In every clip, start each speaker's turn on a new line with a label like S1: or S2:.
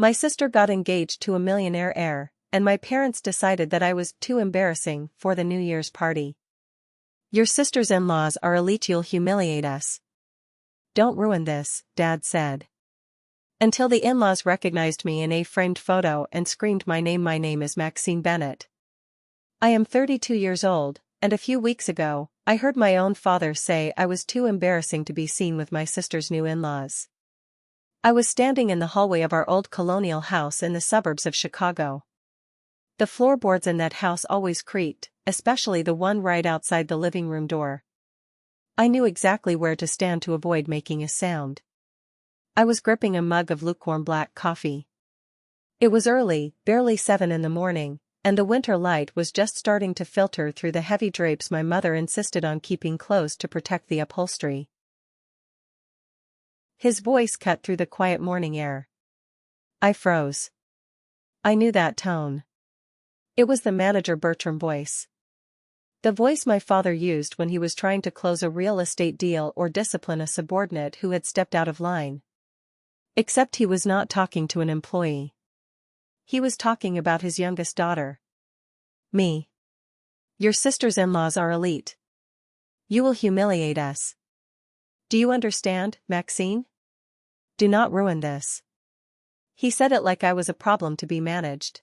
S1: My sister got engaged to a millionaire heir, and my parents decided that I was too embarrassing for the New Year's party. Your sister's in-laws are elite, you'll humiliate us. Don't ruin this, Dad said. Until the in-laws recognized me in a framed photo and screamed my name. My name is Maxine Bennett. I am 32 years old, and a few weeks ago, I heard my own father say I was too embarrassing to be seen with my sister's new in-laws. I was standing in the hallway of our old colonial house in the suburbs of Chicago. The floorboards in that house always creaked, especially the one right outside the living room door. I knew exactly where to stand to avoid making a sound. I was gripping a mug of lukewarm black coffee. It was early, barely 7 in the morning, and the winter light was just starting to filter through the heavy drapes my mother insisted on keeping closed to protect the upholstery. His voice cut through the quiet morning air. I froze. I knew that tone. It was the manager Bertram voice. The voice my father used when he was trying to close a real estate deal or discipline a subordinate who had stepped out of line. Except he was not talking to an employee. He was talking about his youngest daughter. Me. Your sister's in-laws are elite. You will humiliate us. Do you understand, Maxine? Do not ruin this. He said it like I was a problem to be managed.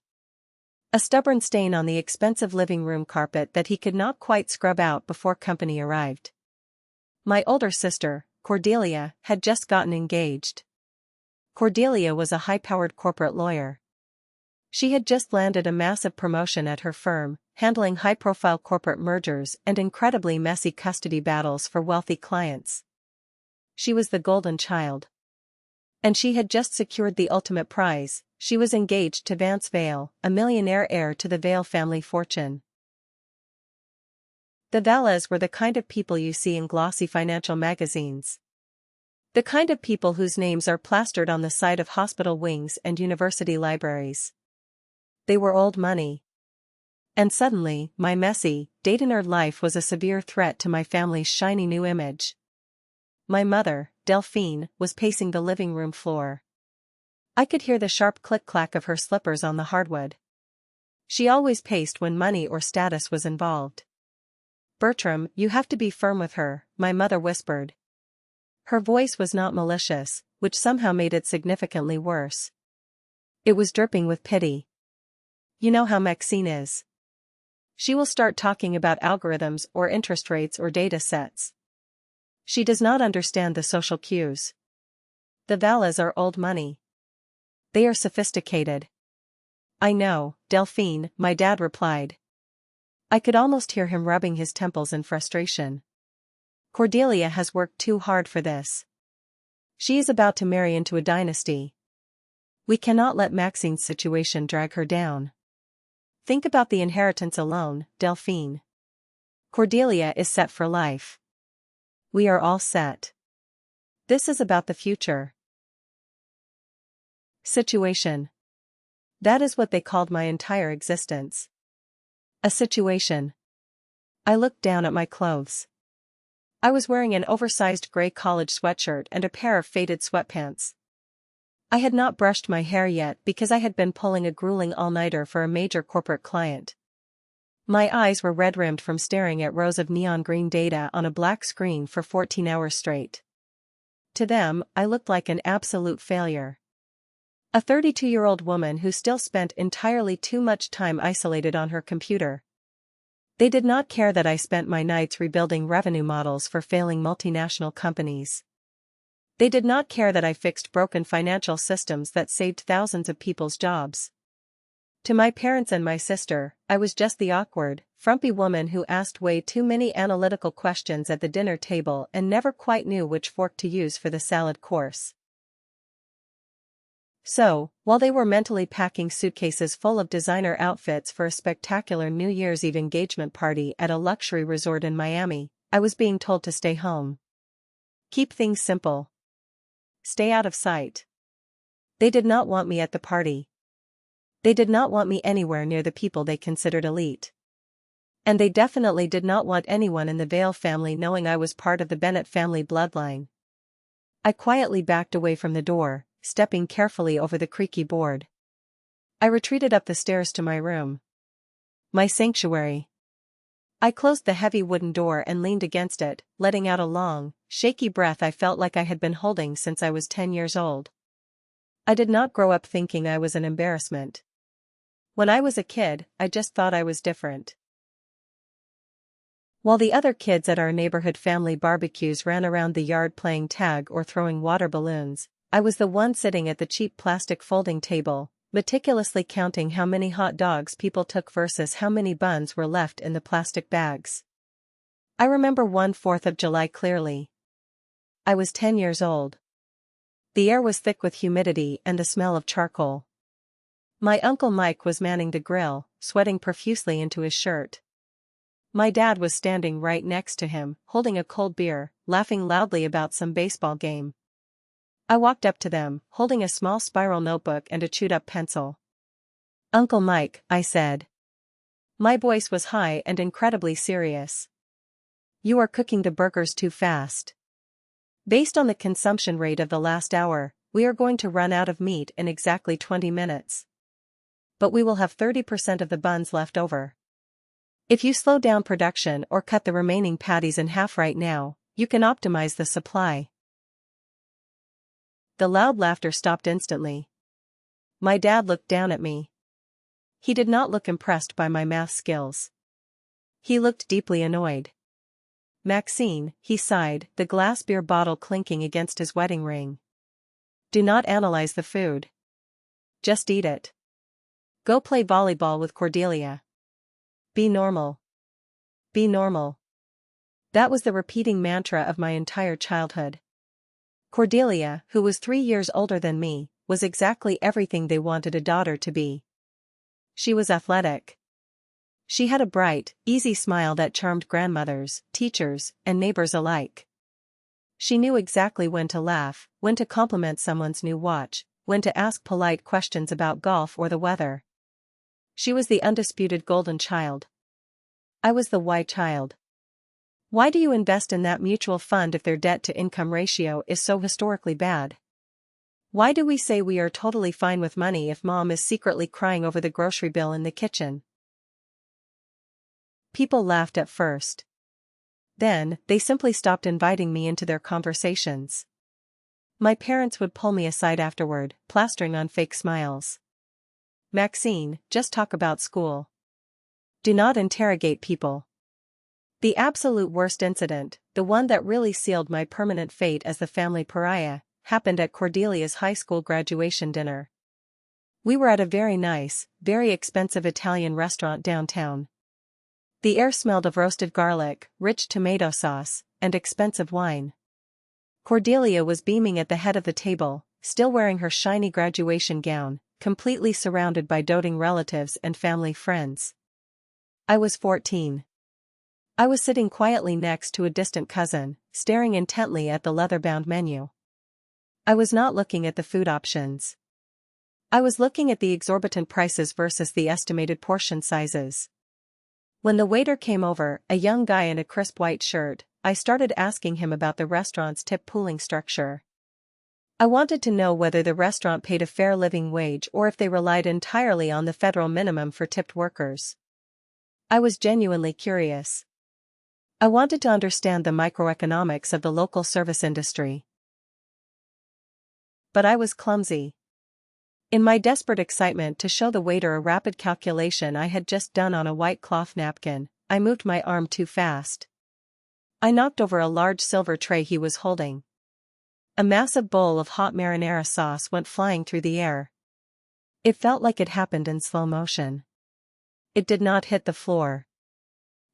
S1: A stubborn stain on the expensive living room carpet that he could not quite scrub out before company arrived. My older sister, Cordelia, had just gotten engaged. Cordelia was a high-powered corporate lawyer. She had just landed a massive promotion at her firm, handling high-profile corporate mergers and incredibly messy custody battles for wealthy clients. She was the golden child. And she had just secured the ultimate prize. She was engaged to Vance Vale, a millionaire heir to the Vale family fortune. The Valles were the kind of people you see in glossy financial magazines. The kind of people whose names are plastered on the side of hospital wings and university libraries. They were old money. And suddenly, my messy, data-nerd life was a severe threat to my family's shiny new image. My mother, Delphine, was pacing the living room floor. I could hear the sharp click-clack of her slippers on the hardwood. She always paced when money or status was involved. Bertram, you have to be firm with her, my mother whispered. Her voice was not malicious, which somehow made it significantly worse. It was dripping with pity. You know how Maxine is. She will start talking about algorithms or interest rates or data sets. She does not understand the social cues. The Valles are old money. They are sophisticated. I know, Delphine, my dad replied. I could almost hear him rubbing his temples in frustration. Cordelia has worked too hard for this. She is about to marry into a dynasty. We cannot let Maxine's situation drag her down. Think about the inheritance alone, Delphine. Cordelia is set for life. We are all set. This is about the future. Situation. That is what they called my entire existence. A situation. I looked down at my clothes. I was wearing an oversized gray college sweatshirt and a pair of faded sweatpants. I had not brushed my hair yet because I had been pulling a grueling all-nighter for a major corporate client. My eyes were red-rimmed from staring at rows of neon green data on a black screen for 14 hours straight. To them, I looked like an absolute failure. A 32-year-old woman who still spent entirely too much time isolated on her computer. They did not care that I spent my nights rebuilding revenue models for failing multinational companies. They did not care that I fixed broken financial systems that saved thousands of people's jobs. To my parents and my sister, I was just the awkward, frumpy woman who asked way too many analytical questions at the dinner table and never quite knew which fork to use for the salad course. So, while they were mentally packing suitcases full of designer outfits for a spectacular New Year's Eve engagement party at a luxury resort in Miami, I was being told to stay home. Keep things simple. Stay out of sight. They did not want me at the party. They did not want me anywhere near the people they considered elite. And they definitely did not want anyone in the Vale family knowing I was part of the Bennett family bloodline. I quietly backed away from the door, stepping carefully over the creaky board. I retreated up the stairs to my room. My sanctuary. I closed the heavy wooden door and leaned against it, letting out a long, shaky breath I felt like I had been holding since I was 10 years old. I did not grow up thinking I was an embarrassment. When I was a kid, I just thought I was different. While the other kids at our neighborhood family barbecues ran around the yard playing tag or throwing water balloons, I was the one sitting at the cheap plastic folding table, meticulously counting how many hot dogs people took versus how many buns were left in the plastic bags. I remember one 4th of July clearly. I was 10 years old. The air was thick with humidity and the smell of charcoal. My Uncle Mike was manning the grill, sweating profusely into his shirt. My dad was standing right next to him, holding a cold beer, laughing loudly about some baseball game. I walked up to them, holding a small spiral notebook and a chewed-up pencil. "Uncle Mike," I said. My voice was high and incredibly serious. "You are cooking the burgers too fast. Based on the consumption rate of the last hour, we are going to run out of meat in exactly 20 minutes. But we will have 30% of the buns left over. If you slow down production or cut the remaining patties in half right now, you can optimize the supply." The loud laughter stopped instantly. My dad looked down at me. He did not look impressed by my math skills. He looked deeply annoyed. "Maxine," he sighed, the glass beer bottle clinking against his wedding ring. "Do not analyze the food. Just eat it. Go play volleyball with Cordelia. Be normal. Be normal." That was the repeating mantra of my entire childhood. Cordelia, who was 3 years older than me, was exactly everything they wanted a daughter to be. She was athletic. She had a bright, easy smile that charmed grandmothers, teachers, and neighbors alike. She knew exactly when to laugh, when to compliment someone's new watch, when to ask polite questions about golf or the weather. She was the undisputed golden child. I was the why child. Why do you invest in that mutual fund if their debt-to-income ratio is so historically bad? Why do we say we are totally fine with money if mom is secretly crying over the grocery bill in the kitchen? People laughed at first. Then, they simply stopped inviting me into their conversations. My parents would pull me aside afterward, plastering on fake smiles. "Maxine, just talk about school. Do not interrogate people." The absolute worst incident, the one that really sealed my permanent fate as the family pariah, happened at Cordelia's high school graduation dinner. We were at a very nice, very expensive Italian restaurant downtown. The air smelled of roasted garlic, rich tomato sauce, and expensive wine. Cordelia was beaming at the head of the table, still wearing her shiny graduation gown, completely surrounded by doting relatives and family friends. I was 14. I was sitting quietly next to a distant cousin, staring intently at the leather-bound menu. I was not looking at the food options. I was looking at the exorbitant prices versus the estimated portion sizes. When the waiter came over, a young guy in a crisp white shirt, I started asking him about the restaurant's tip pooling structure. I wanted to know whether the restaurant paid a fair living wage or if they relied entirely on the federal minimum for tipped workers. I was genuinely curious. I wanted to understand the microeconomics of the local service industry. But I was clumsy. In my desperate excitement to show the waiter a rapid calculation I had just done on a white cloth napkin, I moved my arm too fast. I knocked over a large silver tray he was holding. A massive bowl of hot marinara sauce went flying through the air. It felt like it happened in slow motion. It did not hit the floor.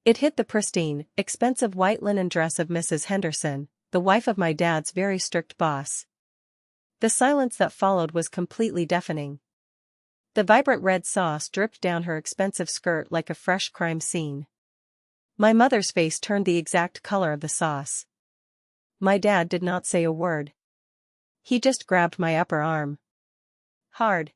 S1: It hit the pristine, expensive white linen dress of Mrs. Henderson, the wife of my dad's very strict boss. The silence that followed was completely deafening. The vibrant red sauce dripped down her expensive skirt like a fresh crime scene. My mother's face turned the exact color of the sauce. My dad did not say a word. He just grabbed my upper arm. Hard.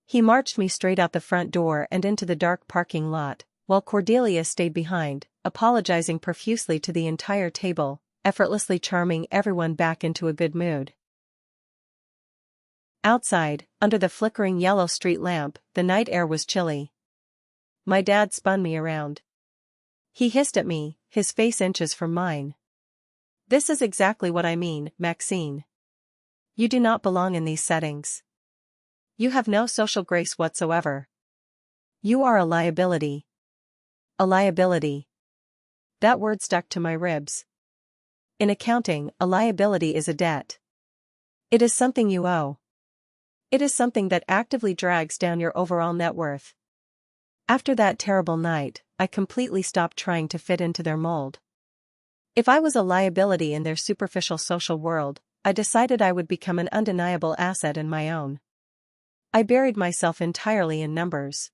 S1: He marched me straight out the front door and into the dark parking lot, while Cordelia stayed behind, apologizing profusely to the entire table, effortlessly charming everyone back into a good mood. Outside, under the flickering yellow street lamp, the night air was chilly. My dad spun me around. He hissed at me, his face inches from mine. "This is exactly what I mean, Maxine. You do not belong in these settings. You have no social grace whatsoever. You are a liability." A liability. That word stuck to my ribs. In accounting, a liability is a debt. It is something you owe. It is something that actively drags down your overall net worth. After that terrible night, I completely stopped trying to fit into their mold. If I was a liability in their superficial social world, I decided I would become an undeniable asset in my own. I buried myself entirely in numbers.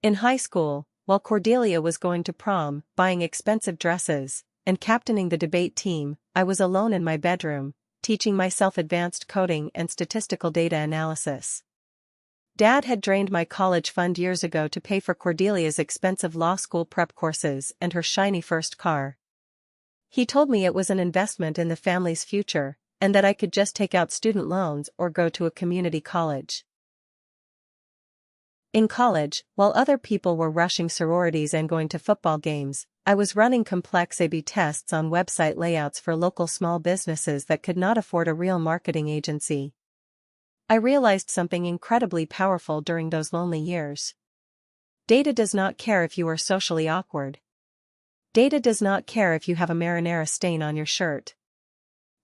S1: In high school, while Cordelia was going to prom, buying expensive dresses, and captaining the debate team, I was alone in my bedroom, teaching myself advanced coding and statistical data analysis. Dad had drained my college fund years ago to pay for Cordelia's expensive law school prep courses and her shiny first car. He told me it was an investment in the family's future, and that I could just take out student loans or go to a community college. In college, while other people were rushing sororities and going to football games, I was running complex A/B tests on website layouts for local small businesses that could not afford a real marketing agency. I realized something incredibly powerful during those lonely years. Data does not care if you are socially awkward. Data does not care if you have a marinara stain on your shirt.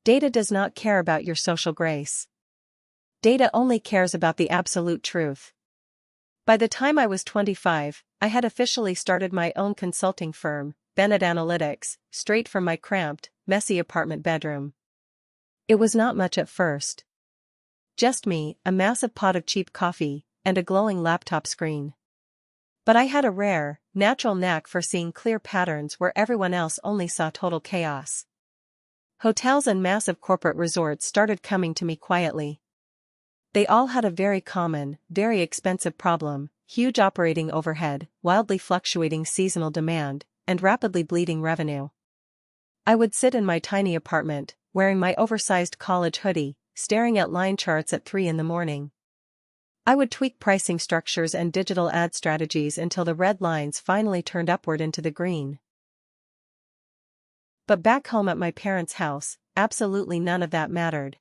S1: Data does not care about your social grace. Data only cares about the absolute truth. By the time I was 25, I had officially started my own consulting firm, Bennett Analytics, straight from my cramped, messy apartment bedroom. It was not much at first. Just me, a massive pot of cheap coffee, and a glowing laptop screen. But I had a rare, natural knack for seeing clear patterns where everyone else only saw total chaos. Hotels and massive corporate resorts started coming to me quietly. They all had a very common, very expensive problem: huge operating overhead, wildly fluctuating seasonal demand, and rapidly bleeding revenue. I would sit in my tiny apartment, wearing my oversized college hoodie, staring at line charts at 3 in the morning. I would tweak pricing structures and digital ad strategies until the red lines finally turned upward into the green. But back home at my parents' house, absolutely none of that mattered.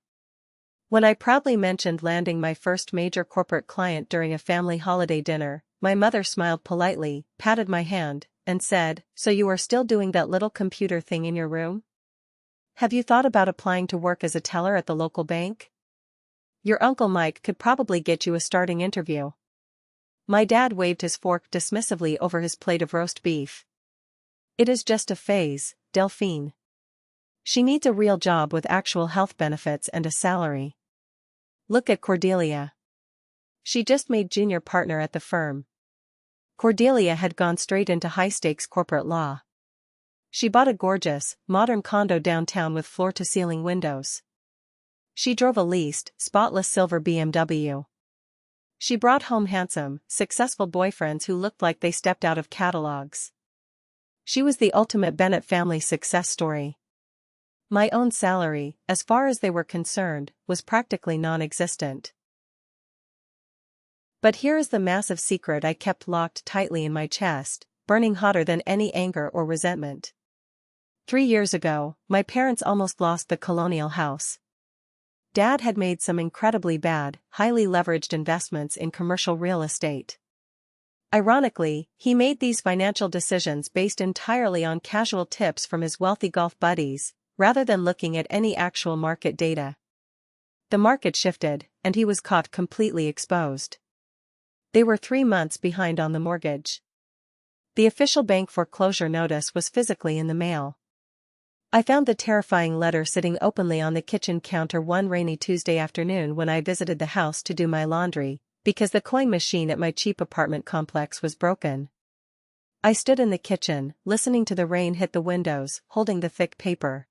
S1: When I proudly mentioned landing my first major corporate client during a family holiday dinner, my mother smiled politely, patted my hand, and said, "So you are still doing that little computer thing in your room? Have you thought about applying to work as a teller at the local bank? Your Uncle Mike could probably get you a starting interview." My dad waved his fork dismissively over his plate of roast beef. "It is just a phase, Delphine. She needs a real job with actual health benefits and a salary. Look at Cordelia. She just made junior partner at the firm." Cordelia had gone straight into high-stakes corporate law. She bought a gorgeous, modern condo downtown with floor-to-ceiling windows. She drove a leased, spotless silver BMW. She brought home handsome, successful boyfriends who looked like they stepped out of catalogs. She was the ultimate Bennett family success story. My own salary, as far as they were concerned, was practically non-existent. But here is the massive secret I kept locked tightly in my chest, burning hotter than any anger or resentment. 3 years ago, my parents almost lost the colonial house. Dad had made some incredibly bad, highly leveraged investments in commercial real estate. Ironically, he made these financial decisions based entirely on casual tips from his wealthy golf buddies, rather than looking at any actual market data. The market shifted, and he was caught completely exposed. They were 3 months behind on the mortgage. The official bank foreclosure notice was physically in the mail. I found the terrifying letter sitting openly on the kitchen counter one rainy Tuesday afternoon when I visited the house to do my laundry, because the coin machine at my cheap apartment complex was broken. I stood in the kitchen, listening to the rain hit the windows, holding the thick paper.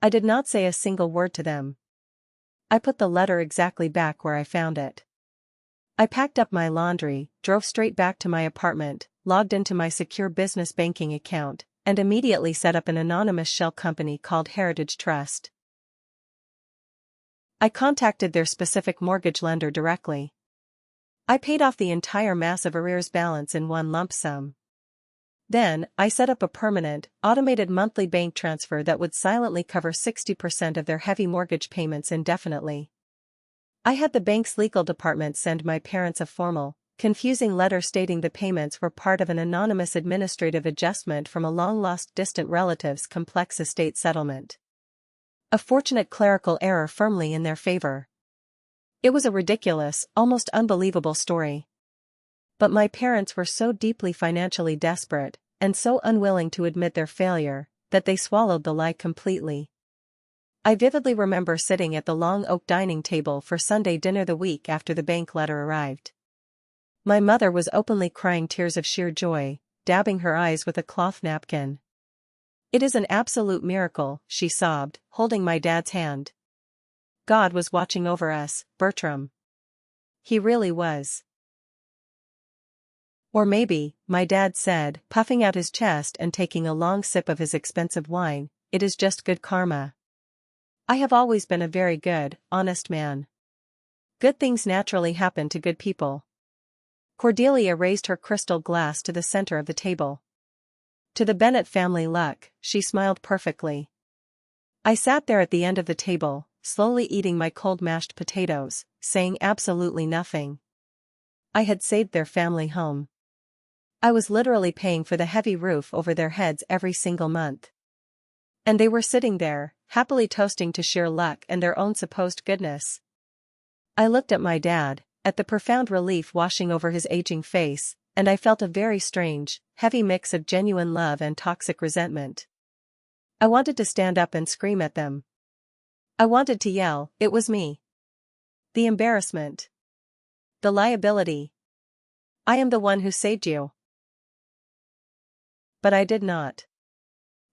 S1: I did not say a single word to them. I put the letter exactly back where I found it. I packed up my laundry, drove straight back to my apartment, logged into my secure business banking account, and immediately set up an anonymous shell company called Heritage Trust. I contacted their specific mortgage lender directly. I paid off the entire massive arrears balance in one lump sum. Then, I set up a permanent, automated monthly bank transfer that would silently cover 60% of their heavy mortgage payments indefinitely. I had the bank's legal department send my parents a formal, confusing letter stating the payments were part of an anonymous administrative adjustment from a long-lost distant relative's complex estate settlement. A fortunate clerical error firmly in their favor. It was a ridiculous, almost unbelievable story. But my parents were so deeply financially desperate, and so unwilling to admit their failure, that they swallowed the lie completely. I vividly remember sitting at the long oak dining table for Sunday dinner the week after the bank letter arrived. My mother was openly crying tears of sheer joy, dabbing her eyes with a cloth napkin. "It is an absolute miracle," she sobbed, holding my dad's hand. "God was watching over us, Bertram. He really was." "Or maybe," my dad said, puffing out his chest and taking a long sip of his expensive wine, "it is just good karma. I have always been a very good, honest man. Good things naturally happen to good people." Cordelia raised her crystal glass to the center of the table. "To the Bennett family luck," she smiled perfectly. I sat there at the end of the table, slowly eating my cold mashed potatoes, saying absolutely nothing. I had saved their family home. I was literally paying for the heavy roof over their heads every single month. And they were sitting there, happily toasting to sheer luck and their own supposed goodness. I looked at my dad, at the profound relief washing over his aging face, and I felt a very strange, heavy mix of genuine love and toxic resentment. I wanted to stand up and scream at them. I wanted to yell, "It was me. The embarrassment. The liability. I am the one who saved you." But I did not.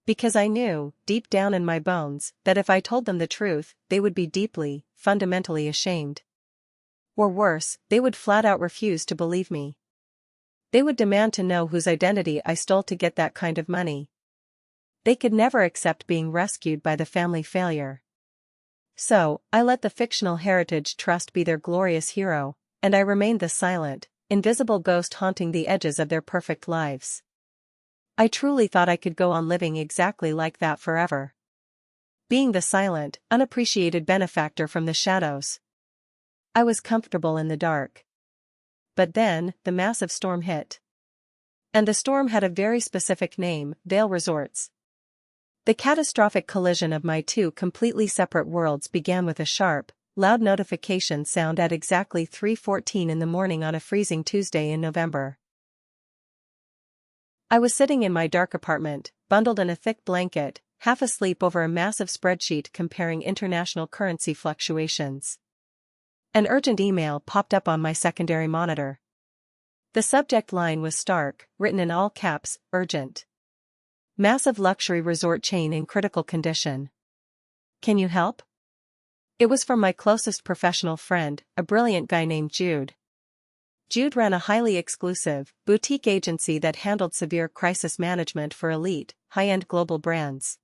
S1: Because I knew, deep down in my bones, that if I told them the truth, they would be deeply, fundamentally ashamed. Or worse, they would flat out refuse to believe me. They would demand to know whose identity I stole to get that kind of money. They could never accept being rescued by the family failure. So, I let the fictional heritage trust be their glorious hero, and I remained the silent, invisible ghost haunting the edges of their perfect lives. I truly thought I could go on living exactly like that forever. Being the silent, unappreciated benefactor from the shadows. I was comfortable in the dark. But then, the massive storm hit. And the storm had a very specific name, Vail Resorts. The catastrophic collision of my two completely separate worlds began with a sharp, loud notification sound at exactly 3:14 in the morning on a freezing Tuesday in November. I was sitting in my dark apartment, bundled in a thick blanket, half asleep over a massive spreadsheet comparing international currency fluctuations. An urgent email popped up on my secondary monitor. The subject line was stark, written in all caps, "Urgent. Massive luxury resort chain in critical condition. Can you help?" It was from my closest professional friend, a brilliant guy named Jude. Jude ran a highly exclusive, boutique agency that handled severe crisis management for elite, high-end global brands.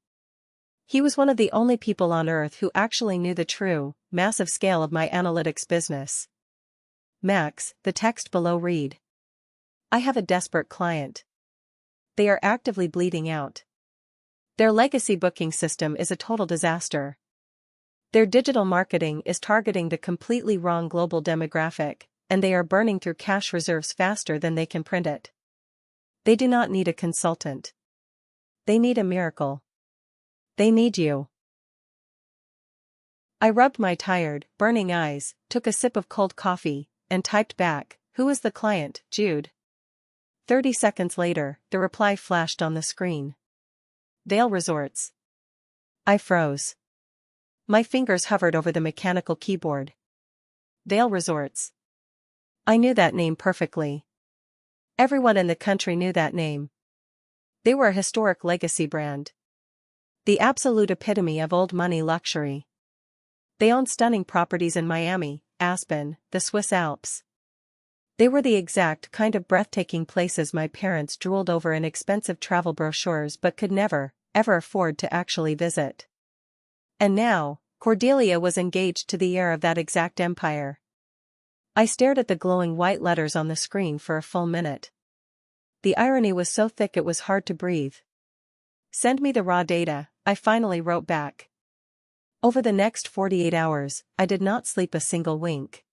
S1: He was one of the only people on Earth who actually knew the true, massive scale of my analytics business. "Max," the text below read. "I have a desperate client. They are actively bleeding out. Their legacy booking system is a total disaster. Their digital marketing is targeting the completely wrong global demographic, and they are burning through cash reserves faster than they can print it. They do not need a consultant. They need a miracle. They need you." I rubbed my tired, burning eyes, took a sip of cold coffee, and typed back, "Who is the client, Jude?" 30 seconds later, the reply flashed on the screen. "Vail Resorts." I froze. My fingers hovered over the mechanical keyboard. Vail Resorts. I knew that name perfectly. Everyone in the country knew that name. They were a historic legacy brand. The absolute epitome of old money luxury. They owned stunning properties in Miami, Aspen, the Swiss Alps. They were the exact kind of breathtaking places my parents drooled over in expensive travel brochures but could never, ever afford to actually visit. And now, Cordelia was engaged to the heir of that exact empire. I stared at the glowing white letters on the screen for a full minute. The irony was so thick it was hard to breathe. "Send me the raw data," I finally wrote back. Over the next 48 hours, I did not sleep a single wink.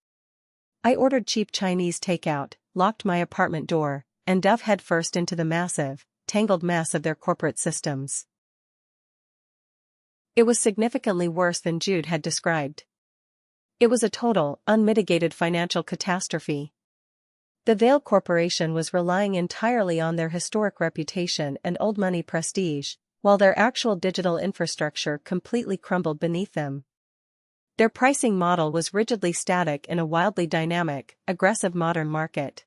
S1: I ordered cheap Chinese takeout, locked my apartment door, and dove headfirst into the massive, tangled mess of their corporate systems. It was significantly worse than Jude had described. It was a total, unmitigated financial catastrophe. The Vail Corporation was relying entirely on their historic reputation and old money prestige, while their actual digital infrastructure completely crumbled beneath them. Their pricing model was rigidly static in a wildly dynamic, aggressive modern market.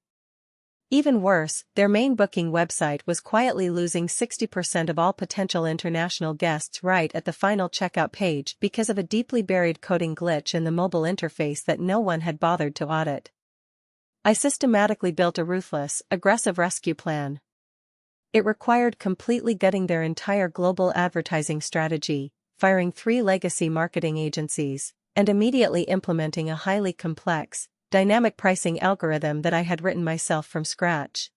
S1: Even worse, their main booking website was quietly losing 60% of all potential international guests right at the final checkout page because of a deeply buried coding glitch in the mobile interface that no one had bothered to audit. I systematically built a ruthless, aggressive rescue plan. It required completely gutting their entire global advertising strategy, firing 3 legacy marketing agencies, and immediately implementing a highly complex, dynamic pricing algorithm that I had written myself from scratch.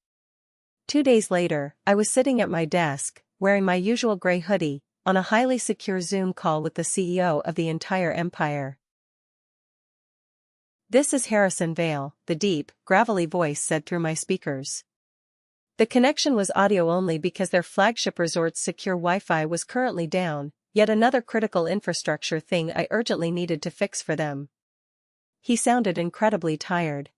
S1: 2 days later, I was sitting at my desk, wearing my usual gray hoodie, on a highly secure Zoom call with the CEO of the entire empire. "This is Harrison Vail," the deep, gravelly voice said through my speakers. The connection was audio only because their flagship resort's secure Wi-Fi was currently down, yet another critical infrastructure thing I urgently needed to fix for them. He sounded incredibly tired.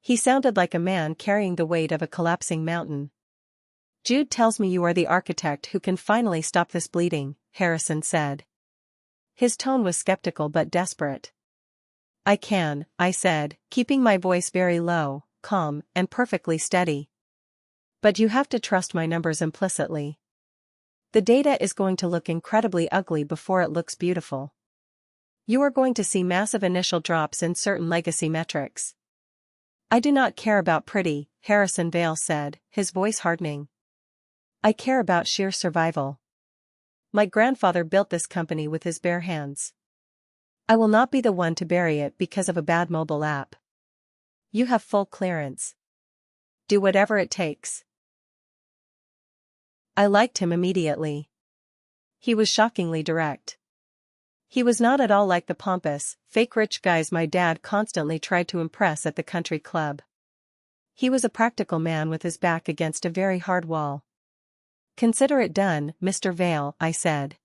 S1: He sounded like a man carrying the weight of a collapsing mountain. "Jude tells me you are the architect who can finally stop this bleeding," Harrison said. His tone was skeptical but desperate. "I can," I said, keeping my voice very low, calm, and perfectly steady. "But you have to trust my numbers implicitly. The data is going to look incredibly ugly before it looks beautiful. You are going to see massive initial drops in certain legacy metrics." "I do not care about pretty," Harrison Vail said, his voice hardening. "I care about sheer survival. My grandfather built this company with his bare hands. I will not be the one to bury it because of a bad mobile app. You have full clearance. Do whatever it takes." I liked him immediately. He was shockingly direct. He was not at all like the pompous, fake rich guys my dad constantly tried to impress at the country club. He was a practical man with his back against a very hard wall. "Consider it done, Mr. Vail," I said.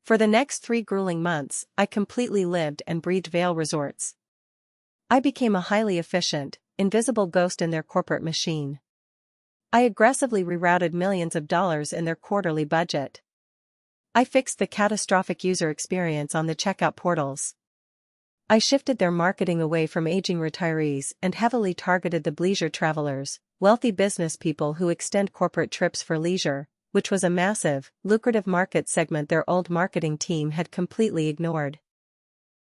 S1: For the next 3 grueling months, I completely lived and breathed Vail Resorts. I became a highly efficient, invisible ghost in their corporate machine. I aggressively rerouted millions of dollars in their quarterly budget. I fixed the catastrophic user experience on the checkout portals. I shifted their marketing away from aging retirees and heavily targeted the bleisure travelers, wealthy business people who extend corporate trips for leisure, which was a massive, lucrative market segment their old marketing team had completely ignored.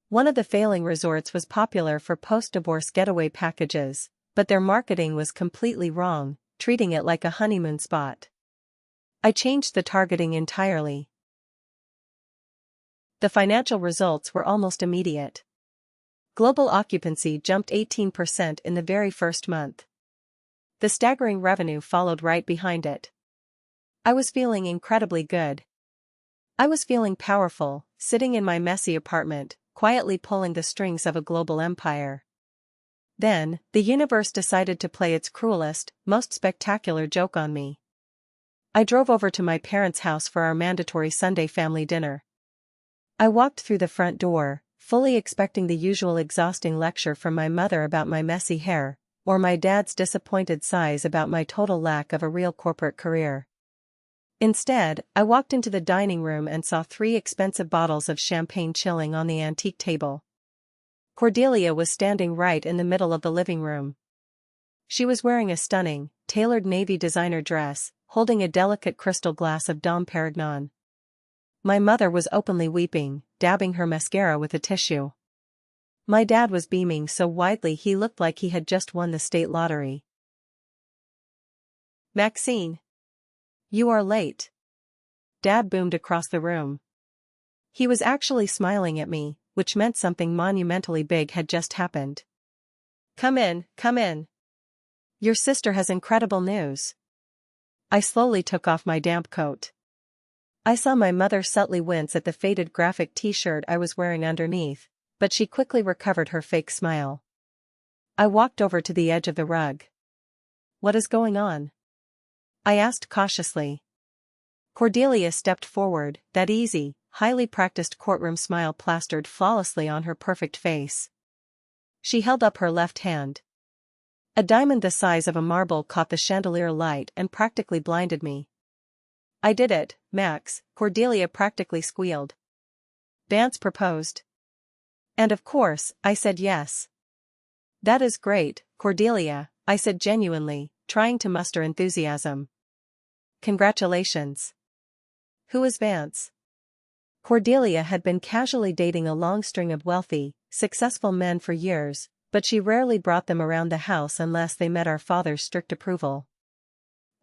S1: One of the failing resorts was popular for post-divorce getaway packages, but their marketing was completely wrong, treating it like a honeymoon spot. I changed the targeting entirely. The financial results were almost immediate. Global occupancy jumped 18% in the very first month. The staggering revenue followed right behind it. I was feeling incredibly good. I was feeling powerful, sitting in my messy apartment, quietly pulling the strings of a global empire. Then, the universe decided to play its cruelest, most spectacular joke on me. I drove over to my parents' house for our mandatory Sunday family dinner. I walked through the front door, fully expecting the usual exhausting lecture from my mother about my messy hair, or my dad's disappointed sighs about my total lack of a real corporate career. Instead, I walked into the dining room and saw 3 expensive bottles of champagne chilling on the antique table. Cordelia was standing right in the middle of the living room. She was wearing a stunning, tailored navy designer dress, holding a delicate crystal glass of Dom Perignon. My mother was openly weeping, dabbing her mascara with a tissue. My dad was beaming so widely he looked like he had just won the state lottery. "Maxine! You are late." Dad boomed across the room. He was actually smiling at me, which meant something monumentally big had just happened. Come in, come in. Your sister has incredible news. I slowly took off my damp coat. I saw my mother subtly wince at the faded graphic t-shirt I was wearing underneath, but she quickly recovered her fake smile. I walked over to the edge of the rug. What is going on? I asked cautiously. Cordelia stepped forward, that easy, highly practiced courtroom smile plastered flawlessly on her perfect face. She held up her left hand. A diamond the size of a marble caught the chandelier light and practically blinded me. I did it, Max, Cordelia practically squealed. Vance proposed. And of course, I said yes. That is great, Cordelia, I said genuinely, trying to muster enthusiasm. Congratulations. Who is Vance? Cordelia had been casually dating a long string of wealthy, successful men for years, but she rarely brought them around the house unless they met our father's strict approval.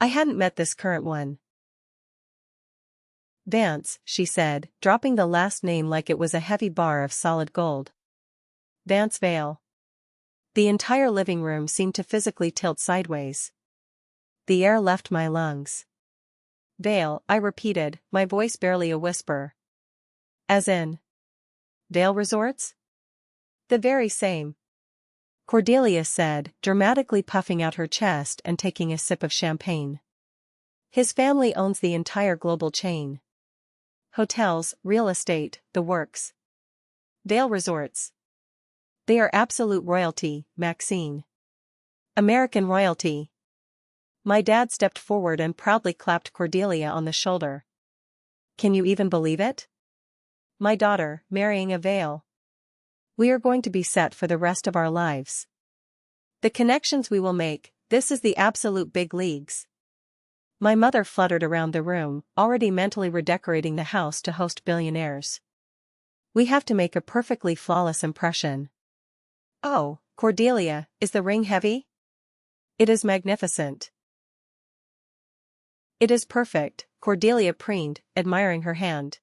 S1: I hadn't met this current one. Vance, she said, dropping the last name like it was a heavy bar of solid gold. Vance Vale. The entire living room seemed to physically tilt sideways. The air left my lungs. Vale, I repeated, my voice barely a whisper. As in? Vale Resorts? The very same. Cordelia said, dramatically puffing out her chest and taking a sip of champagne. His family owns the entire global chain. Hotels, real estate, the works. Vale Resorts. They are absolute royalty, Maxine. American royalty. My dad stepped forward and proudly clapped Cordelia on the shoulder. Can you even believe it? My daughter, marrying a Vale. We are going to be set for the rest of our lives. The connections we will make, this is the absolute big leagues. My mother fluttered around the room, already mentally redecorating the house to host billionaires. We have to make a perfectly flawless impression. Oh, Cordelia, is the ring heavy? It is magnificent. It is perfect, Cordelia preened, admiring her hand.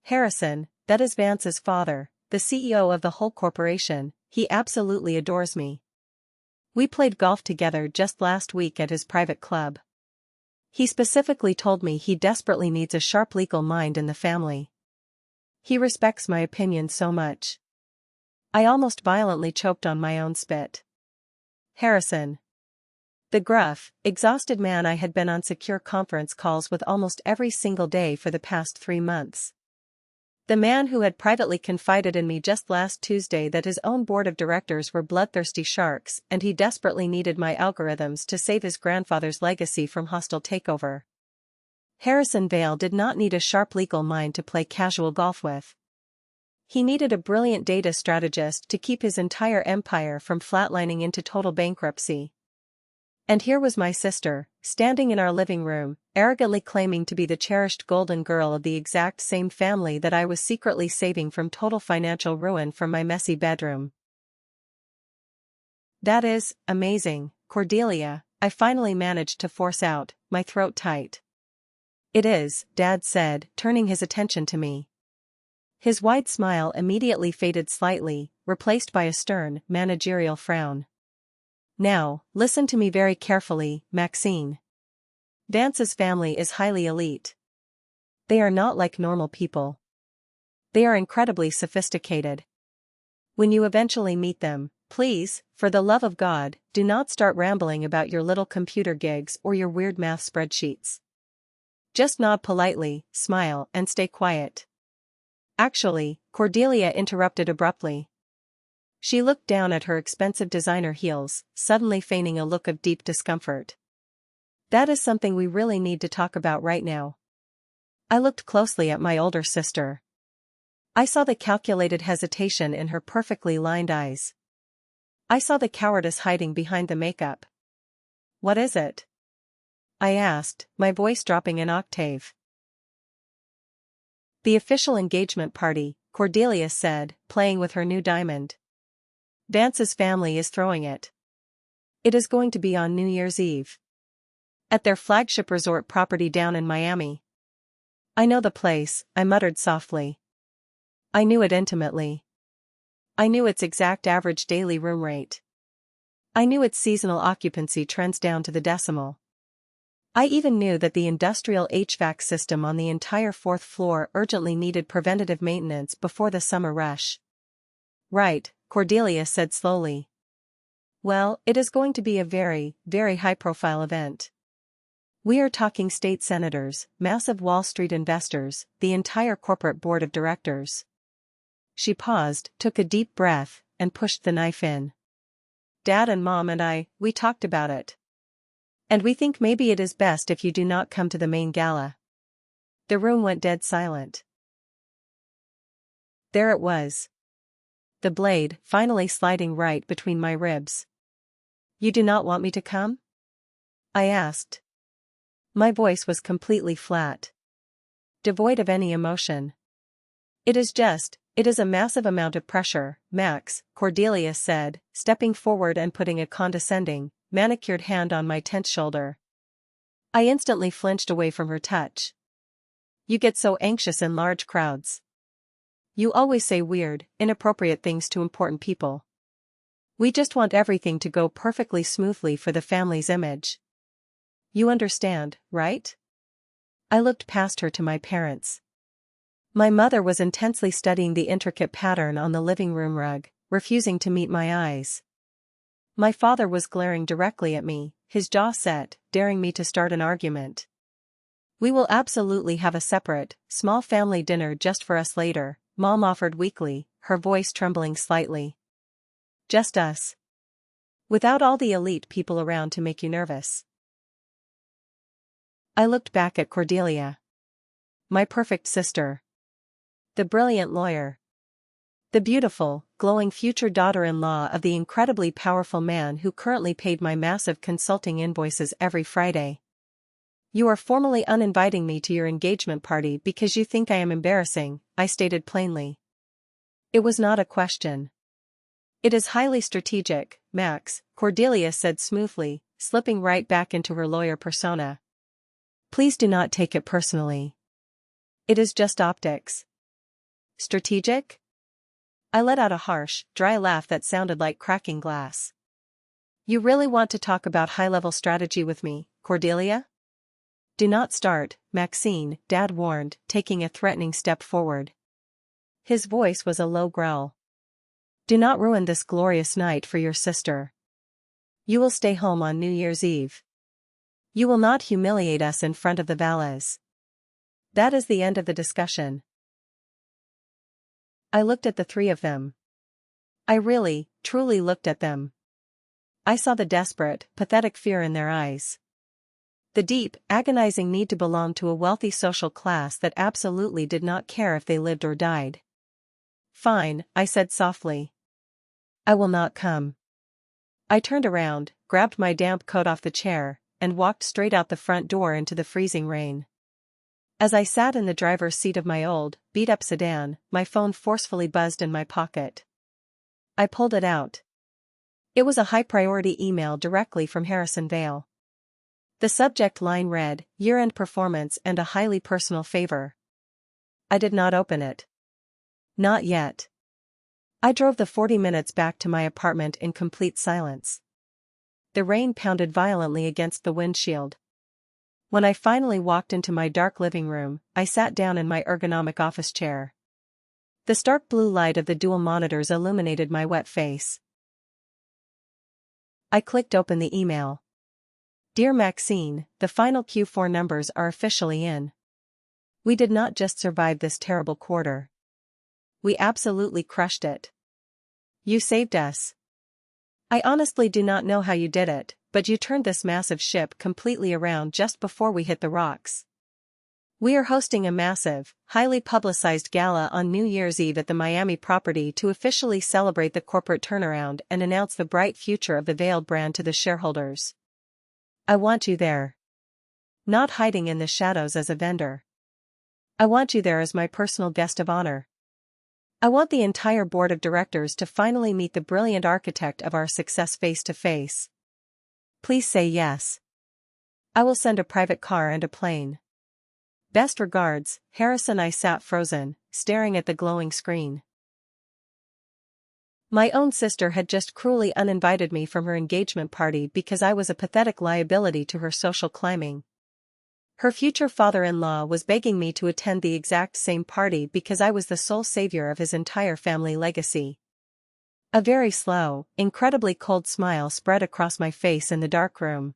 S1: Harrison, that is Vance's father, the CEO of the whole corporation, he absolutely adores me. We played golf together just last week at his private club. He specifically told me he desperately needs a sharp legal mind in the family. He respects my opinion so much. I almost violently choked on my own spit. Harrison. The gruff, exhausted man I had been on secure conference calls with almost every single day for the past 3 months. The man who had privately confided in me just last Tuesday that his own board of directors were bloodthirsty sharks and he desperately needed my algorithms to save his grandfather's legacy from hostile takeover. Harrison Vale did not need a sharp legal mind to play casual golf with. He needed a brilliant data strategist to keep his entire empire from flatlining into total bankruptcy. And here was my sister, standing in our living room, arrogantly claiming to be the cherished golden girl of the exact same family that I was secretly saving from total financial ruin from my messy bedroom. That is amazing, Cordelia, I finally managed to force out, my throat tight. It is, Dad said, turning his attention to me. His wide smile immediately faded slightly, replaced by a stern, managerial frown. Now, listen to me very carefully, Maxine. Vance's family is highly elite. They are not like normal people. They are incredibly sophisticated. When you eventually meet them, please, for the love of God, do not start rambling about your little computer gigs or your weird math spreadsheets. Just nod politely, smile, and stay quiet. Actually, Cordelia interrupted abruptly. She looked down at her expensive designer heels, suddenly feigning a look of deep discomfort. That is something we really need to talk about right now. I looked closely at my older sister. I saw the calculated hesitation in her perfectly lined eyes. I saw the cowardice hiding behind the makeup. What is it? I asked, my voice dropping an octave. The official engagement party, Cordelia said, playing with her new diamond. Vance's family is throwing it. It is going to be on New Year's Eve. At their flagship resort property down in Miami. I know the place, I muttered softly. I knew it intimately. I knew its exact average daily room rate. I knew its seasonal occupancy trends down to the decimal. I even knew that the industrial HVAC system on the entire fourth floor urgently needed preventative maintenance before the summer rush. Right, Cordelia said slowly. Well, it is going to be a very, very high-profile event. We are talking state senators, massive Wall Street investors, the entire corporate board of directors. She paused, took a deep breath, and pushed the knife in. Dad and Mom and I, we talked about it. And we think maybe it is best if you do not come to the main gala. The room went dead silent. There it was. The blade, finally sliding right between my ribs. You do not want me to come? I asked. My voice was completely flat. Devoid of any emotion. It is a massive amount of pressure, Max, Cordelia said, stepping forward and putting a condescending, manicured hand on my tense shoulder. I instantly flinched away from her touch. You get so anxious in large crowds. You always say weird, inappropriate things to important people. We just want everything to go perfectly smoothly for the family's image. You understand, right? I looked past her to my parents. My mother was intensely studying the intricate pattern on the living room rug, refusing to meet my eyes. My father was glaring directly at me, his jaw set, daring me to start an argument. We will absolutely have a separate, small family dinner just for us later, Mom offered weakly, her voice trembling slightly. Just us. Without all the elite people around to make you nervous. I looked back at Cordelia. My perfect sister. The brilliant lawyer. The beautiful, glowing future daughter-in-law of the incredibly powerful man who currently paid my massive consulting invoices every Friday. You are formally uninviting me to your engagement party because you think I am embarrassing, I stated plainly. It was not a question. It is highly strategic, Max, Cordelia said smoothly, slipping right back into her lawyer persona. Please do not take it personally. It is just optics. Strategic? I let out a harsh, dry laugh that sounded like cracking glass. You really want to talk about high-level strategy with me, Cordelia? Do not start, Maxine, Dad warned, taking a threatening step forward. His voice was a low growl. Do not ruin this glorious night for your sister. You will stay home on New Year's Eve. You will not humiliate us in front of the valets. That is the end of the discussion. I looked at the three of them. I really, truly looked at them. I saw the desperate, pathetic fear in their eyes. The deep, agonizing need to belong to a wealthy social class that absolutely did not care if they lived or died. Fine, I said softly. I will not come. I turned around, grabbed my damp coat off the chair, and walked straight out the front door into the freezing rain. As I sat in the driver's seat of my old, beat-up sedan, my phone forcefully buzzed in my pocket. I pulled it out. It was a high-priority email directly from Harrison Vale. The subject line read, "Year-end performance and a highly personal favor." I did not open it. Not yet. I drove the 40 minutes back to my apartment in complete silence. The rain pounded violently against the windshield. When I finally walked into my dark living room, I sat down in my ergonomic office chair. The stark blue light of the dual monitors illuminated my wet face. I clicked open the email. Dear Maxine, the final Q4 numbers are officially in. We did not just survive this terrible quarter. We absolutely crushed it. You saved us. I honestly do not know how you did it, but you turned this massive ship completely around just before we hit the rocks. We are hosting a massive, highly publicized gala on New Year's Eve at the Miami property to officially celebrate the corporate turnaround and announce the bright future of the Vale brand to the shareholders. I want you there. Not hiding in the shadows as a vendor. I want you there as my personal guest of honor. I want the entire board of directors to finally meet the brilliant architect of our success face to face. Please say yes. I will send a private car and a plane. Best regards, Harrison. I sat frozen, staring at the glowing screen. My own sister had just cruelly uninvited me from her engagement party because I was a pathetic liability to her social climbing. Her future father-in-law was begging me to attend the exact same party because I was the sole savior of his entire family legacy. A very slow, incredibly cold smile spread across my face in the dark room.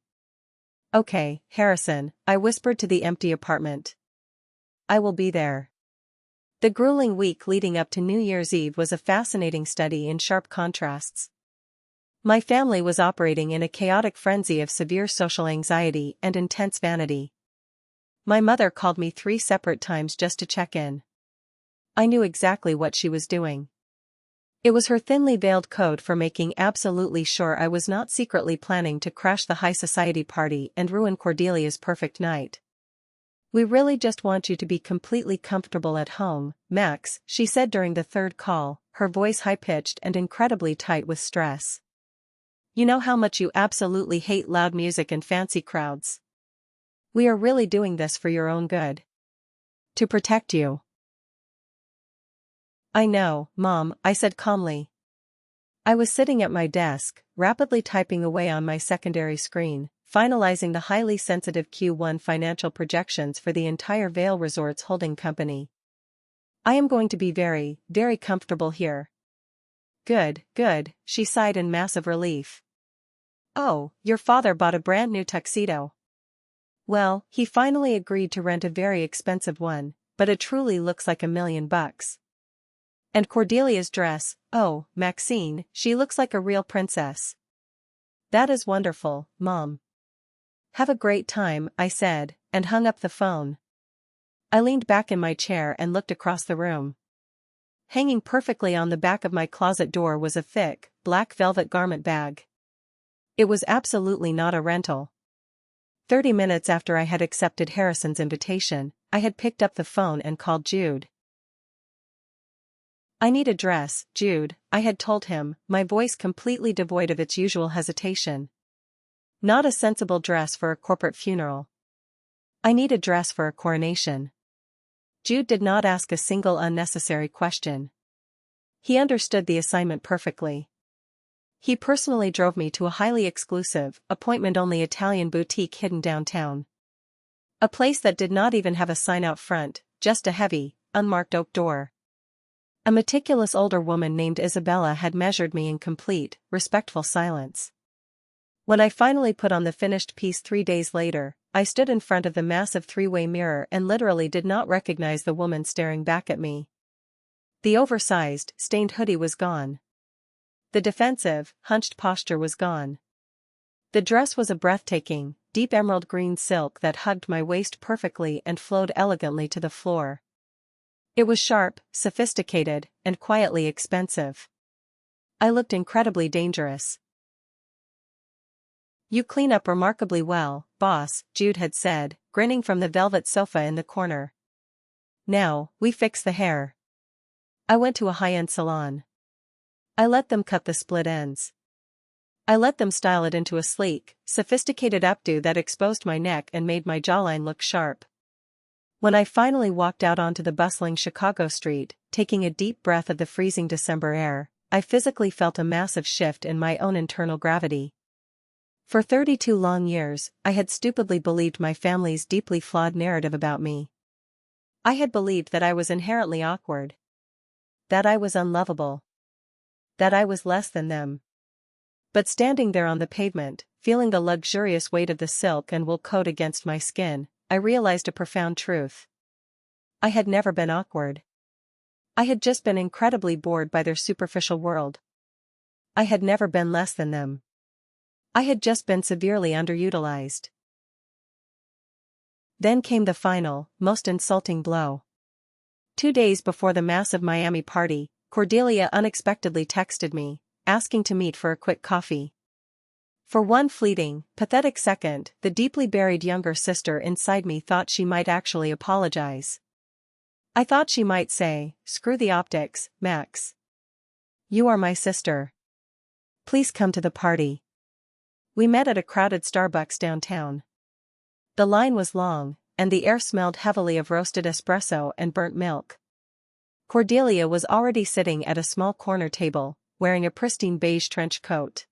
S1: "Okay, Harrison," I whispered to the empty apartment. "I will be there." The grueling week leading up to New Year's Eve was a fascinating study in sharp contrasts. My family was operating in a chaotic frenzy of severe social anxiety and intense vanity. My mother called me 3 separate times just to check in. I knew exactly what she was doing. It was her thinly veiled code for making absolutely sure I was not secretly planning to crash the high society party and ruin Cordelia's perfect night. "We really just want you to be completely comfortable at home, Max," she said during the third call, her voice high-pitched and incredibly tight with stress. "You know how much you absolutely hate loud music and fancy crowds. We are really doing this for your own good. To protect you." "I know, Mom," I said calmly. I was sitting at my desk, rapidly typing away on my secondary screen, finalizing the highly sensitive Q1 financial projections for the entire Vail Resorts holding company. "I am going to be very, very comfortable here." Good, she sighed in massive relief. "Oh, your father bought a brand new tuxedo." "Well, he finally agreed to rent a very expensive one, but it truly looks like $1,000,000. And Cordelia's dress, oh, Maxine, she looks like a real princess." "That is wonderful, Mom." "Have a great time," I said, and hung up the phone. I leaned back in my chair and looked across the room. Hanging perfectly on the back of my closet door was a thick, black velvet garment bag. It was absolutely not a rental. 30 minutes after I had accepted Harrison's invitation, I had picked up the phone and called Jude. "I need a dress, Jude," I had told him, my voice completely devoid of its usual hesitation. "Not a sensible dress for a corporate funeral. I need a dress for a coronation." Jude did not ask a single unnecessary question. He understood the assignment perfectly. He personally drove me to a highly exclusive, appointment-only Italian boutique hidden downtown. A place that did not even have a sign out front, just a heavy, unmarked oak door. A meticulous older woman named Isabella had measured me in complete, respectful silence. When I finally put on the finished piece 3 days later, I stood in front of the massive 3-way mirror and literally did not recognize the woman staring back at me. The oversized, stained hoodie was gone. The defensive, hunched posture was gone. The dress was a breathtaking, deep emerald green silk that hugged my waist perfectly and flowed elegantly to the floor. It was sharp, sophisticated, and quietly expensive. I looked incredibly dangerous. "You clean up remarkably well, boss," Jude had said, grinning from the velvet sofa in the corner. "Now, we fix the hair." I went to a high-end salon. I let them cut the split ends. I let them style it into a sleek, sophisticated updo that exposed my neck and made my jawline look sharp. When I finally walked out onto the bustling Chicago street, taking a deep breath of the freezing December air, I physically felt a massive shift in my own internal gravity. For 32 long years, I had stupidly believed my family's deeply flawed narrative about me. I had believed that I was inherently awkward. That I was unlovable. That I was less than them. But standing there on the pavement, feeling the luxurious weight of the silk and wool coat against my skin, I realized a profound truth. I had never been awkward. I had just been incredibly bored by their superficial world. I had never been less than them. I had just been severely underutilized. Then came the final, most insulting blow. 2 days before the massive Miami party, Cordelia unexpectedly texted me, asking to meet for a quick coffee. For one fleeting, pathetic second, the deeply buried younger sister inside me thought she might actually apologize. I thought she might say, "Screw the optics, Max. You are my sister. Please come to the party." We met at a crowded Starbucks downtown. The line was long, and the air smelled heavily of roasted espresso and burnt milk. Cordelia was already sitting at a small corner table, wearing a pristine beige trench coat.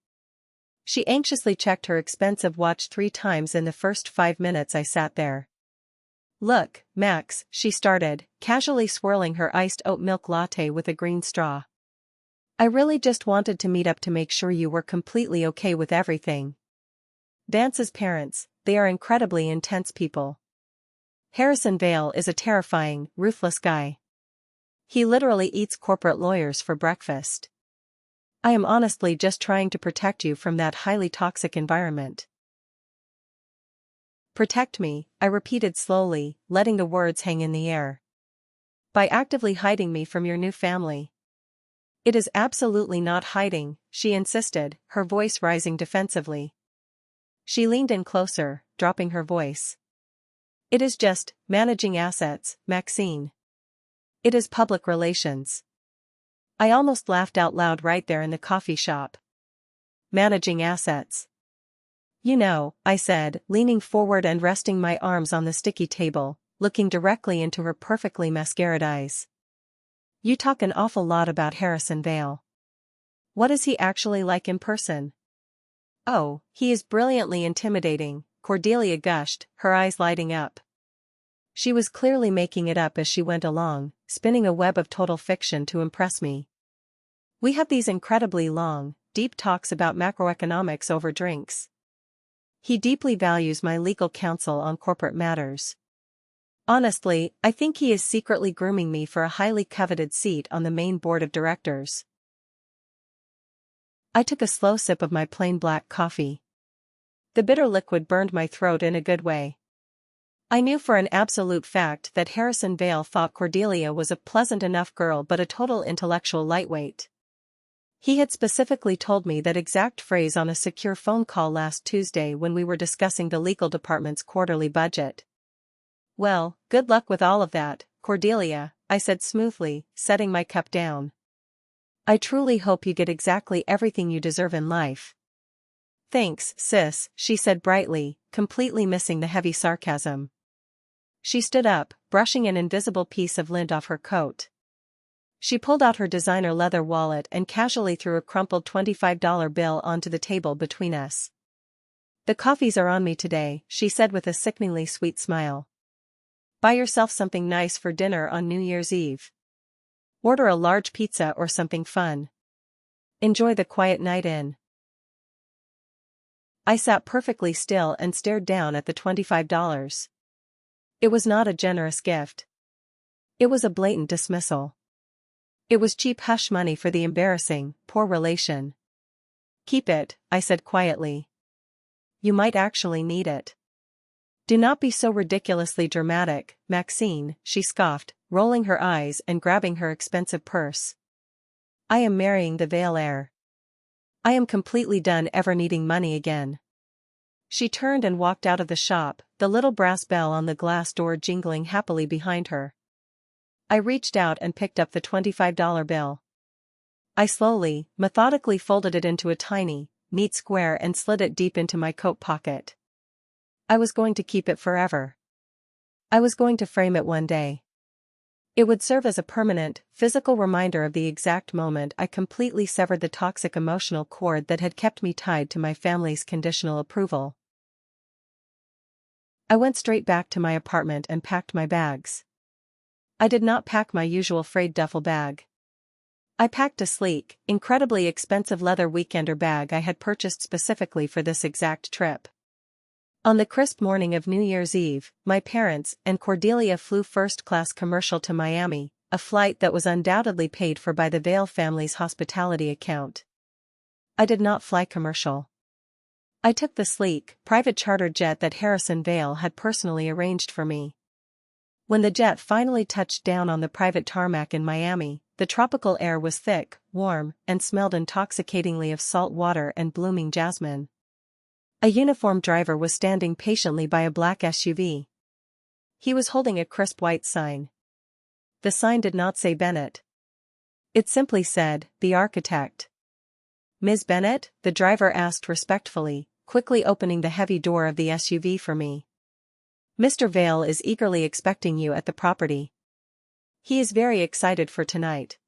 S1: She anxiously checked her expensive watch 3 times in the first 5 minutes I sat there. "Look, Max," she started, casually swirling her iced oat milk latte with a green straw. "I really just wanted to meet up to make sure you were completely okay with everything. Vance's parents, they are incredibly intense people. Harrison Vale is a terrifying, ruthless guy. He literally eats corporate lawyers for breakfast. I am honestly just trying to protect you from that highly toxic environment." "Protect me," I repeated slowly, letting the words hang in the air. "By actively hiding me from your new family." "It is absolutely not hiding," she insisted, her voice rising defensively. She leaned in closer, dropping her voice. "It is just managing assets, Maxine. It is public relations." I almost laughed out loud right there in the coffee shop. "Managing assets." "You know," I said, leaning forward and resting my arms on the sticky table, looking directly into her perfectly mascaraed eyes. "You talk an awful lot about Harrison Vale. What is he actually like in person?" "Oh, he is brilliantly intimidating," Cordelia gushed, her eyes lighting up. She was clearly making it up as she went along, spinning a web of total fiction to impress me. "We have these incredibly long, deep talks about macroeconomics over drinks. He deeply values my legal counsel on corporate matters. Honestly, I think he is secretly grooming me for a highly coveted seat on the main board of directors." I took a slow sip of my plain black coffee. The bitter liquid burned my throat in a good way. I knew for an absolute fact that Harrison Vale thought Cordelia was a pleasant enough girl but a total intellectual lightweight. He had specifically told me that exact phrase on a secure phone call last Tuesday when we were discussing the legal department's quarterly budget. "Well, good luck with all of that, Cordelia," I said smoothly, setting my cup down. "I truly hope you get exactly everything you deserve in life." "Thanks, sis," she said brightly, completely missing the heavy sarcasm. She stood up, brushing an invisible piece of lint off her coat. She pulled out her designer leather wallet and casually threw a crumpled $25 bill onto the table between us. "The coffees are on me today," she said with a sickeningly sweet smile. "Buy yourself something nice for dinner on New Year's Eve. Order a large pizza or something fun. Enjoy the quiet night in." I sat perfectly still and stared down at the $25. It was not a generous gift. It was a blatant dismissal. It was cheap hush money for the embarrassing, poor relation. "Keep it," I said quietly. "You might actually need it." "Do not be so ridiculously dramatic, Maxine," she scoffed, rolling her eyes and grabbing her expensive purse. "I am marrying the Vale heir. I am completely done ever needing money again." She turned and walked out of the shop, the little brass bell on the glass door jingling happily behind her. I reached out and picked up the $25 bill. I slowly, methodically folded it into a tiny, neat square and slid it deep into my coat pocket. I was going to keep it forever. I was going to frame it one day. It would serve as a permanent, physical reminder of the exact moment I completely severed the toxic emotional cord that had kept me tied to my family's conditional approval. I went straight back to my apartment and packed my bags. I did not pack my usual frayed duffel bag. I packed a sleek, incredibly expensive leather weekender bag I had purchased specifically for this exact trip. On the crisp morning of New Year's Eve, my parents and Cordelia flew first-class commercial to Miami, a flight that was undoubtedly paid for by the Vale family's hospitality account. I did not fly commercial. I took the sleek, private charter jet that Harrison Vale had personally arranged for me. When the jet finally touched down on the private tarmac in Miami, the tropical air was thick, warm, and smelled intoxicatingly of salt water and blooming jasmine. A uniformed driver was standing patiently by a black SUV. He was holding a crisp white sign. The sign did not say Bennett. It simply said, "The Architect." "Ms. Bennett?" the driver asked respectfully, quickly opening the heavy door of the SUV for me. "Mr. Vale is eagerly expecting you at the property." He is very excited for tonight.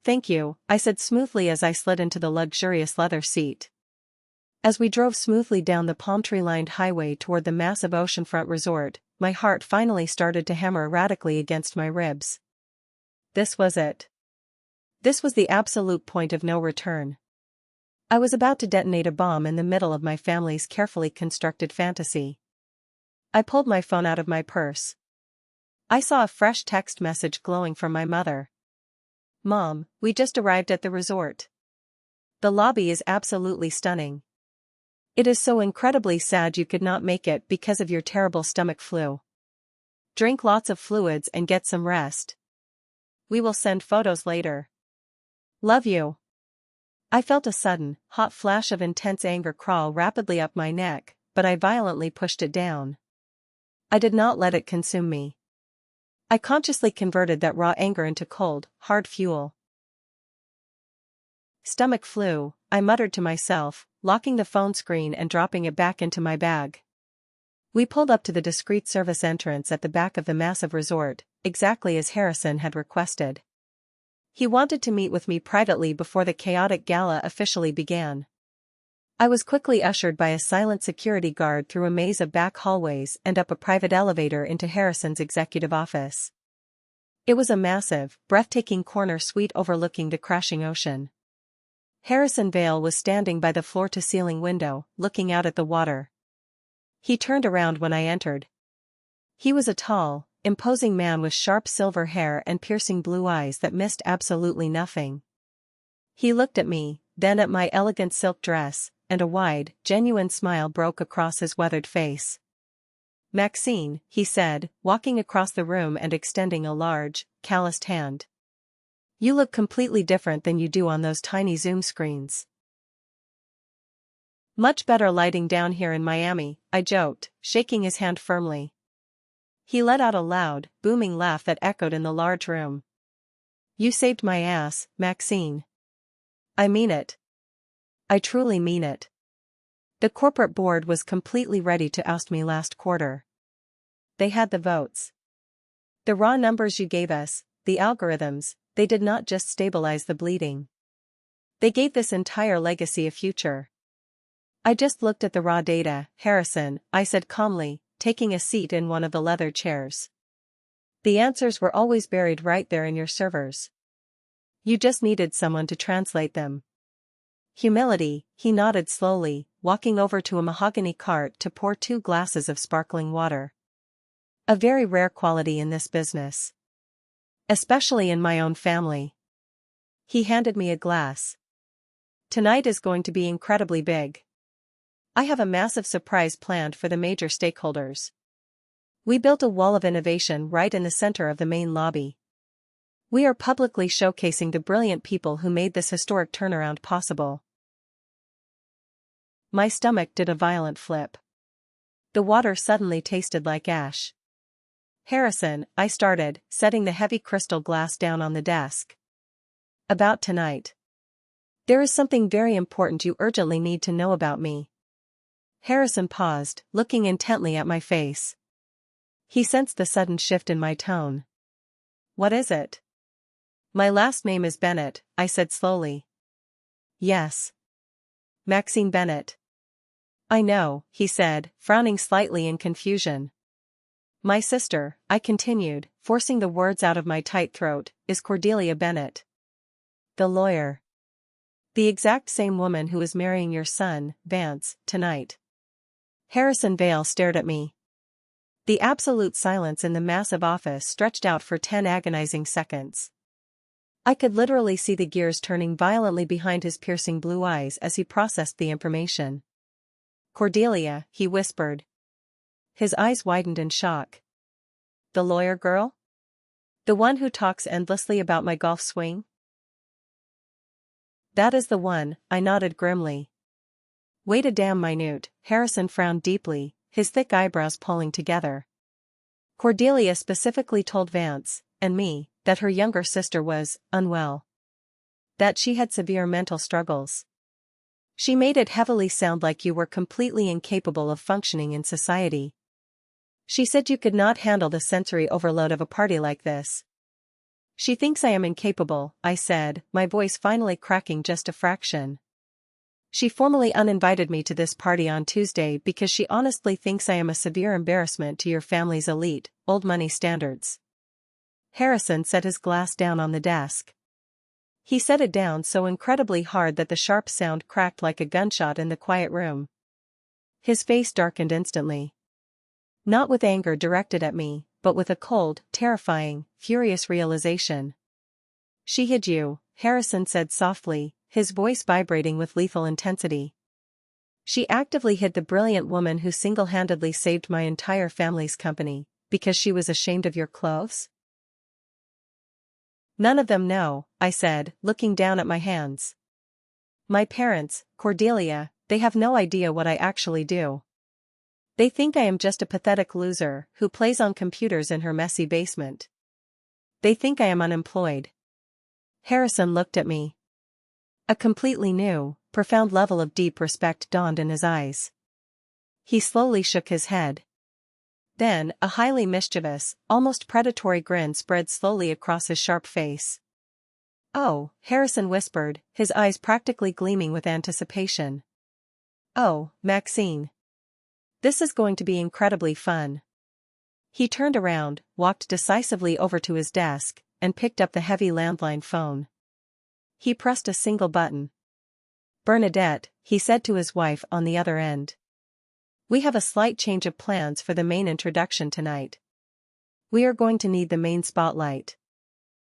S1: Thank you, I said smoothly as I slid into the luxurious leather seat. As we drove smoothly down the palm tree-lined highway toward the massive oceanfront resort, my heart finally started to hammer erratically against my ribs. This was it. This was the absolute point of no return. I was about to detonate a bomb in the middle of my family's carefully constructed fantasy. I pulled my phone out of my purse. I saw a fresh text message glowing from my mother. Mom, we just arrived at the resort. The lobby is absolutely stunning. It is so incredibly sad you could not make it because of your terrible stomach flu. Drink lots of fluids and get some rest. We will send photos later. Love you. I felt a sudden, hot flash of intense anger crawl rapidly up my neck, but I violently pushed it down. I did not let it consume me. I consciously converted that raw anger into cold, hard fuel. Stomach flu, I muttered to myself, locking the phone screen and dropping it back into my bag. We pulled up to the discreet service entrance at the back of the massive resort, exactly as Harrison had requested. He wanted to meet with me privately before the chaotic gala officially began. I was quickly ushered by a silent security guard through a maze of back hallways and up a private elevator into Harrison's executive office. It was a massive, breathtaking corner suite overlooking the crashing ocean. Harrison Vale was standing by the floor-to-ceiling window, looking out at the water. He turned around when I entered. He was a tall, imposing man with sharp silver hair and piercing blue eyes that missed absolutely nothing. He looked at me, then at my elegant silk dress, and a wide, genuine smile broke across his weathered face. Maxine, he said, walking across the room and extending a large, calloused hand. You look completely different than you do on those tiny Zoom screens. Much better lighting down here in Miami, I joked, shaking his hand firmly. He let out a loud, booming laugh that echoed in the large room. You saved my ass, Maxine. I mean it. I truly mean it. The corporate board was completely ready to oust me last quarter. They had the votes. The raw numbers you gave us, the algorithms, they did not just stabilize the bleeding. They gave this entire legacy a future. I just looked at the raw data, Harrison, I said calmly, taking a seat in one of the leather chairs. The answers were always buried right there in your servers. You just needed someone to translate them. Humility, he nodded slowly, walking over to a mahogany cart to pour 2 glasses of sparkling water. A very rare quality in this business. Especially in my own family. He handed me a glass. Tonight is going to be incredibly big. I have a massive surprise planned for the major stakeholders. We built a wall of innovation right in the center of the main lobby. We are publicly showcasing the brilliant people who made this historic turnaround possible. My stomach did a violent flip. The water suddenly tasted like ash. Harrison, I started, setting the heavy crystal glass down on the desk. About tonight. There is something very important you urgently need to know about me. Harrison paused, looking intently at my face. He sensed the sudden shift in my tone. What is it? My last name is Bennett, I said slowly. Yes. Maxine Bennett. I know, he said, frowning slightly in confusion. My sister, I continued, forcing the words out of my tight throat, is Cordelia Bennett. The lawyer. The exact same woman who is marrying your son, Vance, tonight. Harrison Vale stared at me. The absolute silence in the massive office stretched out for 10 agonizing seconds. I could literally see the gears turning violently behind his piercing blue eyes as he processed the information. Cordelia, he whispered. His eyes widened in shock. The lawyer girl? The one who talks endlessly about my golf swing? That is the one, I nodded grimly. Wait a damn minute, Harrison frowned deeply, his thick eyebrows pulling together. Cordelia specifically told Vance, and me, that her younger sister was unwell. That she had severe mental struggles. She made it heavily sound like you were completely incapable of functioning in society. She said you could not handle the sensory overload of a party like this. She thinks I am incapable, I said, my voice finally cracking just a fraction. She formally uninvited me to this party on Tuesday because she honestly thinks I am a severe embarrassment to your family's elite, old money standards. Harrison set his glass down on the desk. He set it down so incredibly hard that the sharp sound cracked like a gunshot in the quiet room. His face darkened instantly. Not with anger directed at me, but with a cold, terrifying, furious realization. She hid you, Harrison said softly, his voice vibrating with lethal intensity. She actively hid the brilliant woman who single-handedly saved my entire family's company, because she was ashamed of your clothes? None of them know, I said, looking down at my hands. My parents, Cordelia, they have no idea what I actually do. They think I am just a pathetic loser who plays on computers in her messy basement. They think I am unemployed. Harrison looked at me. A completely new, profound level of deep respect dawned in his eyes. He slowly shook his head. Then, a highly mischievous, almost predatory grin spread slowly across his sharp face. Oh, Harrison whispered, his eyes practically gleaming with anticipation. Oh, Maxine. This is going to be incredibly fun. He turned around, walked decisively over to his desk, and picked up the heavy landline phone. He pressed a single button. Bernadette, he said to his wife on the other end. We have a slight change of plans for the main introduction tonight. We are going to need the main spotlight.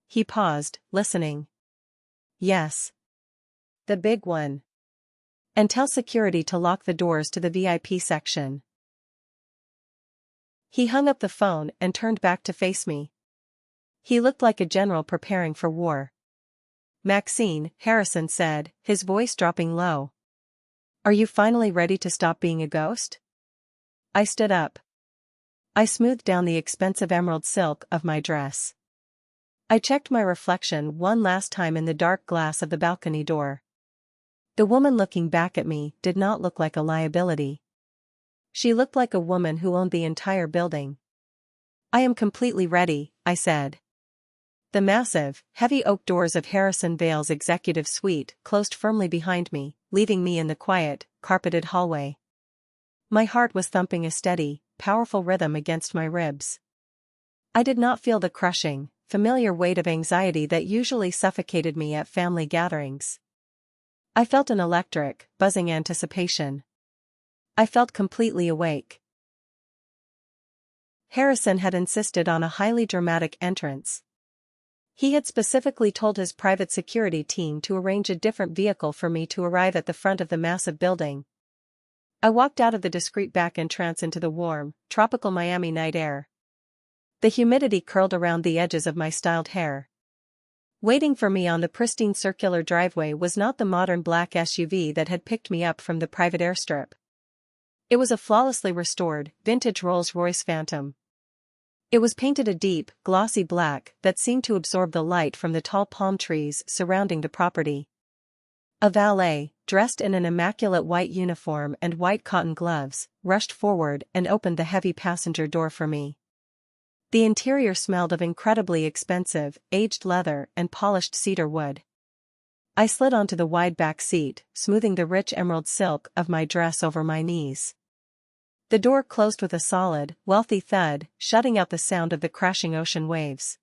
S1: He paused, listening. Yes. The big one. And tell security to lock the doors to the VIP section. He hung up the phone and turned back to face me. He looked like a general preparing for war. Maxine, Harrison said, his voice dropping low. Are you finally ready to stop being a ghost? I stood up. I smoothed down the expensive emerald silk of my dress. I checked my reflection one last time in the dark glass of the balcony door. The woman looking back at me did not look like a liability. She looked like a woman who owned the entire building. I am completely ready, I said. The massive, heavy oak doors of Harrison Vale's executive suite closed firmly behind me, leaving me in the quiet, carpeted hallway. My heart was thumping a steady, powerful rhythm against my ribs. I did not feel the crushing, familiar weight of anxiety that usually suffocated me at family gatherings. I felt an electric, buzzing anticipation. I felt completely awake. Harrison had insisted on a highly dramatic entrance. He had specifically told his private security team to arrange a different vehicle for me to arrive at the front of the massive building. I walked out of the discreet back entrance into the warm, tropical Miami night air. The humidity curled around the edges of my styled hair. Waiting for me on the pristine circular driveway was not the modern black SUV that had picked me up from the private airstrip. It was a flawlessly restored, vintage Rolls-Royce Phantom. It was painted a deep, glossy black that seemed to absorb the light from the tall palm trees surrounding the property. A valet, dressed in an immaculate white uniform and white cotton gloves, rushed forward and opened the heavy passenger door for me. The interior smelled of incredibly expensive, aged leather and polished cedar wood. I slid onto the wide back seat, smoothing the rich emerald silk of my dress over my knees. The door closed with a solid, wealthy thud, shutting out the sound of the crashing ocean waves.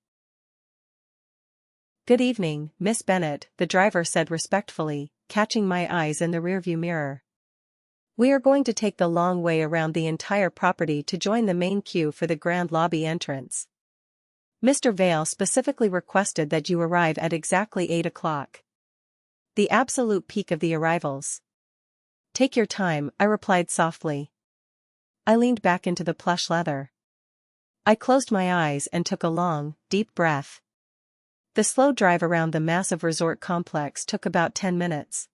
S1: Good evening, Miss Bennett, the driver said respectfully, catching my eyes in the rearview mirror. We are going to take the long way around the entire property to join the main queue for the grand lobby entrance. Mr. Vale specifically requested that you arrive at exactly 8 o'clock. The absolute peak of the arrivals. Take your time, I replied softly. I leaned back into the plush leather. I closed my eyes and took a long, deep breath. The slow drive around the massive resort complex took about 10 minutes.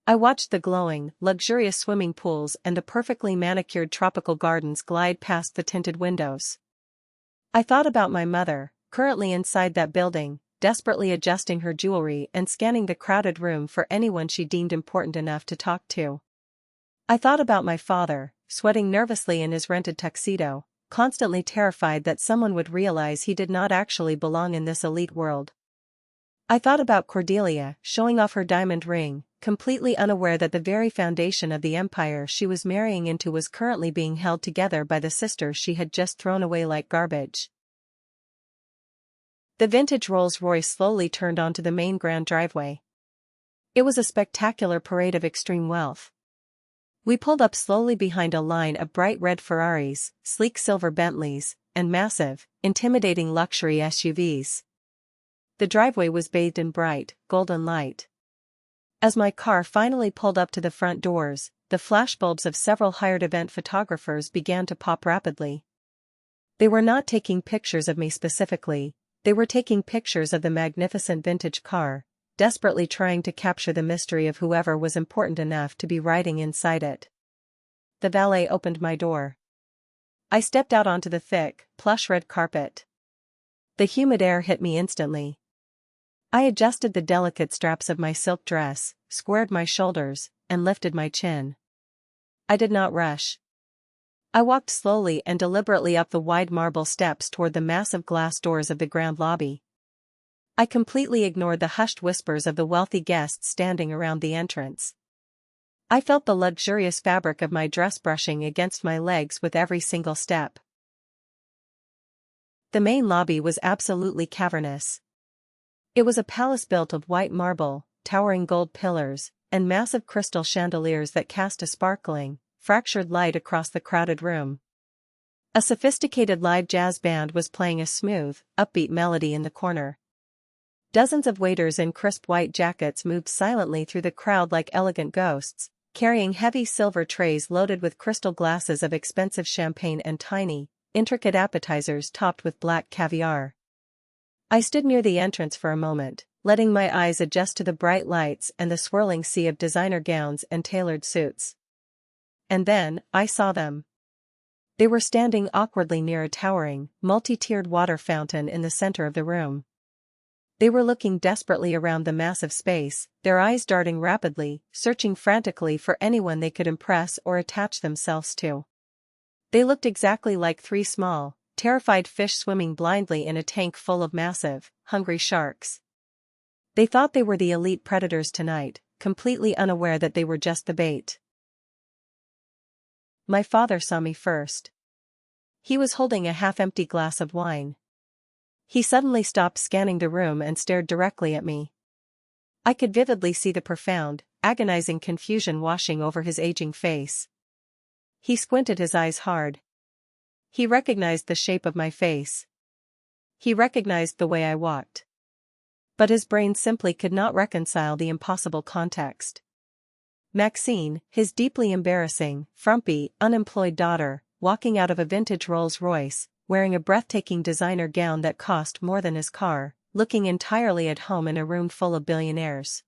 S1: I watched the glowing, luxurious swimming pools and the perfectly manicured tropical gardens glide past the tinted windows. I thought about my mother, currently inside that building, desperately adjusting her jewelry and scanning the crowded room for anyone she deemed important enough to talk to. I thought about my father, sweating nervously in his rented tuxedo, constantly terrified that someone would realize he did not actually belong in this elite world. I thought about Cordelia, showing off her diamond ring, completely unaware that the very foundation of the empire she was marrying into was currently being held together by the sister she had just thrown away like garbage. The vintage Rolls-Royce slowly turned onto the main grand driveway. It was a spectacular parade of extreme wealth. We pulled up slowly behind a line of bright red Ferraris, sleek silver Bentleys, and massive, intimidating luxury SUVs. The driveway was bathed in bright, golden light. As my car finally pulled up to the front doors, the flashbulbs of several hired event photographers began to pop rapidly. They were not taking pictures of me specifically, they were taking pictures of the magnificent vintage car, desperately trying to capture the mystery of whoever was important enough to be riding inside it. The valet opened my door. I stepped out onto the thick, plush red carpet. The humid air hit me instantly. I adjusted the delicate straps of my silk dress, squared my shoulders, and lifted my chin. I did not rush. I walked slowly and deliberately up the wide marble steps toward the massive glass doors of the grand lobby. I completely ignored the hushed whispers of the wealthy guests standing around the entrance. I felt the luxurious fabric of my dress brushing against my legs with every single step. The main lobby was absolutely cavernous. It was a palace built of white marble, towering gold pillars, and massive crystal chandeliers that cast a sparkling, fractured light across the crowded room. A sophisticated live jazz band was playing a smooth, upbeat melody in the corner. Dozens of waiters in crisp white jackets moved silently through the crowd like elegant ghosts, carrying heavy silver trays loaded with crystal glasses of expensive champagne and tiny, intricate appetizers topped with black caviar. I stood near the entrance for a moment, letting my eyes adjust to the bright lights and the swirling sea of designer gowns and tailored suits. And then, I saw them. They were standing awkwardly near a towering, multi-tiered water fountain in the center of the room. They were looking desperately around the massive space, their eyes darting rapidly, searching frantically for anyone they could impress or attach themselves to. They looked exactly like three small, terrified fish swimming blindly in a tank full of massive, hungry sharks. They thought they were the elite predators tonight, completely unaware that they were just the bait. My father saw me first. He was holding a half-empty glass of wine. He suddenly stopped scanning the room and stared directly at me. I could vividly see the profound, agonizing confusion washing over his aging face. He squinted his eyes hard. He recognized the shape of my face. He recognized the way I walked. But his brain simply could not reconcile the impossible context. Maxine, his deeply embarrassing, frumpy, unemployed daughter, walking out of a vintage Rolls-Royce, wearing a breathtaking designer gown that cost more than his car, looking entirely at home in a room full of billionaires.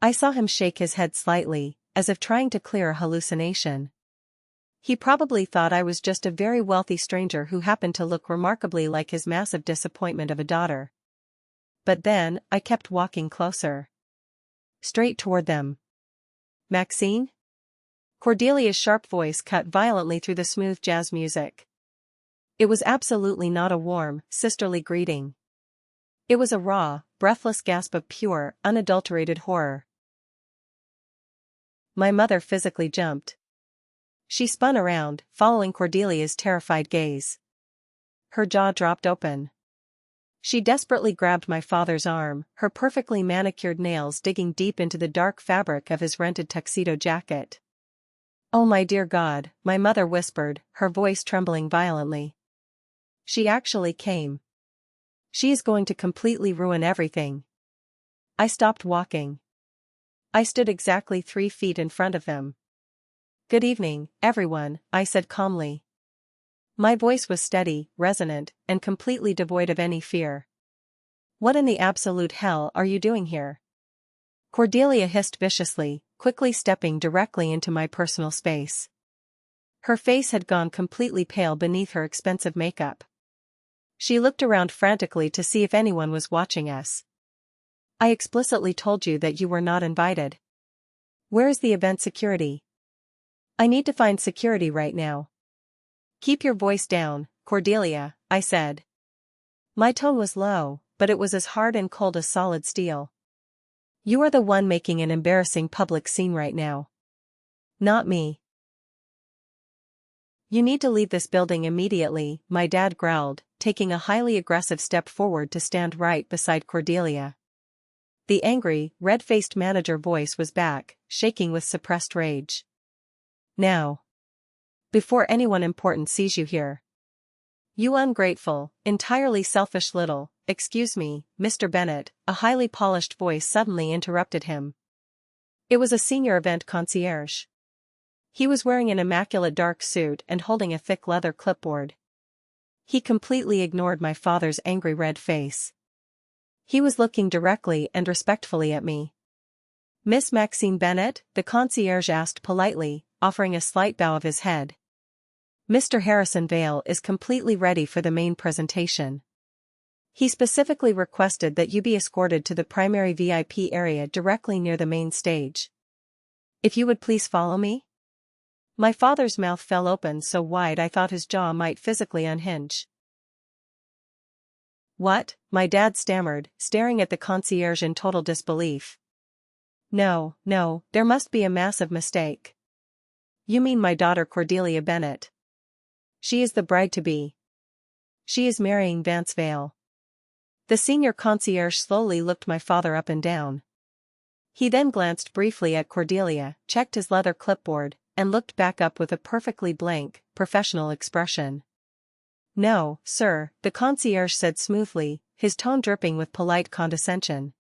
S1: I saw him shake his head slightly, as if trying to clear a hallucination. He probably thought I was just a very wealthy stranger who happened to look remarkably like his massive disappointment of a daughter. But then, I kept walking closer. Straight toward them. Maxine? Cordelia's sharp voice cut violently through the smooth jazz music. It was absolutely not a warm, sisterly greeting. It was a raw, breathless gasp of pure, unadulterated horror. My mother physically jumped. She spun around, following Cordelia's terrified gaze. Her jaw dropped open. She desperately grabbed my father's arm, her perfectly manicured nails digging deep into the dark fabric of his rented tuxedo jacket. "Oh my dear God," my mother whispered, her voice trembling violently. "She actually came. She is going to completely ruin everything." I stopped walking. I stood exactly 3 feet in front of them. "Good evening, everyone," I said calmly. My voice was steady, resonant, and completely devoid of any fear. "What in the absolute hell are you doing here?" Cordelia hissed viciously, quickly stepping directly into my personal space. Her face had gone completely pale beneath her expensive makeup. She looked around frantically to see if anyone was watching us. "I explicitly told you that you were not invited. Where is the event security? I need to find security right now." Keep your voice down, Cordelia, I said. My tone was low, but it was as hard and cold as solid steel. You are the one making an embarrassing public scene right now. Not me. You need to leave this building immediately, my dad growled, taking a highly aggressive step forward to stand right beside Cordelia. The angry, red-faced manager voice was back, shaking with suppressed rage. Now. Before anyone important sees you here. You ungrateful, entirely selfish little, excuse me, Mr. Bennett, a highly polished voice suddenly interrupted him. It was a senior event concierge. He was wearing an immaculate dark suit and holding a thick leather clipboard. He completely ignored my father's angry red face. He was looking directly and respectfully at me. Miss Maxine Bennett, the concierge asked politely, offering a slight bow of his head. Mr. Harrison Vale is completely ready for the main presentation. He specifically requested that you be escorted to the primary VIP area directly near the main stage. If you would please follow me? My father's mouth fell open so wide I thought his jaw might physically unhinge. What? My dad stammered, staring at the concierge in total disbelief. No, there must be a massive mistake. You mean my daughter Cordelia Bennett. She is the bride-to-be. She is marrying Vance Vale. The senior concierge slowly looked my father up and down. He then glanced briefly at Cordelia, checked his leather clipboard, and looked back up with a perfectly blank, professional expression. No, sir, the concierge said smoothly, his tone dripping with polite condescension.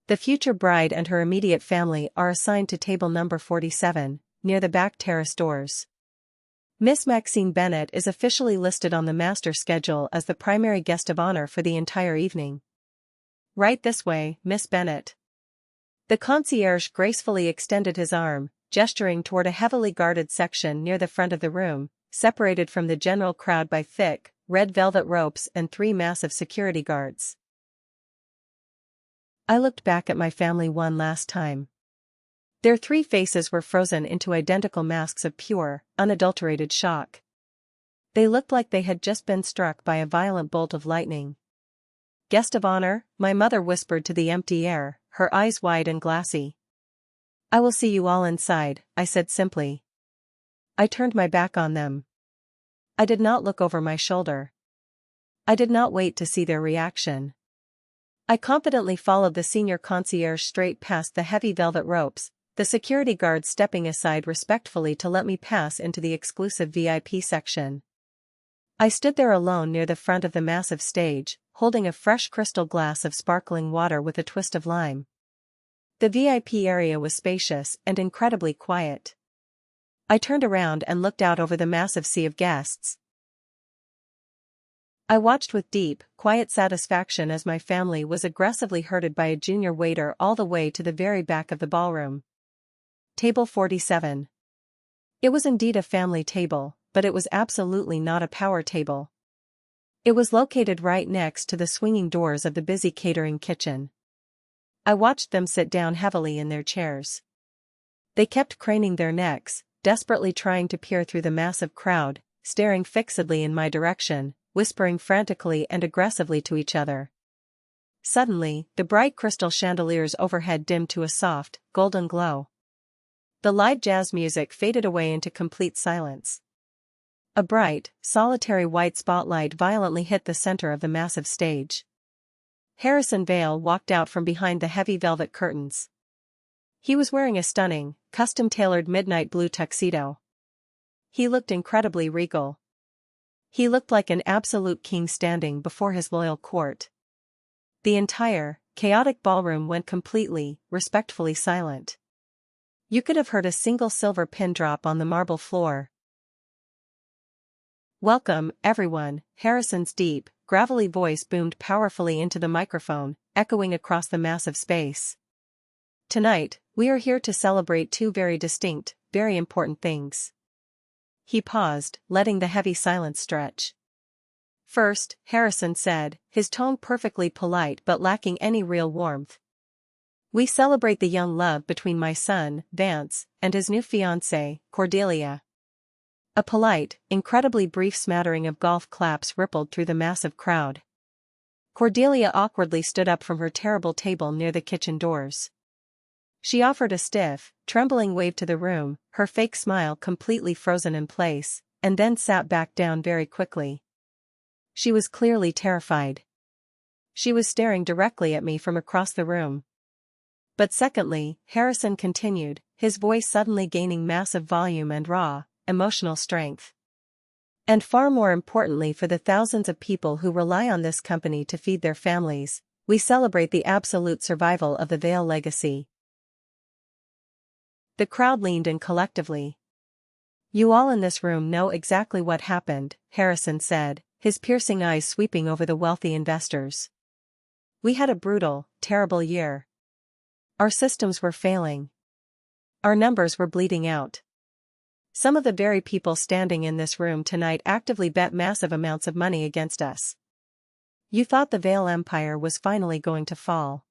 S1: The future bride and her immediate family are assigned to table number 47, near the back terrace doors. Miss Maxine Bennett is officially listed on the master schedule as the primary guest of honor for the entire evening. Right this way, Miss Bennett. The concierge gracefully extended his arm, gesturing toward a heavily guarded section near the front of the room, separated from the general crowd by thick, red velvet ropes and 3 massive security guards. I looked back at my family one last time. Their 3 faces were frozen into identical masks of pure, unadulterated shock. They looked like they had just been struck by a violent bolt of lightning. Guest of honor, my mother whispered to the empty air, her eyes wide and glassy. I will see you all inside, I said simply. I turned my back on them. I did not look over my shoulder. I did not wait to see their reaction. I confidently followed the senior concierge straight past the heavy velvet ropes, the security guards stepping aside respectfully to let me pass into the exclusive VIP section. I stood there alone near the front of the massive stage, holding a fresh crystal glass of sparkling water with a twist of lime. The VIP area was spacious and incredibly quiet. I turned around and looked out over the massive sea of guests. I watched with deep, quiet satisfaction as my family was aggressively herded by a junior waiter all the way to the very back of the ballroom. Table 47. It was indeed a family table, but it was absolutely not a power table. It was located right next to the swinging doors of the busy catering kitchen. I watched them sit down heavily in their chairs. They kept craning their necks, desperately trying to peer through the massive crowd, staring fixedly in my direction, whispering frantically and aggressively to each other. Suddenly, the bright crystal chandeliers overhead dimmed to a soft, golden glow. The live jazz music faded away into complete silence. A bright, solitary white spotlight violently hit the center of the massive stage. Harrison Vale walked out from behind the heavy velvet curtains. He was wearing a stunning, custom-tailored midnight blue tuxedo. He looked incredibly regal. He looked like an absolute king standing before his loyal court. The entire, chaotic ballroom went completely, respectfully silent. You could have heard a single silver pin drop on the marble floor. Welcome, everyone, Harrison's deep, gravelly voice boomed powerfully into the microphone, echoing across the massive space. Tonight, we are here to celebrate 2 very distinct, very important things. He paused, letting the heavy silence stretch. First, Harrison said, his tone perfectly polite but lacking any real warmth. We celebrate the young love between my son, Vance, and his new fiancée, Cordelia. A polite, incredibly brief smattering of golf claps rippled through the massive crowd. Cordelia awkwardly stood up from her terrible table near the kitchen doors. She offered a stiff, trembling wave to the room, her fake smile completely frozen in place, and then sat back down very quickly. She was clearly terrified. She was staring directly at me from across the room. But secondly, Harrison continued, his voice suddenly gaining massive volume and raw, emotional strength. And far more importantly for the thousands of people who rely on this company to feed their families, we celebrate the absolute survival of the Vail legacy. The crowd leaned in collectively. You all in this room know exactly what happened, Harrison said, his piercing eyes sweeping over the wealthy investors. We had a brutal, terrible year. Our systems were failing. Our numbers were bleeding out. Some of the very people standing in this room tonight actively bet massive amounts of money against us. You thought the Vail Empire was finally going to fall.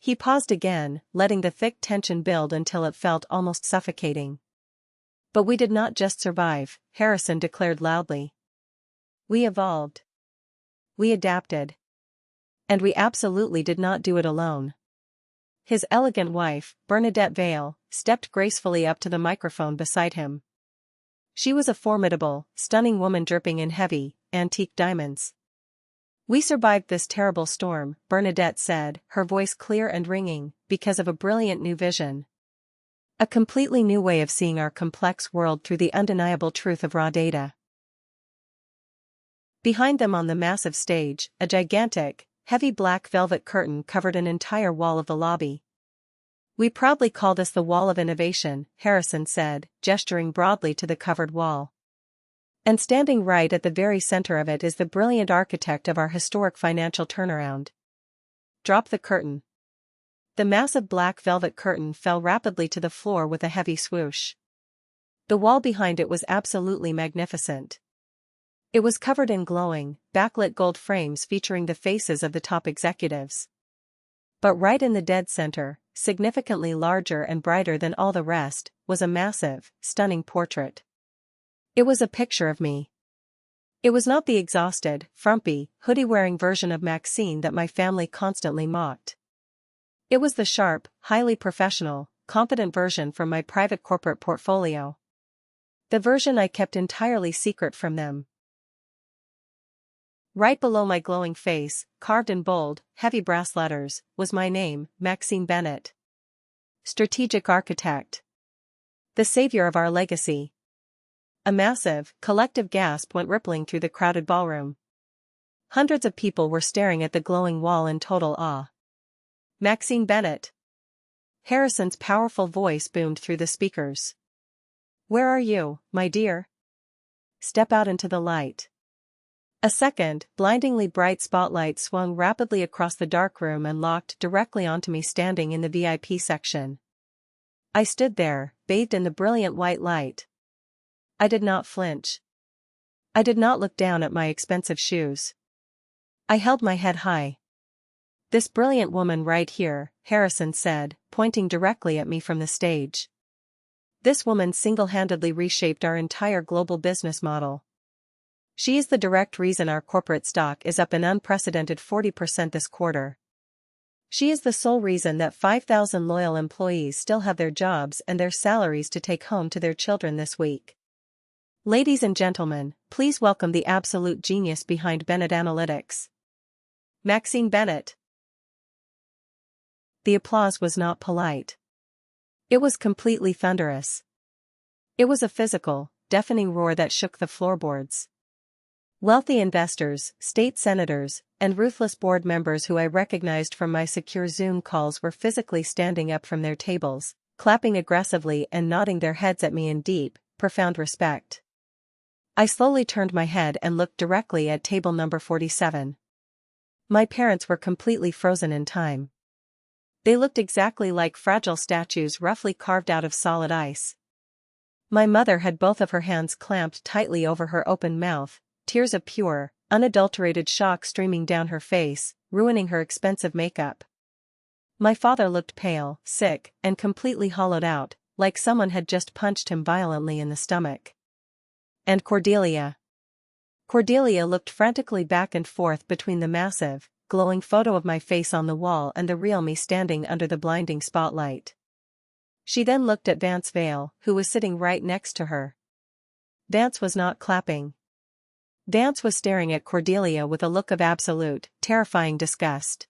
S1: He paused again, letting the thick tension build until it felt almost suffocating. But we did not just survive, Harrison declared loudly. We evolved. We adapted. And we absolutely did not do it alone. His elegant wife, Bernadette Vail, stepped gracefully up to the microphone beside him. She was a formidable, stunning woman dripping in heavy, antique diamonds. We survived this terrible storm, Bernadette said, her voice clear and ringing, because of a brilliant new vision. A completely new way of seeing our complex world through the undeniable truth of raw data. Behind them on the massive stage, a gigantic, heavy black velvet curtain covered an entire wall of the lobby. We proudly call this the Wall of Innovation, Harrison said, gesturing broadly to the covered wall. And standing right at the very center of it is the brilliant architect of our historic financial turnaround. Drop the curtain. The massive black velvet curtain fell rapidly to the floor with a heavy swoosh. The wall behind it was absolutely magnificent. It was covered in glowing, backlit gold frames featuring the faces of the top executives. But right in the dead center, significantly larger and brighter than all the rest, was a massive, stunning portrait. It was a picture of me. It was not the exhausted, frumpy, hoodie-wearing version of Maxine that my family constantly mocked. It was the sharp, highly professional, confident version from my private corporate portfolio. The version I kept entirely secret from them. Right below my glowing face, carved in bold, heavy brass letters, was my name, Maxine Bennett. Strategic Architect. The savior of our legacy. A massive, collective gasp went rippling through the crowded ballroom. Hundreds of people were staring at the glowing wall in total awe. Maxine Bennett. Harrison's powerful voice boomed through the speakers. Where are you, my dear? Step out into the light. A second, blindingly bright spotlight swung rapidly across the dark room and locked directly onto me standing in the VIP section. I stood there, bathed in the brilliant white light. I did not flinch. I did not look down at my expensive shoes. I held my head high. This brilliant woman right here, Harrison said, pointing directly at me from the stage. This woman single-handedly reshaped our entire global business model. She is the direct reason our corporate stock is up an unprecedented 40% this quarter. She is the sole reason that 5,000 loyal employees still have their jobs and their salaries to take home to their children this week. Ladies and gentlemen, please welcome the absolute genius behind Bennett Analytics. Maxine Bennett. The applause was not polite. It was completely thunderous. It was a physical, deafening roar that shook the floorboards. Wealthy investors, state senators, and ruthless board members who I recognized from my secure Zoom calls were physically standing up from their tables, clapping aggressively and nodding their heads at me in deep, profound respect. I slowly turned my head and looked directly at table number 47. My parents were completely frozen in time. They looked exactly like fragile statues roughly carved out of solid ice. My mother had both of her hands clamped tightly over her open mouth, tears of pure, unadulterated shock streaming down her face, ruining her expensive makeup. My father looked pale, sick, and completely hollowed out, like someone had just punched him violently in the stomach. And Cordelia. Cordelia looked frantically back and forth between the massive, glowing photo of my face on the wall and the real me standing under the blinding spotlight. She then looked at Vance Vale, who was sitting right next to her. Vance was not clapping. Vance was staring at Cordelia with a look of absolute, terrifying disgust.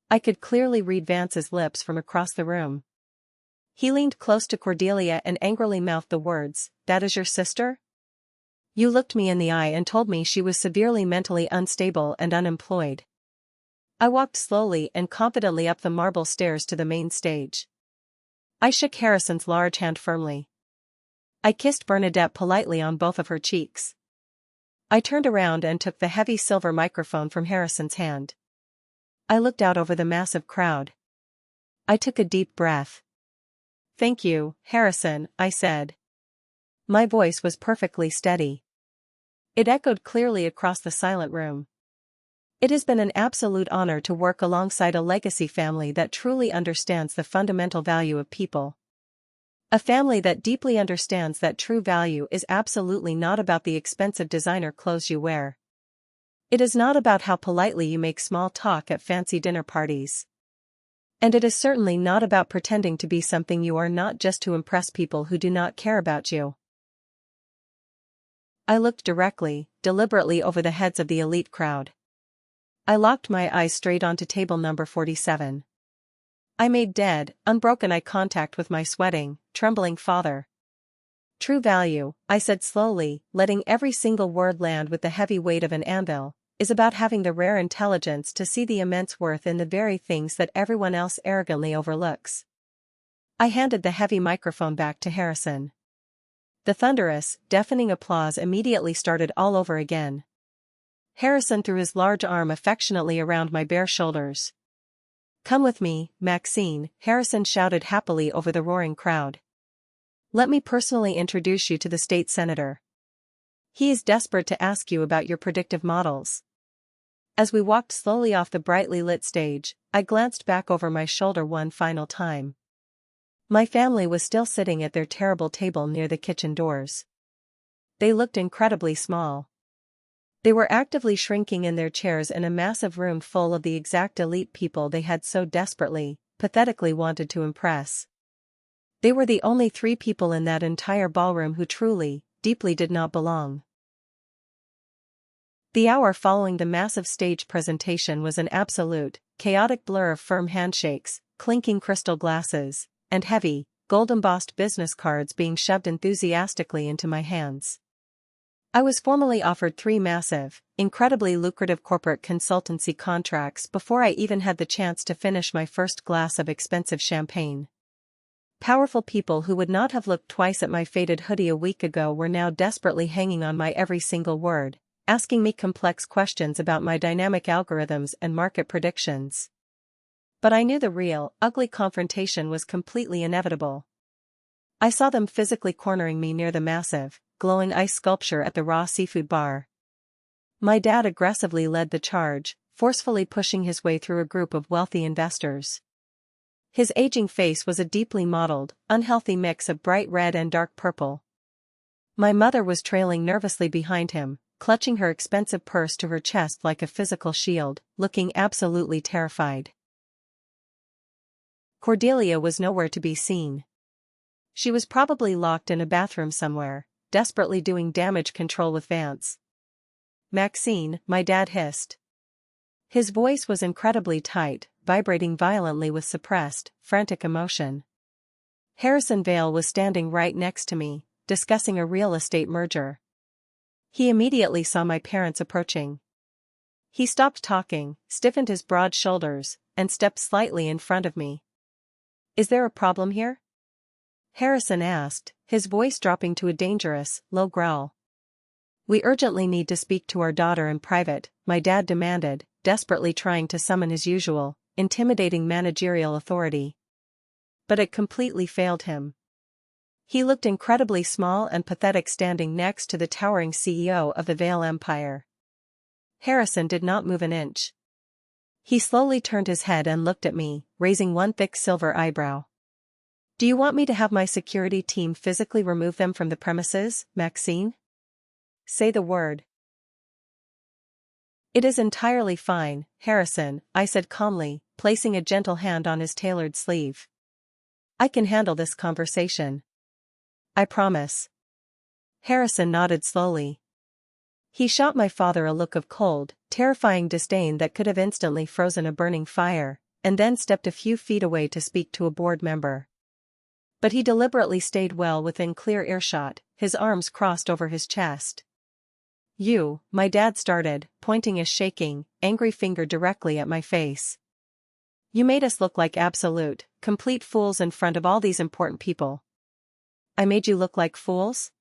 S1: I could clearly read Vance's lips from across the room. He leaned close to Cordelia and angrily mouthed the words, "That is your sister? You looked me in the eye and told me she was severely mentally unstable and unemployed." I walked slowly and confidently up the marble stairs to the main stage. I shook Harrison's large hand firmly. I kissed Bernadette politely on both of her cheeks. I turned around and took the heavy silver microphone from Harrison's hand. I looked out over the massive crowd. I took a deep breath. "Thank you, Harrison," I said. My voice was perfectly steady. It echoed clearly across the silent room. It has been an absolute honor to work alongside a legacy family that truly understands the fundamental value of people. A family that deeply understands that true value is absolutely not about the expensive designer clothes you wear. It is not about how politely you make small talk at fancy dinner parties. And it is certainly not about pretending to be something you are not just to impress people who do not care about you. I looked directly, deliberately over the heads of the elite crowd. I locked my eyes straight onto table number 47. I made dead, unbroken eye contact with my sweating, trembling father. "True value," I said slowly, letting every single word land with the heavy weight of an anvil, "is about having the rare intelligence to see the immense worth in the very things that everyone else arrogantly overlooks." I handed the heavy microphone back to Harrison. The thunderous, deafening applause immediately started all over again. Harrison threw his large arm affectionately around my bare shoulders. "Come with me, Maxine," Harrison shouted happily over the roaring crowd. "Let me personally introduce you to the state senator. He is desperate to ask you about your predictive models." As we walked slowly off the brightly lit stage, I glanced back over my shoulder one final time. My family was still sitting at their terrible table near the kitchen doors. They looked incredibly small. They were actively shrinking in their chairs in a massive room full of the exact elite people they had so desperately, pathetically wanted to impress. They were the only 3 people in that entire ballroom who truly, deeply did not belong. The hour following the massive stage presentation was an absolute, chaotic blur of firm handshakes, clinking crystal glasses, and heavy, gold-embossed business cards being shoved enthusiastically into my hands. I was formally offered 3 massive, incredibly lucrative corporate consultancy contracts before I even had the chance to finish my first glass of expensive champagne. Powerful people who would not have looked twice at my faded hoodie a week ago were now desperately hanging on my every single word, asking me complex questions about my dynamic algorithms and market predictions. But I knew the real, ugly confrontation was completely inevitable. I saw them physically cornering me near the massive, glowing ice sculpture at the raw seafood bar. My dad aggressively led the charge, forcefully pushing his way through a group of wealthy investors. His aging face was a deeply mottled, unhealthy mix of bright red and dark purple. My mother was trailing nervously behind him, clutching her expensive purse to her chest like a physical shield, looking absolutely terrified. Cordelia was nowhere to be seen. She was probably locked in a bathroom somewhere, desperately doing damage control with Vance. "Maxine," my dad hissed. His voice was incredibly tight, vibrating violently with suppressed, frantic emotion. Harrison Vale was standing right next to me, discussing a real estate merger. He immediately saw my parents approaching. He stopped talking, stiffened his broad shoulders, and stepped slightly in front of me. "Is there a problem here?" Harrison asked, his voice dropping to a dangerous, low growl. "We urgently need to speak to our daughter in private," my dad demanded, desperately trying to summon his usual, intimidating managerial authority. But it completely failed him. He looked incredibly small and pathetic standing next to the towering CEO of the Vale Empire. Harrison did not move an inch. He slowly turned his head and looked at me, raising one thick silver eyebrow. Do you want me to have my security team physically remove them from the premises, Maxine? Say the word. It is entirely fine, Harrison, I said calmly, placing a gentle hand on his tailored sleeve. I can handle this conversation. I promise. Harrison nodded slowly. He shot my father a look of cold, terrifying disdain that could have instantly frozen a burning fire, and then stepped a few feet away to speak to a board member. But he deliberately stayed well within clear earshot, his arms crossed over his chest. You, my dad started, pointing a shaking, angry finger directly at my face. You made us look like absolute, complete fools in front of all these important people. I made you look like fools?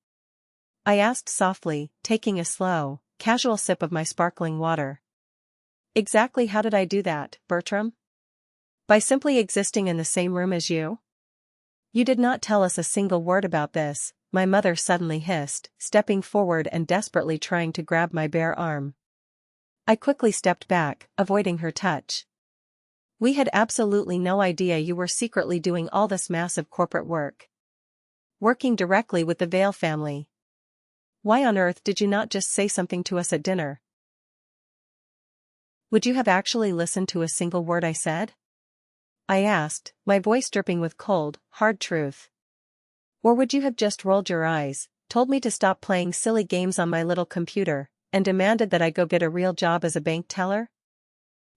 S1: I asked softly, taking a slow, casual sip of my sparkling water. Exactly how did I do that, Bertram? By simply existing in the same room as you? You did not tell us a single word about this, my mother suddenly hissed, stepping forward and desperately trying to grab my bare arm. I quickly stepped back, avoiding her touch. We had absolutely no idea you were secretly doing all this massive corporate work. Working directly with the Vale family. Why on earth did you not just say something to us at dinner? Would you have actually listened to a single word I said? I asked, my voice dripping with cold, hard truth. Or would you have just rolled your eyes, told me to stop playing silly games on my little computer, and demanded that I go get a real job as a bank teller?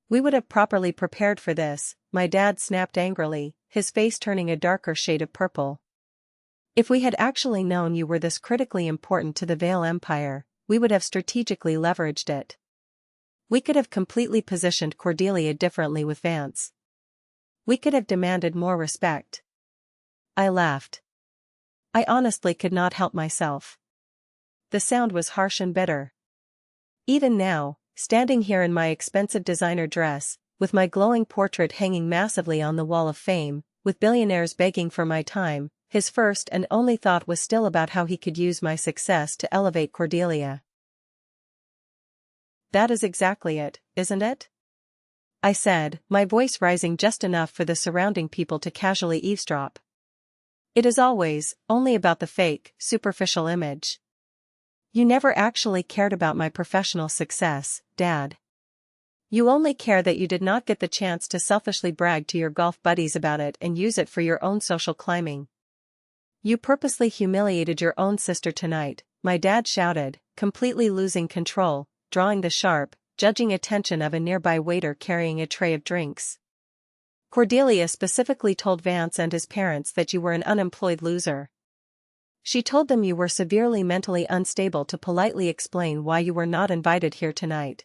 S1: We would have properly prepared for this, my dad snapped angrily, his face turning a darker shade of purple. If we had actually known you were this critically important to the Vale Empire, we would have strategically leveraged it. We could have completely positioned Cordelia differently with Vance. We could have demanded more respect. I laughed. I honestly could not help myself. The sound was harsh and bitter. Even now, standing here in my expensive designer dress, with my glowing portrait hanging massively on the wall of fame, with billionaires begging for my time, his first and only thought was still about how he could use my success to elevate Cordelia. That is exactly it, isn't it? I said, my voice rising just enough for the surrounding people to casually eavesdrop. It is always, only about the fake, superficial image. You never actually cared about my professional success, Dad. You only care that you did not get the chance to selfishly brag to your golf buddies about it and use it for your own social climbing. You purposely humiliated your own sister tonight, my dad shouted, completely losing control, drawing the sharp, judging attention of a nearby waiter carrying a tray of drinks. Cordelia specifically told Vance and his parents that you were an unemployed loser. She told them you were severely mentally unstable to politely explain why you were not invited here tonight.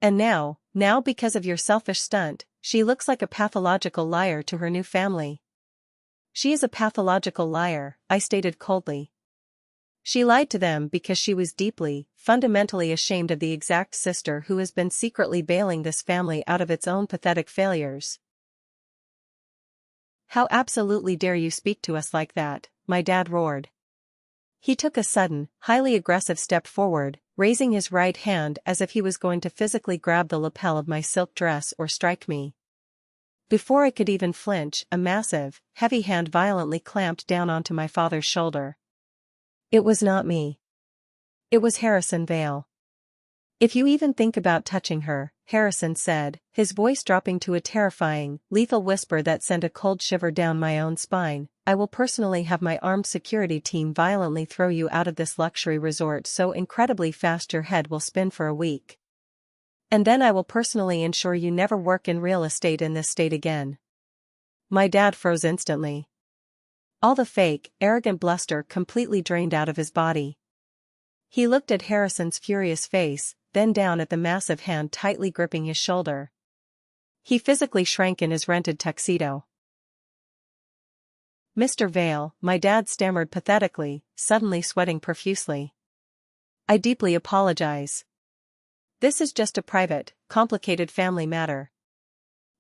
S1: And now because of your selfish stunt, she looks like a pathological liar to her new family. She is a pathological liar, I stated coldly. She lied to them because she was deeply, fundamentally ashamed of the exact sister who has been secretly bailing this family out of its own pathetic failures. How absolutely dare you speak to us like that, my dad roared. He took a sudden, highly aggressive step forward, raising his right hand as if he was going to physically grab the lapel of my silk dress or strike me. Before I could even flinch, a massive, heavy hand violently clamped down onto my father's shoulder. It was not me. It was Harrison Vale. If you even think about touching her, Harrison said, his voice dropping to a terrifying, lethal whisper that sent a cold shiver down my own spine, I will personally have my armed security team violently throw you out of this luxury resort so incredibly fast your head will spin for a week. And then I will personally ensure you never work in real estate in this state again. My dad froze instantly. All the fake, arrogant bluster completely drained out of his body. He looked at Harrison's furious face, then down at the massive hand tightly gripping his shoulder. He physically shrank in his rented tuxedo. Mr. Vale, my dad stammered pathetically, suddenly sweating profusely. I deeply apologize. This is just a private, complicated family matter.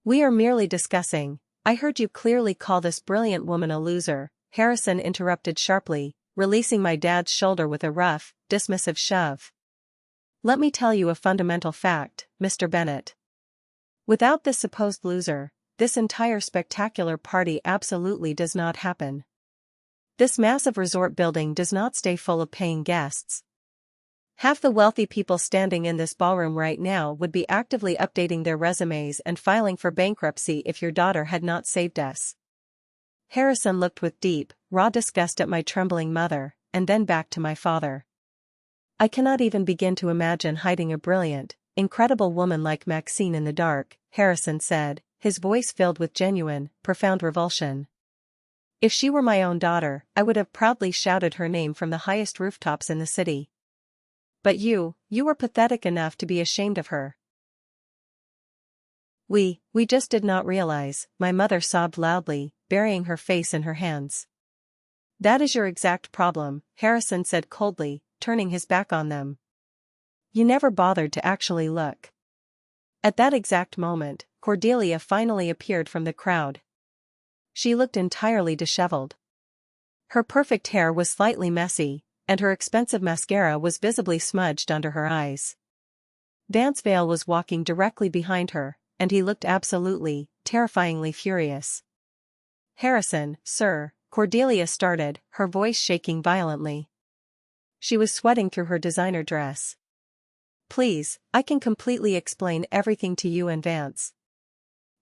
S1: We are merely discussing. I heard you clearly call this brilliant woman a loser, Harrison interrupted sharply, releasing my dad's shoulder with a rough, dismissive shove. Let me tell you a fundamental fact, Mr. Bennett. Without this supposed loser, this entire spectacular party absolutely does not happen. This massive resort building does not stay full of paying guests. Half the wealthy people standing in this ballroom right now would be actively updating their resumes and filing for bankruptcy if your daughter had not saved us. Harrison looked with deep, raw disgust at my trembling mother, and then back to my father. I cannot even begin to imagine hiding a brilliant, incredible woman like Maxine in the dark, Harrison said, his voice filled with genuine, profound revulsion. If she were my own daughter, I would have proudly shouted her name from the highest rooftops in the city. But you were pathetic enough to be ashamed of her. We just did not realize, my mother sobbed loudly, burying her face in her hands. That is your exact problem, Harrison said coldly, turning his back on them. You never bothered to actually look. At that exact moment, Cordelia finally appeared from the crowd. She looked entirely disheveled. Her perfect hair was slightly messy, and her expensive mascara was visibly smudged under her eyes. Vance Vale was walking directly behind her, and he looked absolutely, terrifyingly furious. Harrison, sir, Cordelia started, her voice shaking violently. She was sweating through her designer dress. Please, I can completely explain everything to you and Vance.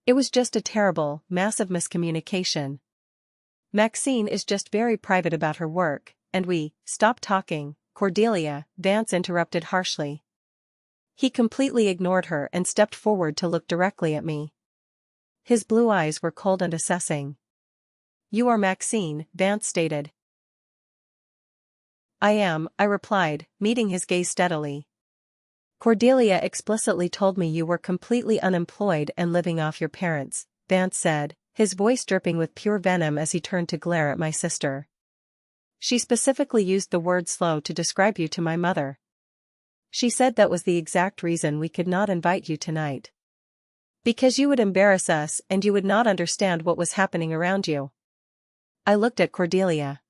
S1: It was just a terrible, massive miscommunication. Maxine is just very private about her work, and stop talking, Cordelia, Vance interrupted harshly. He completely ignored her and stepped forward to look directly at me. His blue eyes were cold and assessing. You are Maxine, Vance stated. I am, I replied, meeting his gaze steadily. Cordelia explicitly told me you were completely unemployed and living off your parents, Vance said, his voice dripping with pure venom as he turned to glare at my sister. She specifically used the word slow to describe you to my mother. She said that was the exact reason we could not invite you tonight. Because you would embarrass us and you would not understand what was happening around you. I looked at Cordelia.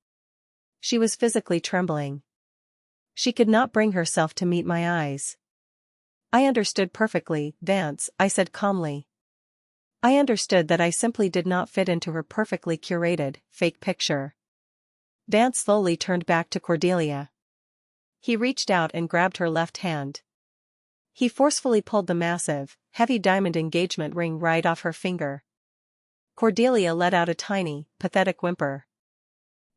S1: She was physically trembling. She could not bring herself to meet my eyes. I understood perfectly, Vance, I said calmly. I understood that I simply did not fit into her perfectly curated, fake picture. Vance slowly turned back to Cordelia. He reached out and grabbed her left hand. He forcefully pulled the massive, heavy diamond engagement ring right off her finger. Cordelia let out a tiny, pathetic whimper.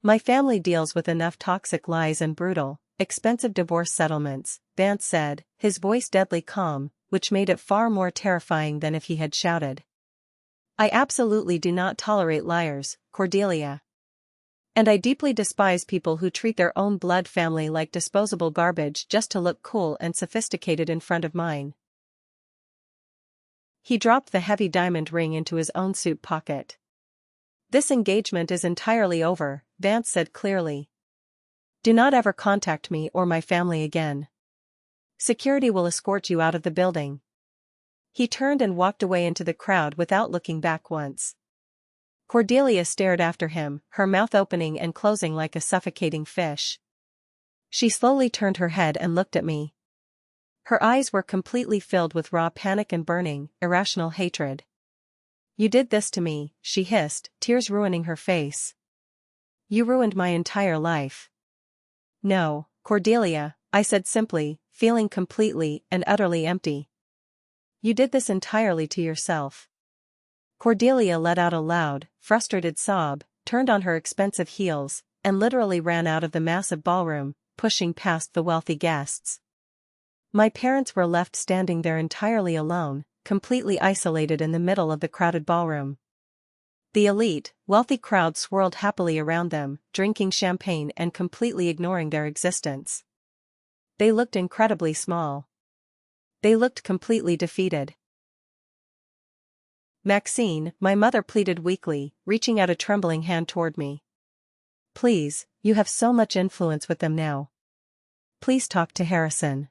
S1: My family deals with enough toxic lies and brutal, expensive divorce settlements, Vance said, his voice deadly calm, which made it far more terrifying than if he had shouted. I absolutely do not tolerate liars, Cordelia. And I deeply despise people who treat their own blood family like disposable garbage just to look cool and sophisticated in front of mine. He dropped the heavy diamond ring into his own suit pocket. This engagement is entirely over, Vance said clearly. Do not ever contact me or my family again. Security will escort you out of the building. He turned and walked away into the crowd without looking back once. Cordelia stared after him, her mouth opening and closing like a suffocating fish. She slowly turned her head and looked at me. Her eyes were completely filled with raw panic and burning, irrational hatred. You did this to me, she hissed, tears ruining her face. You ruined my entire life. No, Cordelia, I said simply, feeling completely and utterly empty. You did this entirely to yourself. Cordelia let out a loud, frustrated sob, turned on her expensive heels, and literally ran out of the massive ballroom, pushing past the wealthy guests. My parents were left standing there entirely alone, completely isolated in the middle of the crowded ballroom. The elite, wealthy crowd swirled happily around them, drinking champagne and completely ignoring their existence. They looked incredibly small. They looked completely defeated. Maxine, my mother pleaded weakly, reaching out a trembling hand toward me. Please, you have so much influence with them now. Please talk to Harrison.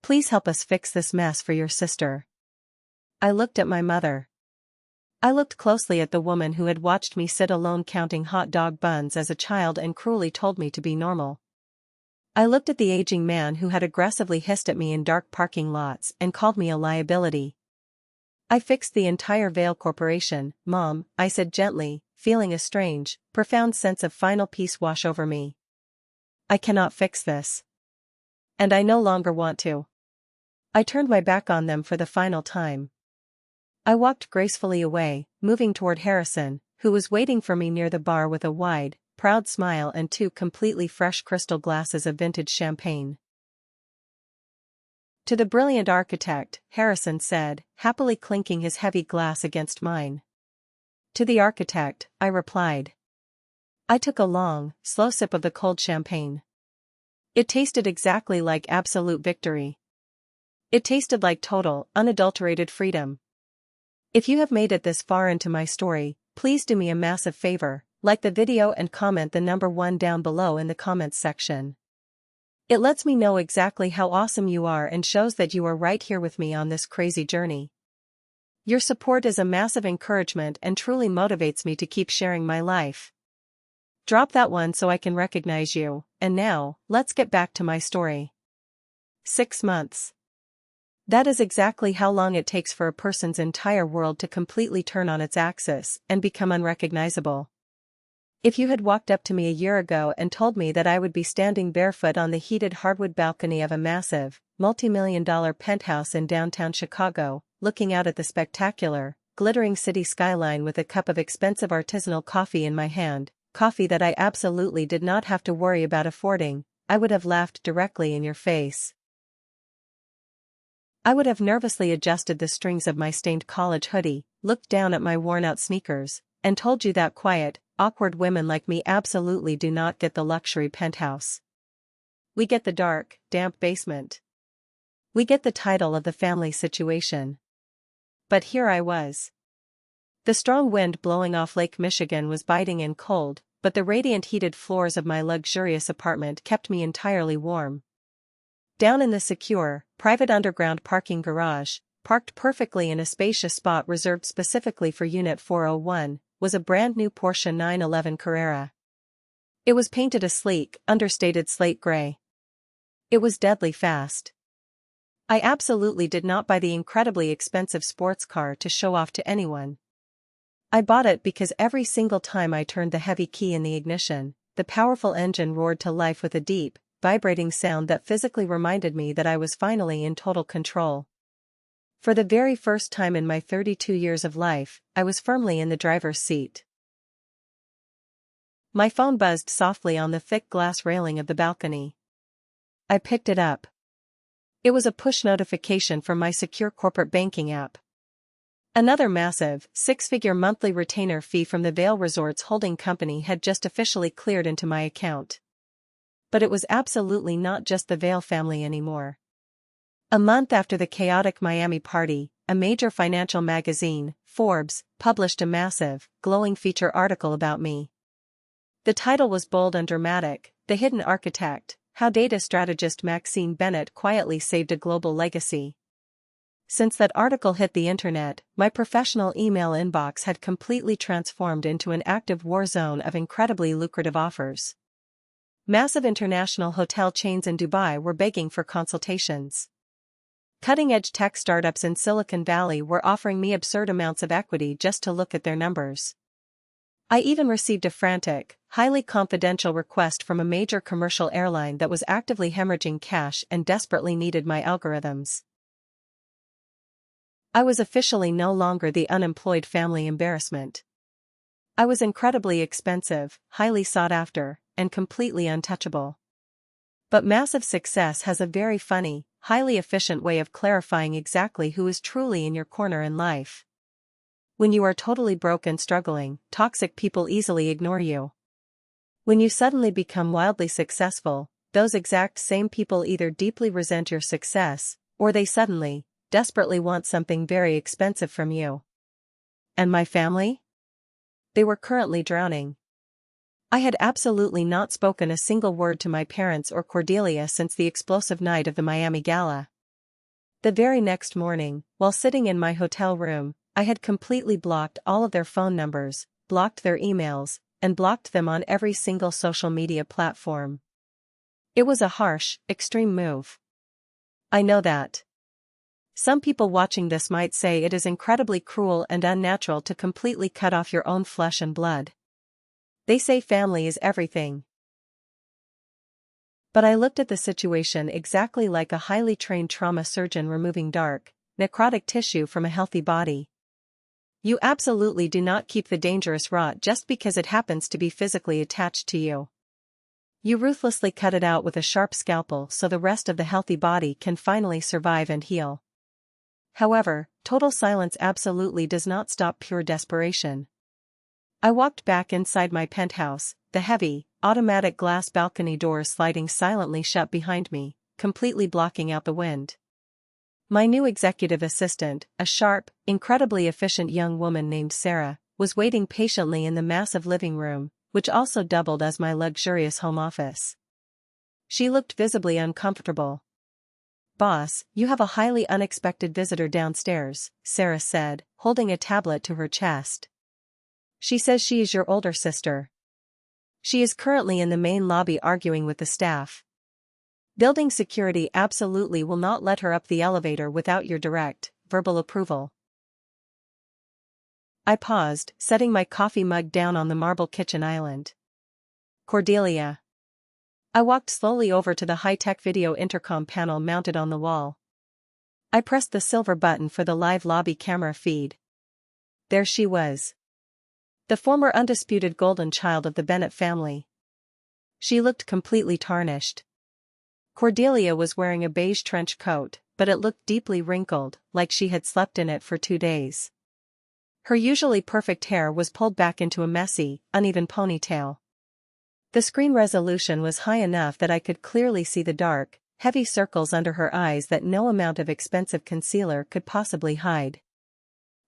S1: Please help us fix this mess for your sister. I looked at my mother. I looked closely at the woman who had watched me sit alone counting hot dog buns as a child and cruelly told me to be normal. I looked at the aging man who had aggressively hissed at me in dark parking lots and called me a liability. I fixed the entire Vail Corporation, Mom, I said gently, feeling a strange, profound sense of final peace wash over me. I cannot fix this. And I no longer want to. I turned my back on them for the final time. I walked gracefully away, moving toward Harrison, who was waiting for me near the bar with a wide, proud smile and 2 completely fresh crystal glasses of vintage champagne. To the brilliant architect, Harrison said, happily clinking his heavy glass against mine. To the architect, I replied. I took a long, slow sip of the cold champagne. It tasted exactly like absolute victory. It tasted like total, unadulterated freedom. If you have made it this far into my story, please do me a massive favor, like the video and comment the number 1 down below in the comments section. It lets me know exactly how awesome you are and shows that you are right here with me on this crazy journey. Your support is a massive encouragement and truly motivates me to keep sharing my life. Drop that one so I can recognize you, and now, let's get back to my story. 6 months. That is exactly how long it takes for a person's entire world to completely turn on its axis and become unrecognizable. If you had walked up to me a year ago and told me that I would be standing barefoot on the heated hardwood balcony of a massive, multi-million-dollar penthouse in downtown Chicago, looking out at the spectacular, glittering city skyline with a cup of expensive artisanal coffee in my hand, coffee that I absolutely did not have to worry about affording, I would have laughed directly in your face. I would have nervously adjusted the strings of my stained college hoodie, looked down at my worn-out sneakers, and told you that quiet, awkward women like me absolutely do not get the luxury penthouse. We get the dark, damp basement. We get the title of the family situation. But here I was. The strong wind blowing off Lake Michigan was biting and cold, but the radiant heated floors of my luxurious apartment kept me entirely warm. Down in the secure, private underground parking garage, parked perfectly in a spacious spot reserved specifically for Unit 401, was a brand new Porsche 911 Carrera. It was painted a sleek, understated slate gray. It was deadly fast. I absolutely did not buy the incredibly expensive sports car to show off to anyone. I bought it because every single time I turned the heavy key in the ignition, the powerful engine roared to life with a deep, vibrating sound that physically reminded me that I was finally in total control. For the very first time in my 32 years of life, I was firmly in the driver's seat. My phone buzzed softly on the thick glass railing of the balcony. I picked it up. It was a push notification from my secure corporate banking app. Another massive, 6-figure monthly retainer fee from the Vail Resorts holding company had just officially cleared into my account. But it was absolutely not just the Vail family anymore. A month after the chaotic Miami party, a major financial magazine, Forbes, published a massive, glowing feature article about me. The title was bold and dramatic, "The Hidden Architect: How Data Strategist Maxine Bennett Quietly Saved a Global Legacy." Since that article hit the internet, my professional email inbox had completely transformed into an active war zone of incredibly lucrative offers. Massive international hotel chains in Dubai were begging for consultations. Cutting-edge tech startups in Silicon Valley were offering me absurd amounts of equity just to look at their numbers. I even received a frantic, highly confidential request from a major commercial airline that was actively hemorrhaging cash and desperately needed my algorithms. I was officially no longer the unemployed family embarrassment. I was incredibly expensive, highly sought after, and completely untouchable. But massive success has a very funny, highly efficient way of clarifying exactly who is truly in your corner in life. When you are totally broke and struggling, toxic people easily ignore you. When you suddenly become wildly successful, those exact same people either deeply resent your success, or they suddenly, desperately want something very expensive from you. And my family? They were currently drowning. I had absolutely not spoken a single word to my parents or Cordelia since the explosive night of the Miami Gala. The very next morning, while sitting in my hotel room, I had completely blocked all of their phone numbers, blocked their emails, and blocked them on every single social media platform. It was a harsh, extreme move. I know that. Some people watching this might say it is incredibly cruel and unnatural to completely cut off your own flesh and blood. They say family is everything. But I looked at the situation exactly like a highly trained trauma surgeon removing dark, necrotic tissue from a healthy body. You absolutely do not keep the dangerous rot just because it happens to be physically attached to you. You ruthlessly cut it out with a sharp scalpel so the rest of the healthy body can finally survive and heal. However, total silence absolutely does not stop pure desperation. I walked back inside my penthouse, the heavy, automatic glass balcony doors sliding silently shut behind me, completely blocking out the wind. My new executive assistant, a sharp, incredibly efficient young woman named Sarah, was waiting patiently in the massive living room, which also doubled as my luxurious home office. She looked visibly uncomfortable. "Boss, you have a highly unexpected visitor downstairs," Sarah said, holding a tablet to her chest. "She says she is your older sister. She is currently in the main lobby arguing with the staff. Building security absolutely will not let her up the elevator without your direct, verbal approval." I paused, setting my coffee mug down on the marble kitchen island. "Cordelia." I walked slowly over to the high-tech video intercom panel mounted on the wall. I pressed the silver button for the live lobby camera feed. There she was. The former undisputed golden child of the Bennett family. She looked completely tarnished. Cordelia was wearing a beige trench coat, but it looked deeply wrinkled, like she had slept in it for 2 days. Her usually perfect hair was pulled back into a messy, uneven ponytail. The screen resolution was high enough that I could clearly see the dark, heavy circles under her eyes that no amount of expensive concealer could possibly hide.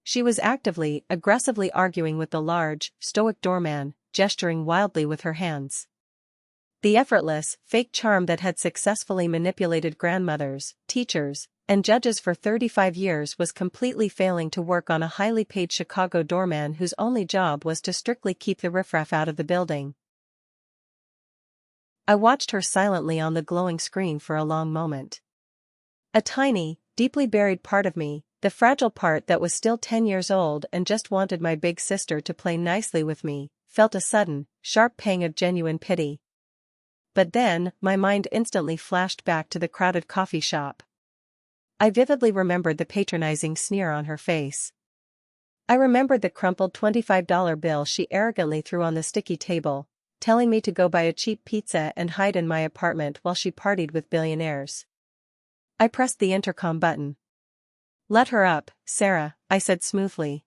S1: She was actively, aggressively arguing with the large, stoic doorman, gesturing wildly with her hands. The effortless, fake charm that had successfully manipulated grandmothers, teachers, and judges for 35 years was completely failing to work on a highly paid Chicago doorman whose only job was to strictly keep the riffraff out of the building. I watched her silently on the glowing screen for a long moment. A tiny, deeply buried part of me, the fragile part that was still 10 years old and just wanted my big sister to play nicely with me, felt a sudden, sharp pang of genuine pity. But then, my mind instantly flashed back to the crowded coffee shop. I vividly remembered the patronizing sneer on her face. I remembered the crumpled $25 bill she arrogantly threw on the sticky table, telling me to go buy a cheap pizza and hide in my apartment while she partied with billionaires. I pressed the intercom button. "Let her up, Sarah," I said smoothly.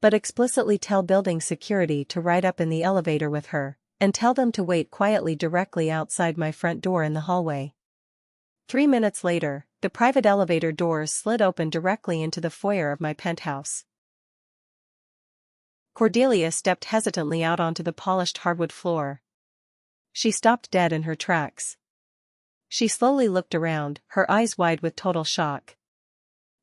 S1: "But explicitly tell building security to ride up in the elevator with her, and tell them to wait quietly directly outside my front door in the hallway." 3 minutes later, the private elevator doors slid open directly into the foyer of my penthouse. Cordelia stepped hesitantly out onto the polished hardwood floor. She stopped dead in her tracks. She slowly looked around, her eyes wide with total shock.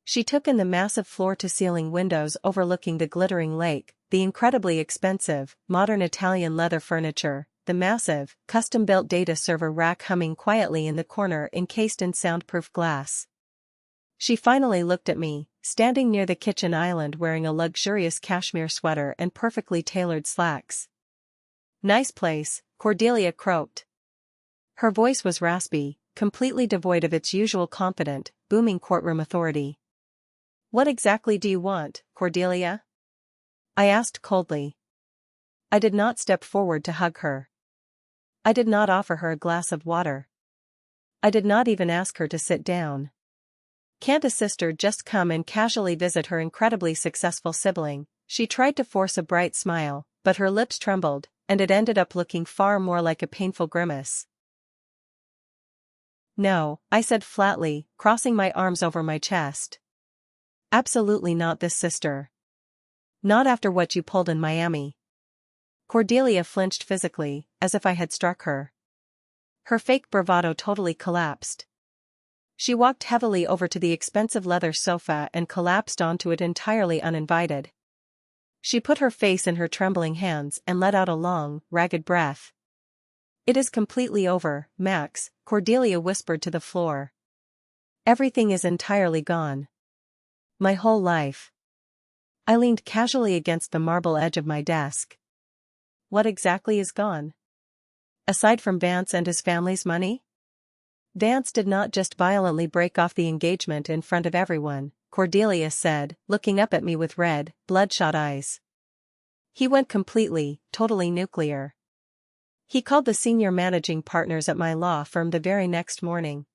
S1: She took in the massive floor-to-ceiling windows overlooking the glittering lake, the incredibly expensive, modern Italian leather furniture, the massive, custom-built data server rack humming quietly in the corner encased in soundproof glass. She finally looked at me, standing near the kitchen island wearing a luxurious cashmere sweater and perfectly tailored slacks. "Nice place," Cordelia croaked. Her voice was raspy, completely devoid of its usual confident, booming courtroom authority. "What exactly do you want, Cordelia?" I asked coldly. I did not step forward to hug her. I did not offer her a glass of water. I did not even ask her to sit down. Can't a sister just come and casually visit her incredibly successful sibling? She tried to force a bright smile, but her lips trembled, and it ended up looking far more like a painful grimace. "No," I said flatly, crossing my arms over my chest. "Absolutely not this sister. Not after what you pulled in Miami." Cordelia flinched physically, as if I had struck her. Her fake bravado totally collapsed. She walked heavily over to the expensive leather sofa and collapsed onto it entirely uninvited. She put her face in her trembling hands and let out a long, ragged breath. "It is completely over, Max," Cordelia whispered to the floor. Everything is entirely gone. My whole life. I leaned casually against the marble edge of my desk. What exactly is gone? Aside from Vance and his family's money? Vance did not just violently break off the engagement in front of everyone, Cordelia said, looking up at me with red, bloodshot eyes. He went completely, totally nuclear. He called the senior managing partners at my law firm the very next morning.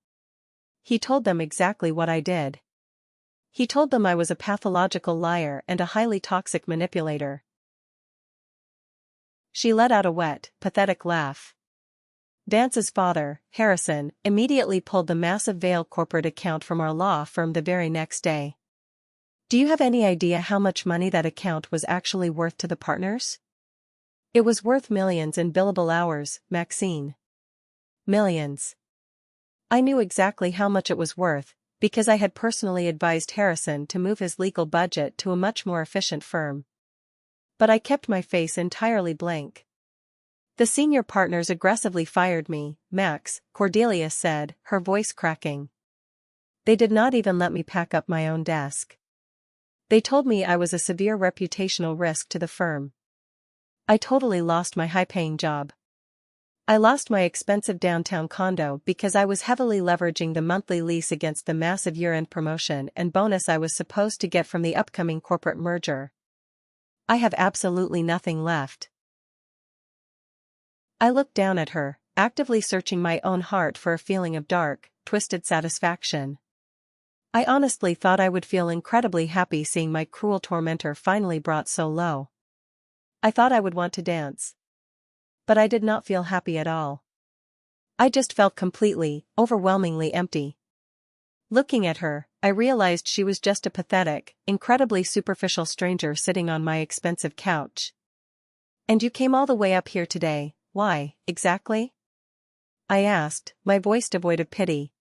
S1: He told them exactly what I did. He told them I was a pathological liar and a highly toxic manipulator. She let out a wet, pathetic laugh. Vance's father, Harrison, immediately pulled the massive Vail corporate account from our law firm the very next day. Do you have any idea how much money that account was actually worth to the partners? It was worth millions in billable hours, Maxine. Millions. I knew exactly how much it was worth, because I had personally advised Harrison to move his legal budget to a much more efficient firm. But I kept my face entirely blank. The senior partners aggressively fired me, Max, Cordelia said, her voice cracking. They did not even let me pack up my own desk. They told me I was a severe reputational risk to the firm. I totally lost my high-paying job. I lost my expensive downtown condo because I was heavily leveraging the monthly lease against the massive year-end promotion and bonus I was supposed to get from the upcoming corporate merger. I have absolutely nothing left. I looked down at her, actively searching my own heart for a feeling of dark, twisted satisfaction. I honestly thought I would feel incredibly happy seeing my cruel tormentor finally brought so low. I thought I would want to dance. But I did not feel happy at all. I just felt completely, overwhelmingly empty. Looking at her, I realized she was just a pathetic, incredibly superficial stranger sitting on my expensive couch. And you came all the way up here today, why, exactly? I asked, my voice devoid of pity.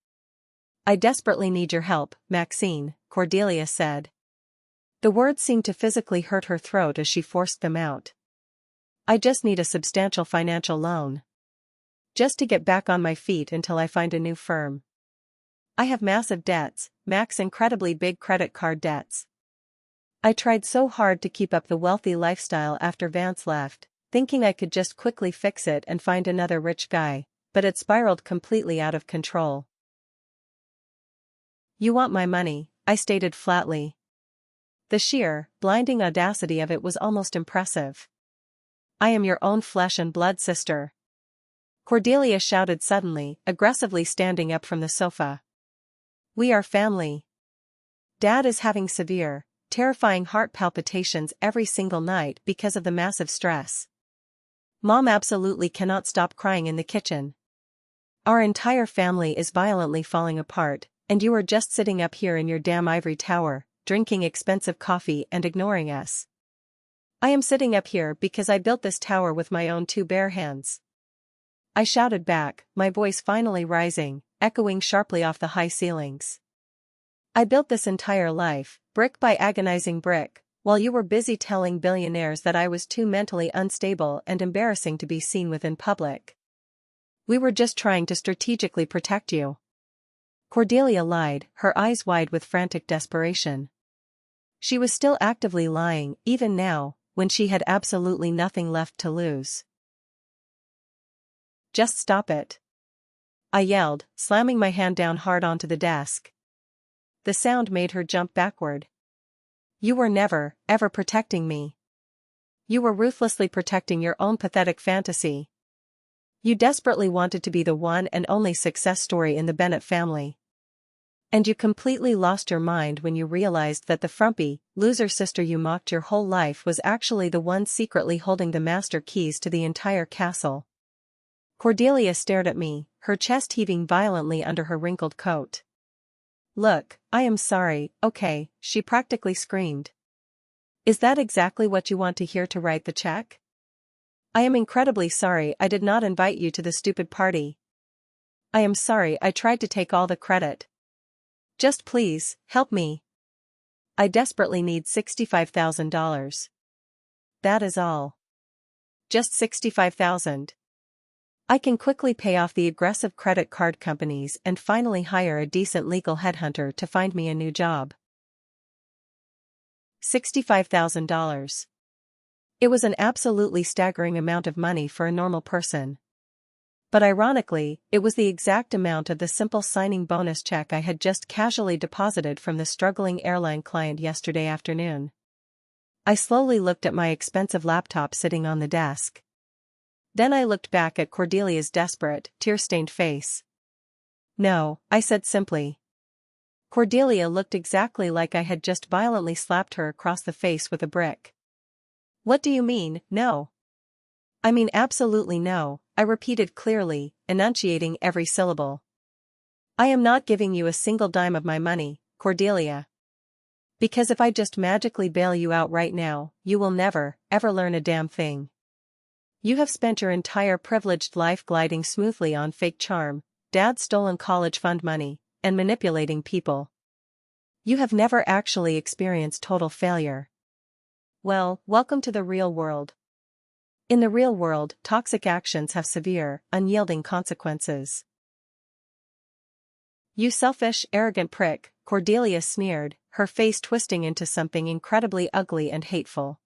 S1: I desperately need your help, Maxine, Cordelia said. The words seemed to physically hurt her throat as she forced them out. I just need a substantial financial loan. Just to get back on my feet until I find a new firm. I have massive debts, Max, incredibly big credit card debts. I tried so hard to keep up the wealthy lifestyle after Vance left, thinking I could just quickly fix it and find another rich guy, but it spiraled completely out of control. You want my money, I stated flatly. The sheer, blinding audacity of it was almost impressive. I am your own flesh and blood sister. Cordelia shouted suddenly, aggressively standing up from the sofa. We are family. Dad is having severe, terrifying heart palpitations every single night because of the massive stress. Mom absolutely cannot stop crying in the kitchen. Our entire family is violently falling apart, and you are just sitting up here in your damn ivory tower, drinking expensive coffee and ignoring us. I am sitting up here because I built this tower with my own two bare hands. I shouted back, my voice finally rising, echoing sharply off the high ceilings. I built this entire life, brick by agonizing brick, while you were busy telling billionaires that I was too mentally unstable and embarrassing to be seen with in public. We were just trying to strategically protect you. Cordelia lied, her eyes wide with frantic desperation. She was still actively lying, even now, when she had absolutely nothing left to lose. Just stop it. I yelled, slamming my hand down hard onto the desk. The sound made her jump backward. You were never, ever protecting me. You were ruthlessly protecting your own pathetic fantasy. You desperately wanted to be the one and only success story in the Bennett family. And you completely lost your mind when you realized that the frumpy, loser sister you mocked your whole life was actually the one secretly holding the master keys to the entire castle. Cordelia stared at me, her chest heaving violently under her wrinkled coat. Look, I am sorry, okay, she practically screamed. Is that exactly what you want to hear to write the check? I am incredibly sorry I did not invite you to the stupid party. I am sorry I tried to take all the credit. Just please, help me. I desperately need $65,000. That is all. Just $65,000. I can quickly pay off the aggressive credit card companies and finally hire a decent legal headhunter to find me a new job. $65,000. It was an absolutely staggering amount of money for a normal person. But ironically, it was the exact amount of the simple signing bonus check I had just casually deposited from the struggling airline client yesterday afternoon. I slowly looked at my expensive laptop sitting on the desk. Then I looked back at Cordelia's desperate, tear-stained face. "No," I said simply. Cordelia looked exactly like I had just violently slapped her across the face with a brick. "What do you mean, no?" "I mean absolutely no," I repeated clearly, enunciating every syllable. "I am not giving you a single dime of my money, Cordelia. Because if I just magically bail you out right now, you will never, ever learn a damn thing. You have spent your entire privileged life gliding smoothly on fake charm, dad's stolen college fund money, and manipulating people. You have never actually experienced total failure. Well, welcome to the real world. In the real world, toxic actions have severe, unyielding consequences." "You selfish, arrogant prick," Cordelia sneered, her face twisting into something incredibly ugly and hateful.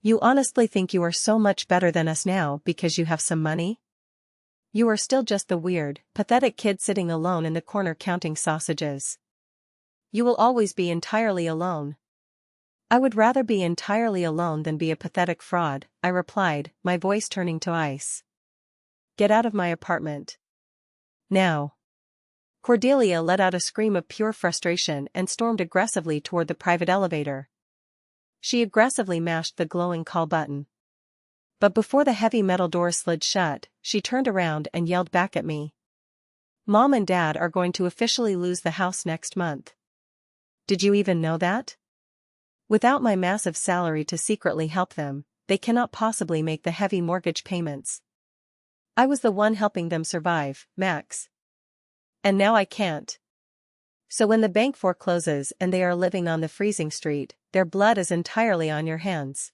S1: "You honestly think you are so much better than us now because you have some money? You are still just the weird, pathetic kid sitting alone in the corner counting sausages. You will always be entirely alone." "I would rather be entirely alone than be a pathetic fraud," I replied, my voice turning to ice. "Get out of my apartment. Now." Cordelia let out a scream of pure frustration and stormed aggressively toward the private elevator. She aggressively mashed the glowing call button. But before the heavy metal door slid shut, she turned around and yelled back at me. "Mom and Dad are going to officially lose the house next month. Did you even know that? Without my massive salary to secretly help them, they cannot possibly make the heavy mortgage payments. I was the one helping them survive, Max. And now I can't. So when the bank forecloses and they are living on the freezing street, their blood is entirely on your hands."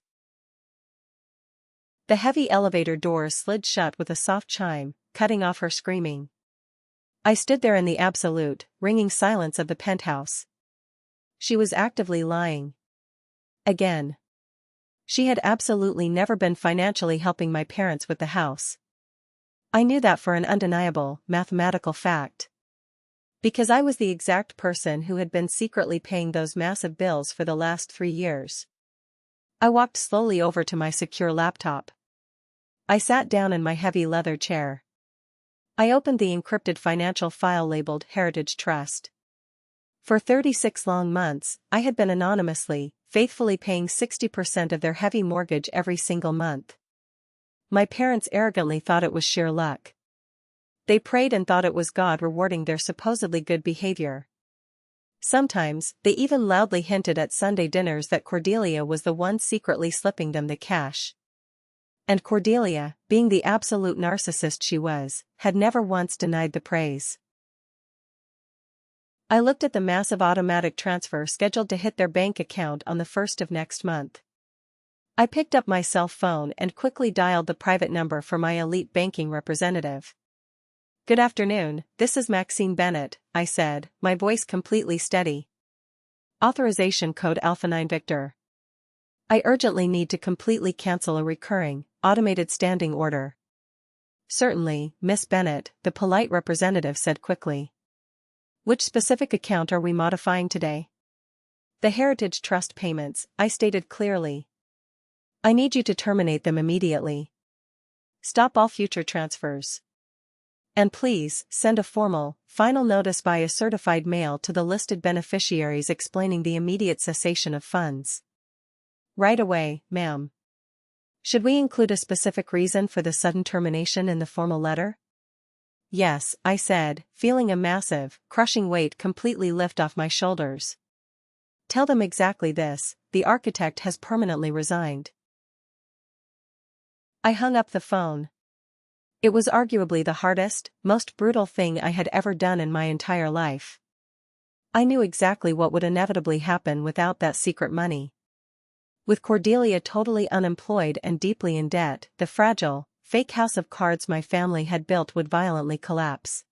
S1: The heavy elevator doors slid shut with a soft chime, cutting off her screaming. I stood there in the absolute, ringing silence of the penthouse. She was actively lying. Again. She had absolutely never been financially helping my parents with the house. I knew that for an undeniable, mathematical fact. Because I was the exact person who had been secretly paying those massive bills for the last 3 years. I walked slowly over to my secure laptop. I sat down in my heavy leather chair. I opened the encrypted financial file labeled Heritage Trust. For 36 long months, I had been anonymously, faithfully paying 60% of their heavy mortgage every single month. My parents arrogantly thought it was sheer luck. They prayed and thought it was God rewarding their supposedly good behavior. Sometimes, they even loudly hinted at Sunday dinners that Cordelia was the one secretly slipping them the cash. And Cordelia, being the absolute narcissist she was, had never once denied the praise. I looked at the massive automatic transfer scheduled to hit their bank account on the 1st of next month. I picked up my cell phone and quickly dialed the private number for my elite banking representative. "Good afternoon, this is Maxine Bennett," I said, my voice completely steady. "Authorization code Alpha 9 Victor. I urgently need to completely cancel a recurring, automated standing order." "Certainly, Miss Bennett," the polite representative said quickly. "Which specific account are we modifying today?" "The Heritage Trust payments," I stated clearly. "I need you to terminate them immediately. Stop all future transfers. And please, send a formal, final notice via certified mail to the listed beneficiaries explaining the immediate cessation of funds." "Right away, ma'am." "Should we include a specific reason for the sudden termination in the formal letter?" "Yes," I said, feeling a massive, crushing weight completely lift off my shoulders. "Tell them exactly this: the architect has permanently resigned." I hung up the phone. It was arguably the hardest, most brutal thing I had ever done in my entire life. I knew exactly what would inevitably happen without that secret money. With Cordelia totally unemployed and deeply in debt, the fragile, fake house of cards my family had built would violently collapse.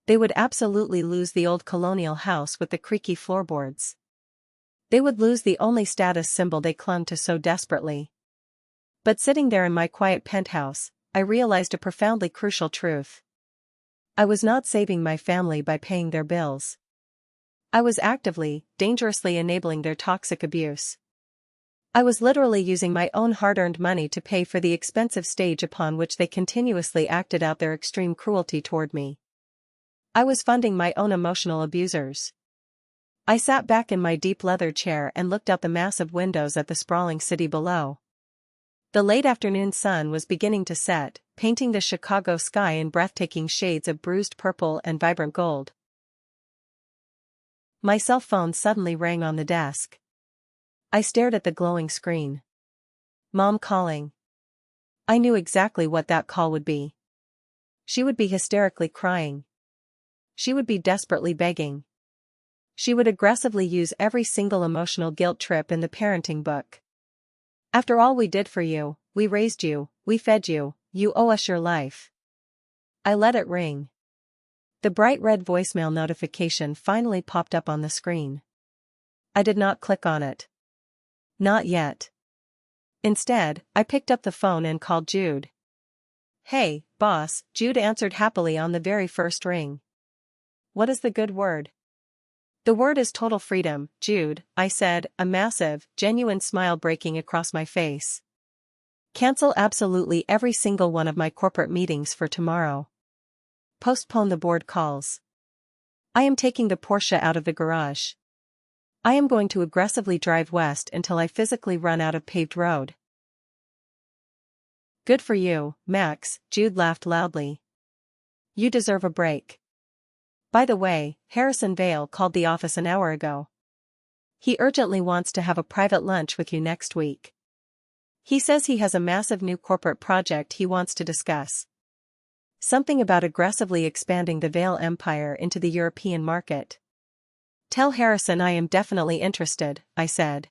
S1: They would absolutely lose the old colonial house with the creaky floorboards. They would lose the only status symbol they clung to so desperately. But sitting there in my quiet penthouse, I realized a profoundly crucial truth. I was not saving my family by paying their bills. I was actively, dangerously enabling their toxic abuse. I was literally using my own hard-earned money to pay for the expensive stage upon which they continuously acted out their extreme cruelty toward me. I was funding my own emotional abusers. I sat back in my deep leather chair and looked out the massive windows at the sprawling city below. The late afternoon sun was beginning to set, painting the Chicago sky in breathtaking shades of bruised purple and vibrant gold. My cell phone suddenly rang on the desk. I stared at the glowing screen. Mom calling. I knew exactly what that call would be. She would be hysterically crying. She would be desperately begging. She would aggressively use every single emotional guilt trip in the parenting book. After all we did for you, we raised you, we fed you, you owe us your life. I let it ring. The bright red voicemail notification finally popped up on the screen. I did not click on it. Not yet. Instead, I picked up the phone and called Jude. Hey, boss, Jude answered happily on the very first ring. What is the good word? The word is total freedom, Jude, I said, a massive, genuine smile breaking across my face. Cancel absolutely every single one of my corporate meetings for tomorrow. Postpone the board calls. I am taking the Porsche out of the garage. I am going to aggressively drive west until I physically run out of paved road. Good for you, Max, Jude laughed loudly. You deserve a break. By the way, Harrison Vale called the office an hour ago. He urgently wants to have a private lunch with you next week. He says he has a massive new corporate project he wants to discuss. Something about aggressively expanding the Vale empire into the European market. Tell Harrison I am definitely interested, I said.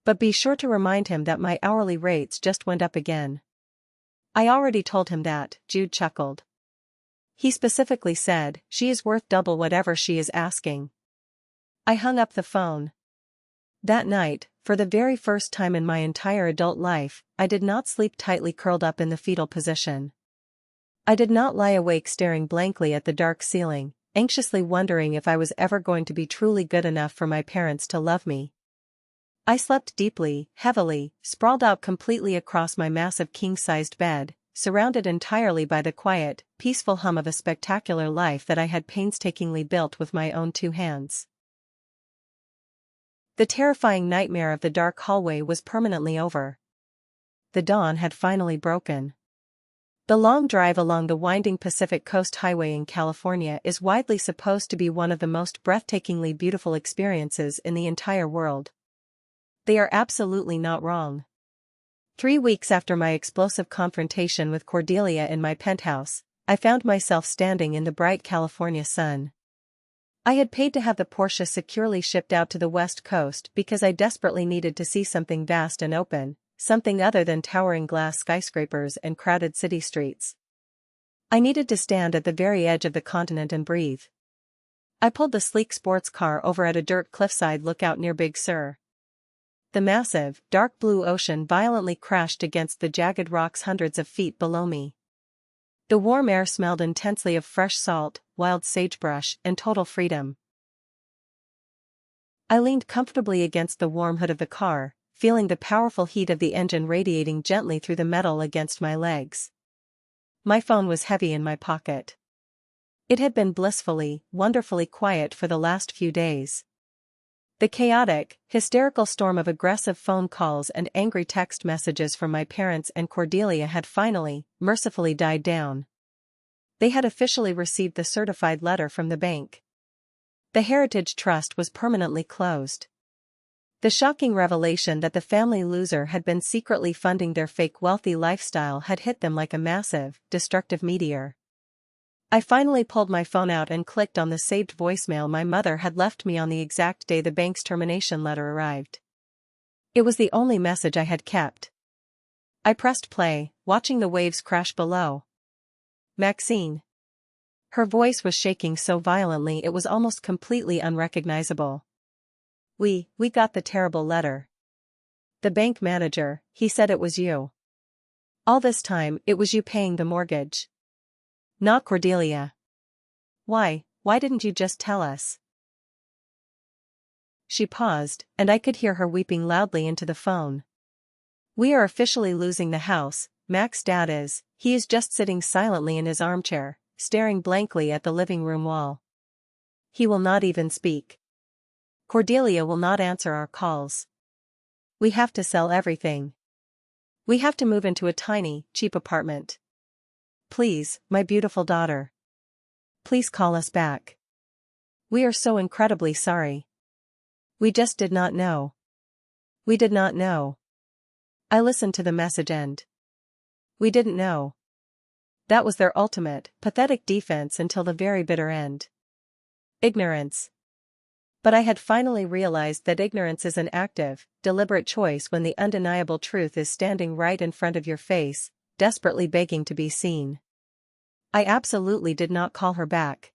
S1: But be sure to remind him that my hourly rates just went up again. I already told him that, Jude chuckled. He specifically said, she is worth double whatever she is asking. I hung up the phone. That night, for the very first time in my entire adult life, I did not sleep tightly curled up in the fetal position. I did not lie awake staring blankly at the dark ceiling, anxiously wondering if I was ever going to be truly good enough for my parents to love me. I slept deeply, heavily, sprawled out completely across my massive king-sized bed, surrounded entirely by the quiet, peaceful hum of a spectacular life that I had painstakingly built with my own two hands. The terrifying nightmare of the dark hallway was permanently over. The dawn had finally broken. The long drive along the winding Pacific Coast Highway in California is widely supposed to be one of the most breathtakingly beautiful experiences in the entire world. They are absolutely not wrong. 3 weeks after my explosive confrontation with Cordelia in my penthouse, I found myself standing in the bright California sun. I had paid to have the Porsche securely shipped out to the West Coast because I desperately needed to see something vast and open, something other than towering glass skyscrapers and crowded city streets. I needed to stand at the very edge of the continent and breathe. I pulled the sleek sports car over at a dirt cliffside lookout near Big Sur. The massive, dark blue ocean violently crashed against the jagged rocks hundreds of feet below me. The warm air smelled intensely of fresh salt, wild sagebrush, and total freedom. I leaned comfortably against the warm hood of the car, feeling the powerful heat of the engine radiating gently through the metal against my legs. My phone was heavy in my pocket. It had been blissfully, wonderfully quiet for the last few days. The chaotic, hysterical storm of aggressive phone calls and angry text messages from my parents and Cordelia had finally, mercifully died down. They had officially received the certified letter from the bank. The Heritage Trust was permanently closed. The shocking revelation that the family loser had been secretly funding their fake wealthy lifestyle had hit them like a massive, destructive meteor. I finally pulled my phone out and clicked on the saved voicemail my mother had left me on the exact day the bank's termination letter arrived. It was the only message I had kept. I pressed play, watching the waves crash below. Maxine. Her voice was shaking so violently it was almost completely unrecognizable. We got the terrible letter. The bank manager, he said it was you. All this time, it was you paying the mortgage. Not Cordelia. Why didn't you just tell us? She paused, and I could hear her weeping loudly into the phone. We are officially losing the house, Mac's dad is. He is just sitting silently in his armchair, staring blankly at the living room wall. He will not even speak. Cordelia will not answer our calls. We have to sell everything. We have to move into a tiny, cheap apartment. Please, my beautiful daughter. Please call us back. We are so incredibly sorry. We just did not know. We did not know. I listened to the message end. We didn't know. That was their ultimate, pathetic defense until the very bitter end. Ignorance. But I had finally realized that ignorance is an active, deliberate choice when the undeniable truth is standing right in front of your face, desperately begging to be seen. I absolutely did not call her back.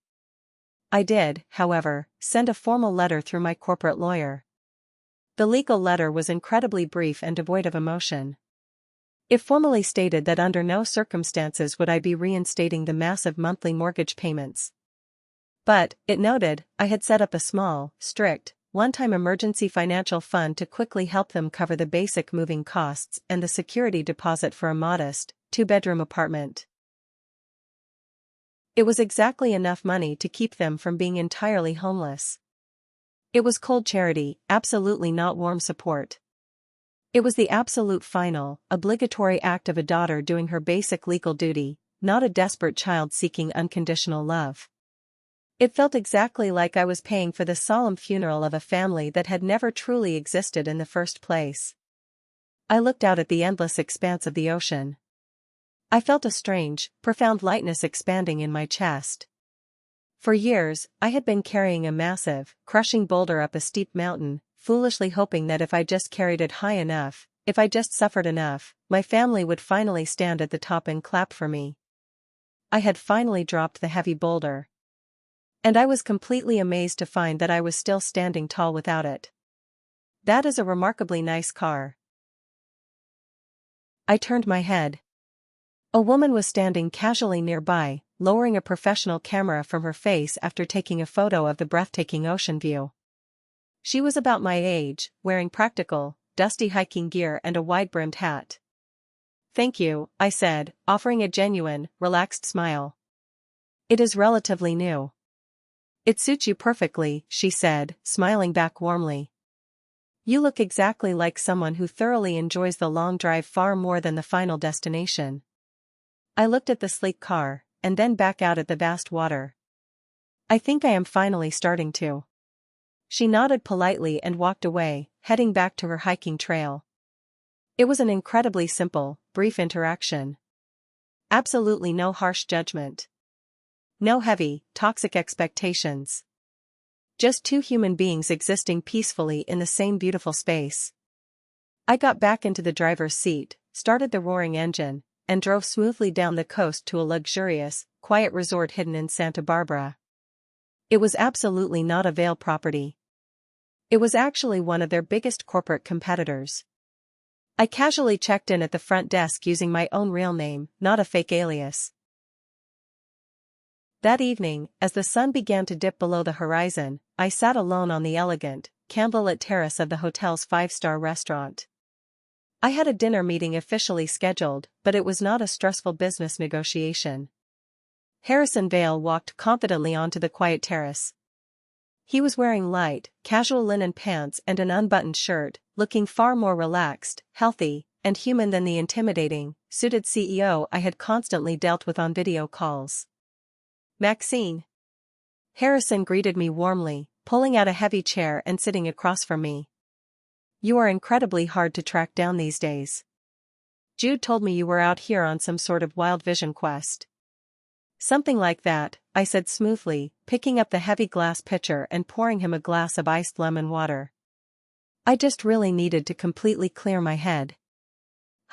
S1: I did, however, send a formal letter through my corporate lawyer. The legal letter was incredibly brief and devoid of emotion. It formally stated that under no circumstances would I be reinstating the massive monthly mortgage payments. But, it noted, I had set up a small, strict, one-time emergency financial fund to quickly help them cover the basic moving costs and the security deposit for a modest, two-bedroom apartment. It was exactly enough money to keep them from being entirely homeless. It was cold charity, absolutely not warm support. It was the absolute final, obligatory act of a daughter doing her basic legal duty, not a desperate child seeking unconditional love. It felt exactly like I was paying for the solemn funeral of a family that had never truly existed in the first place. I looked out at the endless expanse of the ocean. I felt a strange, profound lightness expanding in my chest. For years, I had been carrying a massive, crushing boulder up a steep mountain, foolishly hoping that if I just carried it high enough, if I just suffered enough, my family would finally stand at the top and clap for me. I had finally dropped the heavy boulder. And I was completely amazed to find that I was still standing tall without it. That is a remarkably nice car. I turned my head. A woman was standing casually nearby, lowering a professional camera from her face after taking a photo of the breathtaking ocean view. She was about my age, wearing practical, dusty hiking gear and a wide-brimmed hat. Thank you, I said, offering a genuine, relaxed smile. It is relatively new. It suits you perfectly, she said, smiling back warmly. You look exactly like someone who thoroughly enjoys the long drive far more than the final destination. I looked at the sleek car, and then back out at the vast water. I think I am finally starting to. She nodded politely and walked away, heading back to her hiking trail. It was an incredibly simple, brief interaction. Absolutely no harsh judgment. No heavy, toxic expectations. Just two human beings existing peacefully in the same beautiful space. I got back into the driver's seat, started the roaring engine, and drove smoothly down the coast to a luxurious, quiet resort hidden in Santa Barbara. It was absolutely not a Vail property. It was actually one of their biggest corporate competitors. I casually checked in at the front desk using my own real name, not a fake alias. That evening, as the sun began to dip below the horizon, I sat alone on the elegant, candlelit terrace of the hotel's five-star restaurant. I had a dinner meeting officially scheduled, but it was not a stressful business negotiation. Harrison Vail walked confidently onto the quiet terrace. He was wearing light, casual linen pants and an unbuttoned shirt, looking far more relaxed, healthy, and human than the intimidating, suited CEO I had constantly dealt with on video calls. Maxine. Harrison greeted me warmly, pulling out a heavy chair and sitting across from me. You are incredibly hard to track down these days. Jude told me you were out here on some sort of wild vision quest. Something like that, I said smoothly, picking up the heavy glass pitcher and pouring him a glass of iced lemon water. I just really needed to completely clear my head.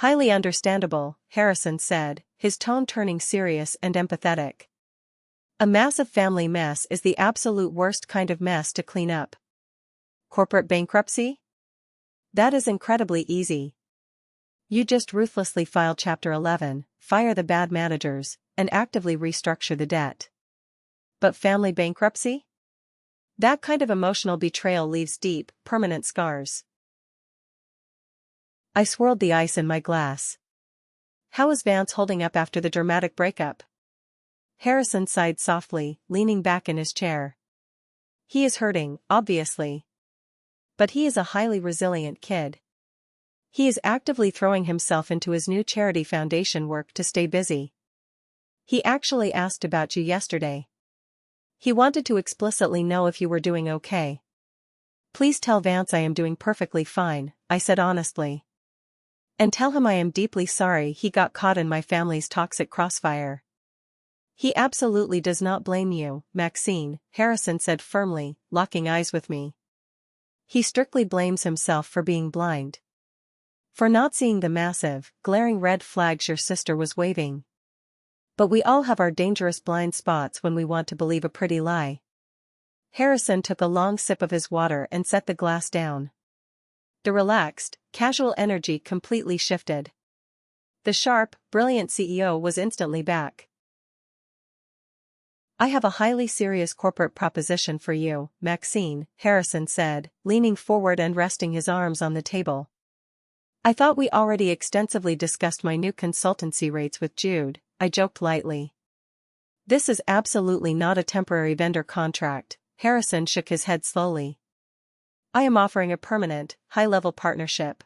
S1: Highly understandable, Harrison said, his tone turning serious and empathetic. A massive family mess is the absolute worst kind of mess to clean up. Corporate bankruptcy? That is incredibly easy. You just ruthlessly file Chapter 11, fire the bad managers, and actively restructure the debt. But family bankruptcy? That kind of emotional betrayal leaves deep, permanent scars. I swirled the ice in my glass. How is Vance holding up after the dramatic breakup? Harrison sighed softly, leaning back in his chair. He is hurting, obviously. But he is a highly resilient kid. He is actively throwing himself into his new charity foundation work to stay busy. He actually asked about you yesterday. He wanted to explicitly know if you were doing okay. Please tell Vance I am doing perfectly fine, I said honestly. And tell him I am deeply sorry he got caught in my family's toxic crossfire. He absolutely does not blame you, Maxine, Harrison said firmly, locking eyes with me. He strictly blames himself for being blind. For not seeing the massive, glaring red flags your sister was waving. But we all have our dangerous blind spots when we want to believe a pretty lie. Harrison took a long sip of his water and set the glass down. The relaxed, casual energy completely shifted. The sharp, brilliant CEO was instantly back. I have a highly serious corporate proposition for you, Maxine, Harrison said, leaning forward and resting his arms on the table. I thought we already extensively discussed my new consultancy rates with Jude, I joked lightly. This is absolutely not a temporary vendor contract, Harrison shook his head slowly. I am offering a permanent, high-level partnership.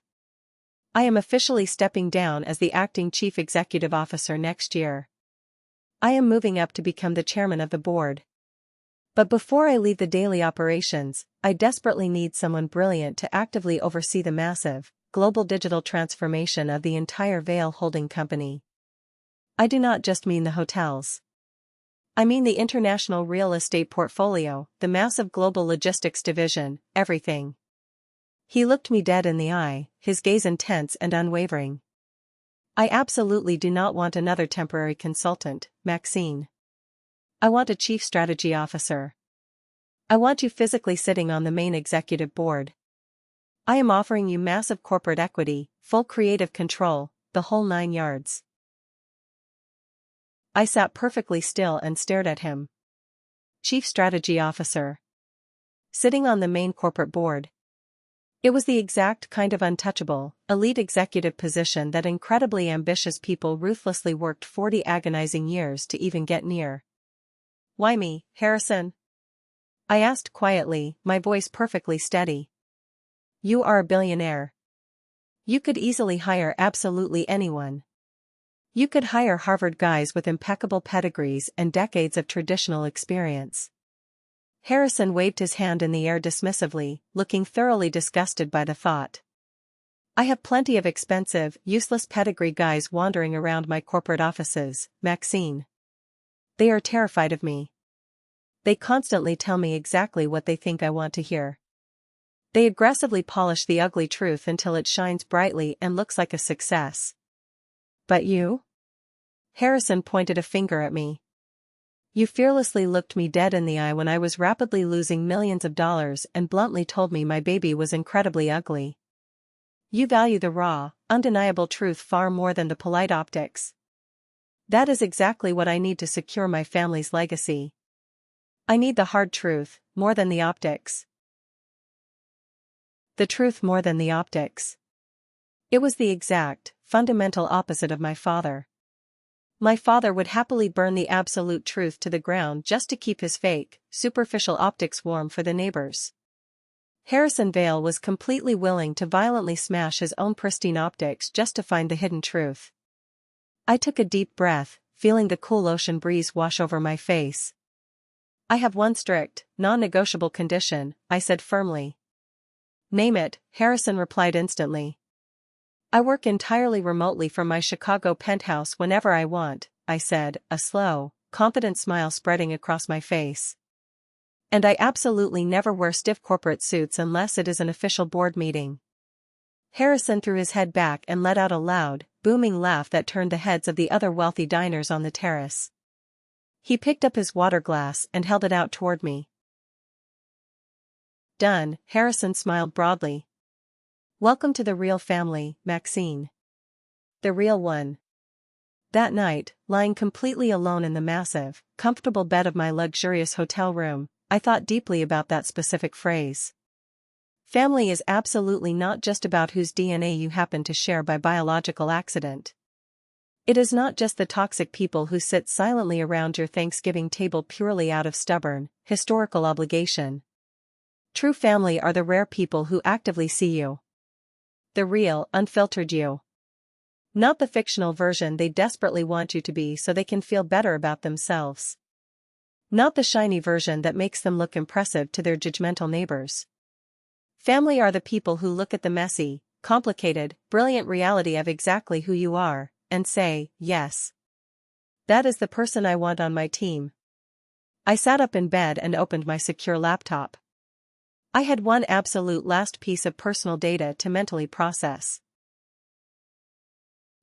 S1: I am officially stepping down as the acting chief executive officer next year. I am moving up to become the chairman of the board. But before I leave the daily operations, I desperately need someone brilliant to actively oversee the massive, global digital transformation of the entire Vail holding company. I do not just mean the hotels. I mean the international real estate portfolio, the massive global logistics division, everything. He looked me dead in the eye, his gaze intense and unwavering. I absolutely do not want another temporary consultant, Maxine. I want a chief strategy officer. I want you physically sitting on the main executive board. I am offering you massive corporate equity, full creative control, the whole 9 yards. I sat perfectly still and stared at him. Chief Strategy Officer. Sitting on the main corporate board. It was the exact kind of untouchable, elite executive position that incredibly ambitious people ruthlessly worked 40 agonizing years to even get near. Why me, Harrison? I asked quietly, my voice perfectly steady. You are a billionaire. You could easily hire absolutely anyone. You could hire Harvard guys with impeccable pedigrees and decades of traditional experience. Harrison waved his hand in the air dismissively, looking thoroughly disgusted by the thought. I have plenty of expensive, useless pedigree guys wandering around my corporate offices, Maxine. They are terrified of me. They constantly tell me exactly what they think I want to hear. They aggressively polish the ugly truth until it shines brightly and looks like a success. But you? Harrison pointed a finger at me. You fearlessly looked me dead in the eye when I was rapidly losing millions of dollars and bluntly told me my baby was incredibly ugly. You value the raw, undeniable truth far more than the polite optics. That is exactly what I need to secure my family's legacy. I need the hard truth, more than the optics. The truth more than the optics. It was the exact, fundamental opposite of my father. My father would happily burn the absolute truth to the ground just to keep his fake, superficial optics warm for the neighbors. Harrison Vail was completely willing to violently smash his own pristine optics just to find the hidden truth. I took a deep breath, feeling the cool ocean breeze wash over my face. I have one strict, non-negotiable condition, I said firmly. Name it, Harrison replied instantly. I work entirely remotely from my Chicago penthouse whenever I want, I said, a slow, confident smile spreading across my face. And I absolutely never wear stiff corporate suits unless it is an official board meeting. Harrison threw his head back and let out a loud, booming laugh that turned the heads of the other wealthy diners on the terrace. He picked up his water glass and held it out toward me. "Done," Harrison smiled broadly. "Welcome to the real family, Maxine. The real one." That night, lying completely alone in the massive, comfortable bed of my luxurious hotel room, I thought deeply about that specific phrase. Family is absolutely not just about whose DNA you happen to share by biological accident. It is not just the toxic people who sit silently around your Thanksgiving table purely out of stubborn, historical obligation. True family are the rare people who actively see you. The real, unfiltered you. Not the fictional version they desperately want you to be so they can feel better about themselves. Not the shiny version that makes them look impressive to their judgmental neighbors. Family are the people who look at the messy, complicated, brilliant reality of exactly who you are, and say, yes. That is the person I want on my team. I sat up in bed and opened my secure laptop. I had one absolute last piece of personal data to mentally process.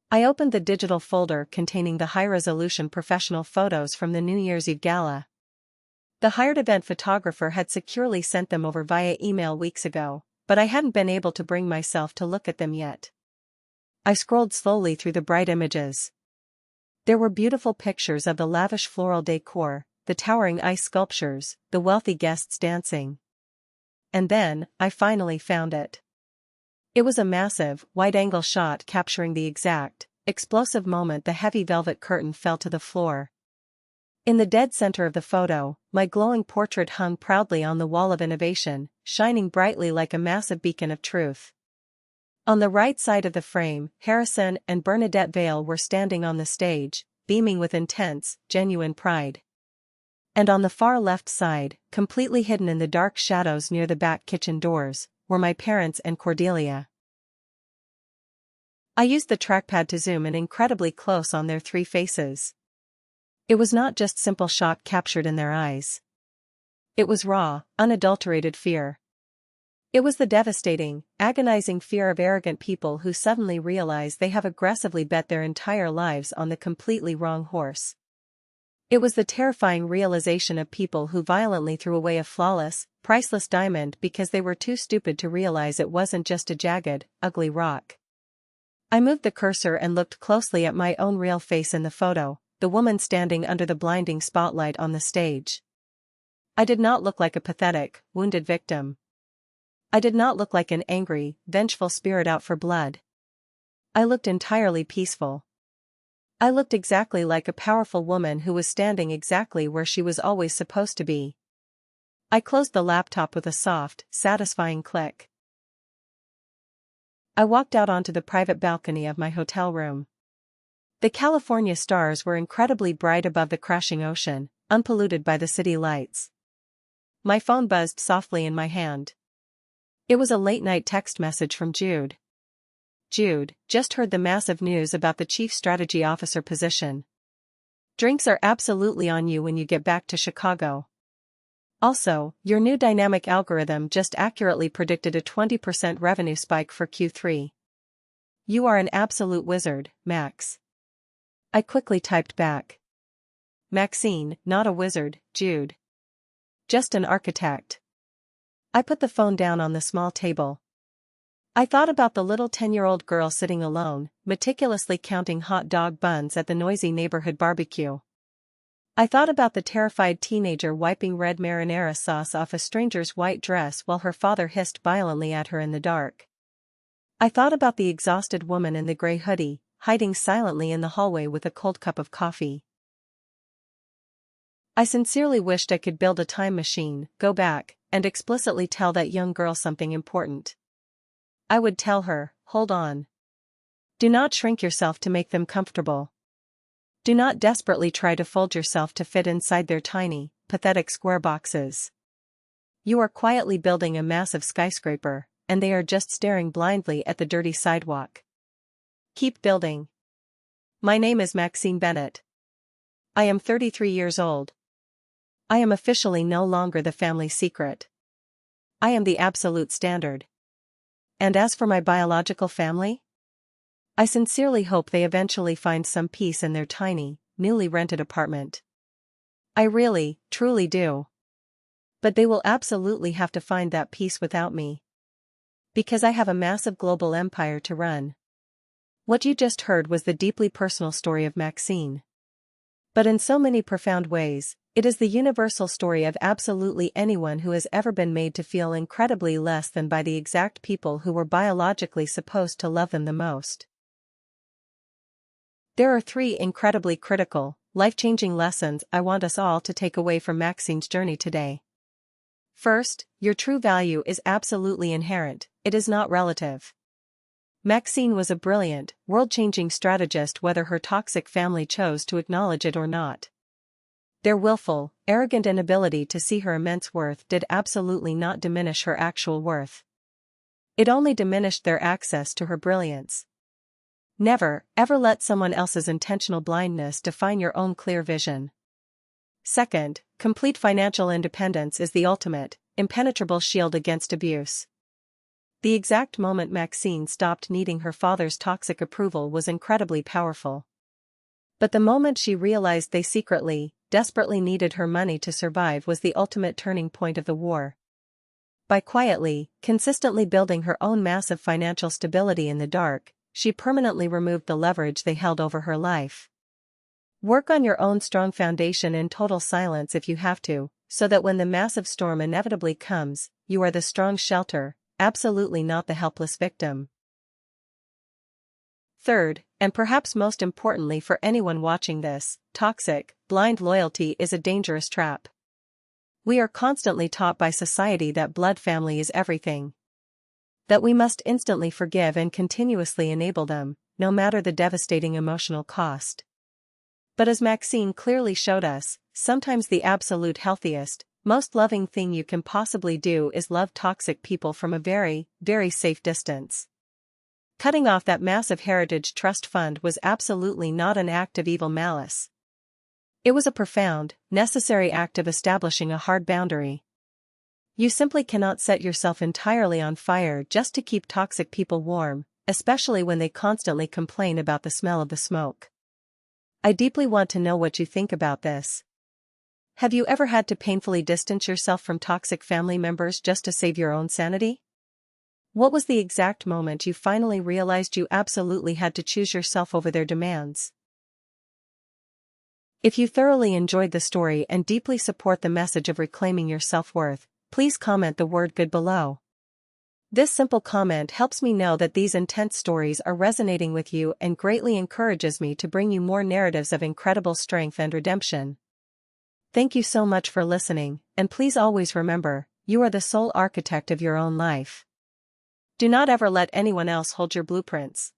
S1: I opened the digital folder containing the high-resolution professional photos from the New Year's Eve gala. The hired event photographer had securely sent them over via email weeks ago, but I hadn't been able to bring myself to look at them yet. I scrolled slowly through the bright images. There were beautiful pictures of the lavish floral decor, the towering ice sculptures, the wealthy guests dancing. And then, I finally found it. It was a massive, wide-angle shot capturing the exact, explosive moment the heavy velvet curtain fell to the floor. In the dead center of the photo, my glowing portrait hung proudly on the wall of innovation, shining brightly like a massive beacon of truth. On the right side of the frame, Harrison and Bernadette Vale were standing on the stage, beaming with intense, genuine pride. And on the far left side, completely hidden in the dark shadows near the back kitchen doors, were my parents and Cordelia. I used the trackpad to zoom in incredibly close on their three faces. It was not just simple shock captured in their eyes. It was raw, unadulterated fear. It was the devastating, agonizing fear of arrogant people who suddenly realize they have aggressively bet their entire lives on the completely wrong horse. It was the terrifying realization of people who violently threw away a flawless, priceless diamond because they were too stupid to realize it wasn't just a jagged, ugly rock. I moved the cursor and looked closely at my own real face in the photo, the woman standing under the blinding spotlight on the stage. I did not look like a pathetic, wounded victim. I did not look like an angry, vengeful spirit out for blood. I looked entirely peaceful. I looked exactly like a powerful woman who was standing exactly where she was always supposed to be. I closed the laptop with a soft, satisfying click. I walked out onto the private balcony of my hotel room. The California stars were incredibly bright above the crashing ocean, unpolluted by the city lights. My phone buzzed softly in my hand. It was a late-night text message from Jude. "Jude, just heard the massive news about the chief strategy officer position. Drinks are absolutely on you when you get back to Chicago. Also, your new dynamic algorithm just accurately predicted a 20% revenue spike for Q3. You are an absolute wizard, Max." I quickly typed back. "Maxine, not a wizard, Jude. Just an architect." I put the phone down on the small table. I thought about the little 10-year-old girl sitting alone, meticulously counting hot dog buns at the noisy neighborhood barbecue. I thought about the terrified teenager wiping red marinara sauce off a stranger's white dress while her father hissed violently at her in the dark. I thought about the exhausted woman in the gray hoodie, hiding silently in the hallway with a cold cup of coffee. I sincerely wished I could build a time machine, go back, and explicitly tell that young girl something important. I would tell her, hold on. Do not shrink yourself to make them comfortable. Do not desperately try to fold yourself to fit inside their tiny, pathetic square boxes. You are quietly building a massive skyscraper, and they are just staring blindly at the dirty sidewalk. Keep building. My name is Maxine Bennett. I am 33 years old. I am officially no longer the family secret. I am the absolute standard. And as for my biological family? I sincerely hope they eventually find some peace in their tiny, newly rented apartment. I really, truly do. But they will absolutely have to find that peace without me. Because I have a massive global empire to run. What you just heard was the deeply personal story of Maxine. But in so many profound ways, it is the universal story of absolutely anyone who has ever been made to feel incredibly less than by the exact people who were biologically supposed to love them the most. There are 3 incredibly critical, life-changing lessons I want us all to take away from Maxine's journey today. First, your true value is absolutely inherent, it is not relative. Maxine was a brilliant, world-changing strategist whether her toxic family chose to acknowledge it or not. Their willful, arrogant inability to see her immense worth did absolutely not diminish her actual worth. It only diminished their access to her brilliance. Never, ever let someone else's intentional blindness define your own clear vision. Second, complete financial independence is the ultimate, impenetrable shield against abuse. The exact moment Maxine stopped needing her father's toxic approval was incredibly powerful. But the moment she realized they secretly, desperately needed her money to survive was the ultimate turning point of the war. By quietly, consistently building her own massive financial stability in the dark, she permanently removed the leverage they held over her life. Work on your own strong foundation in total silence if you have to, so that when the massive storm inevitably comes, you are the strong shelter, absolutely not the helpless victim. Third, and perhaps most importantly for anyone watching this, toxic, blind loyalty is a dangerous trap. We are constantly taught by society that blood family is everything. That we must instantly forgive and continuously enable them, no matter the devastating emotional cost. But as Maxine clearly showed us, sometimes the absolute healthiest, most loving thing you can possibly do is love toxic people from a very, very safe distance. Cutting off that massive heritage trust fund was absolutely not an act of evil malice. It was a profound, necessary act of establishing a hard boundary. You simply cannot set yourself entirely on fire just to keep toxic people warm, especially when they constantly complain about the smell of the smoke. I deeply want to know what you think about this. Have you ever had to painfully distance yourself from toxic family members just to save your own sanity? What was the exact moment you finally realized you absolutely had to choose yourself over their demands? If you thoroughly enjoyed the story and deeply support the message of reclaiming your self-worth, please comment the word good below. This simple comment helps me know that these intense stories are resonating with you and greatly encourages me to bring you more narratives of incredible strength and redemption. Thank you so much for listening, and please always remember, you are the sole architect of your own life. Do not ever let anyone else hold your blueprints.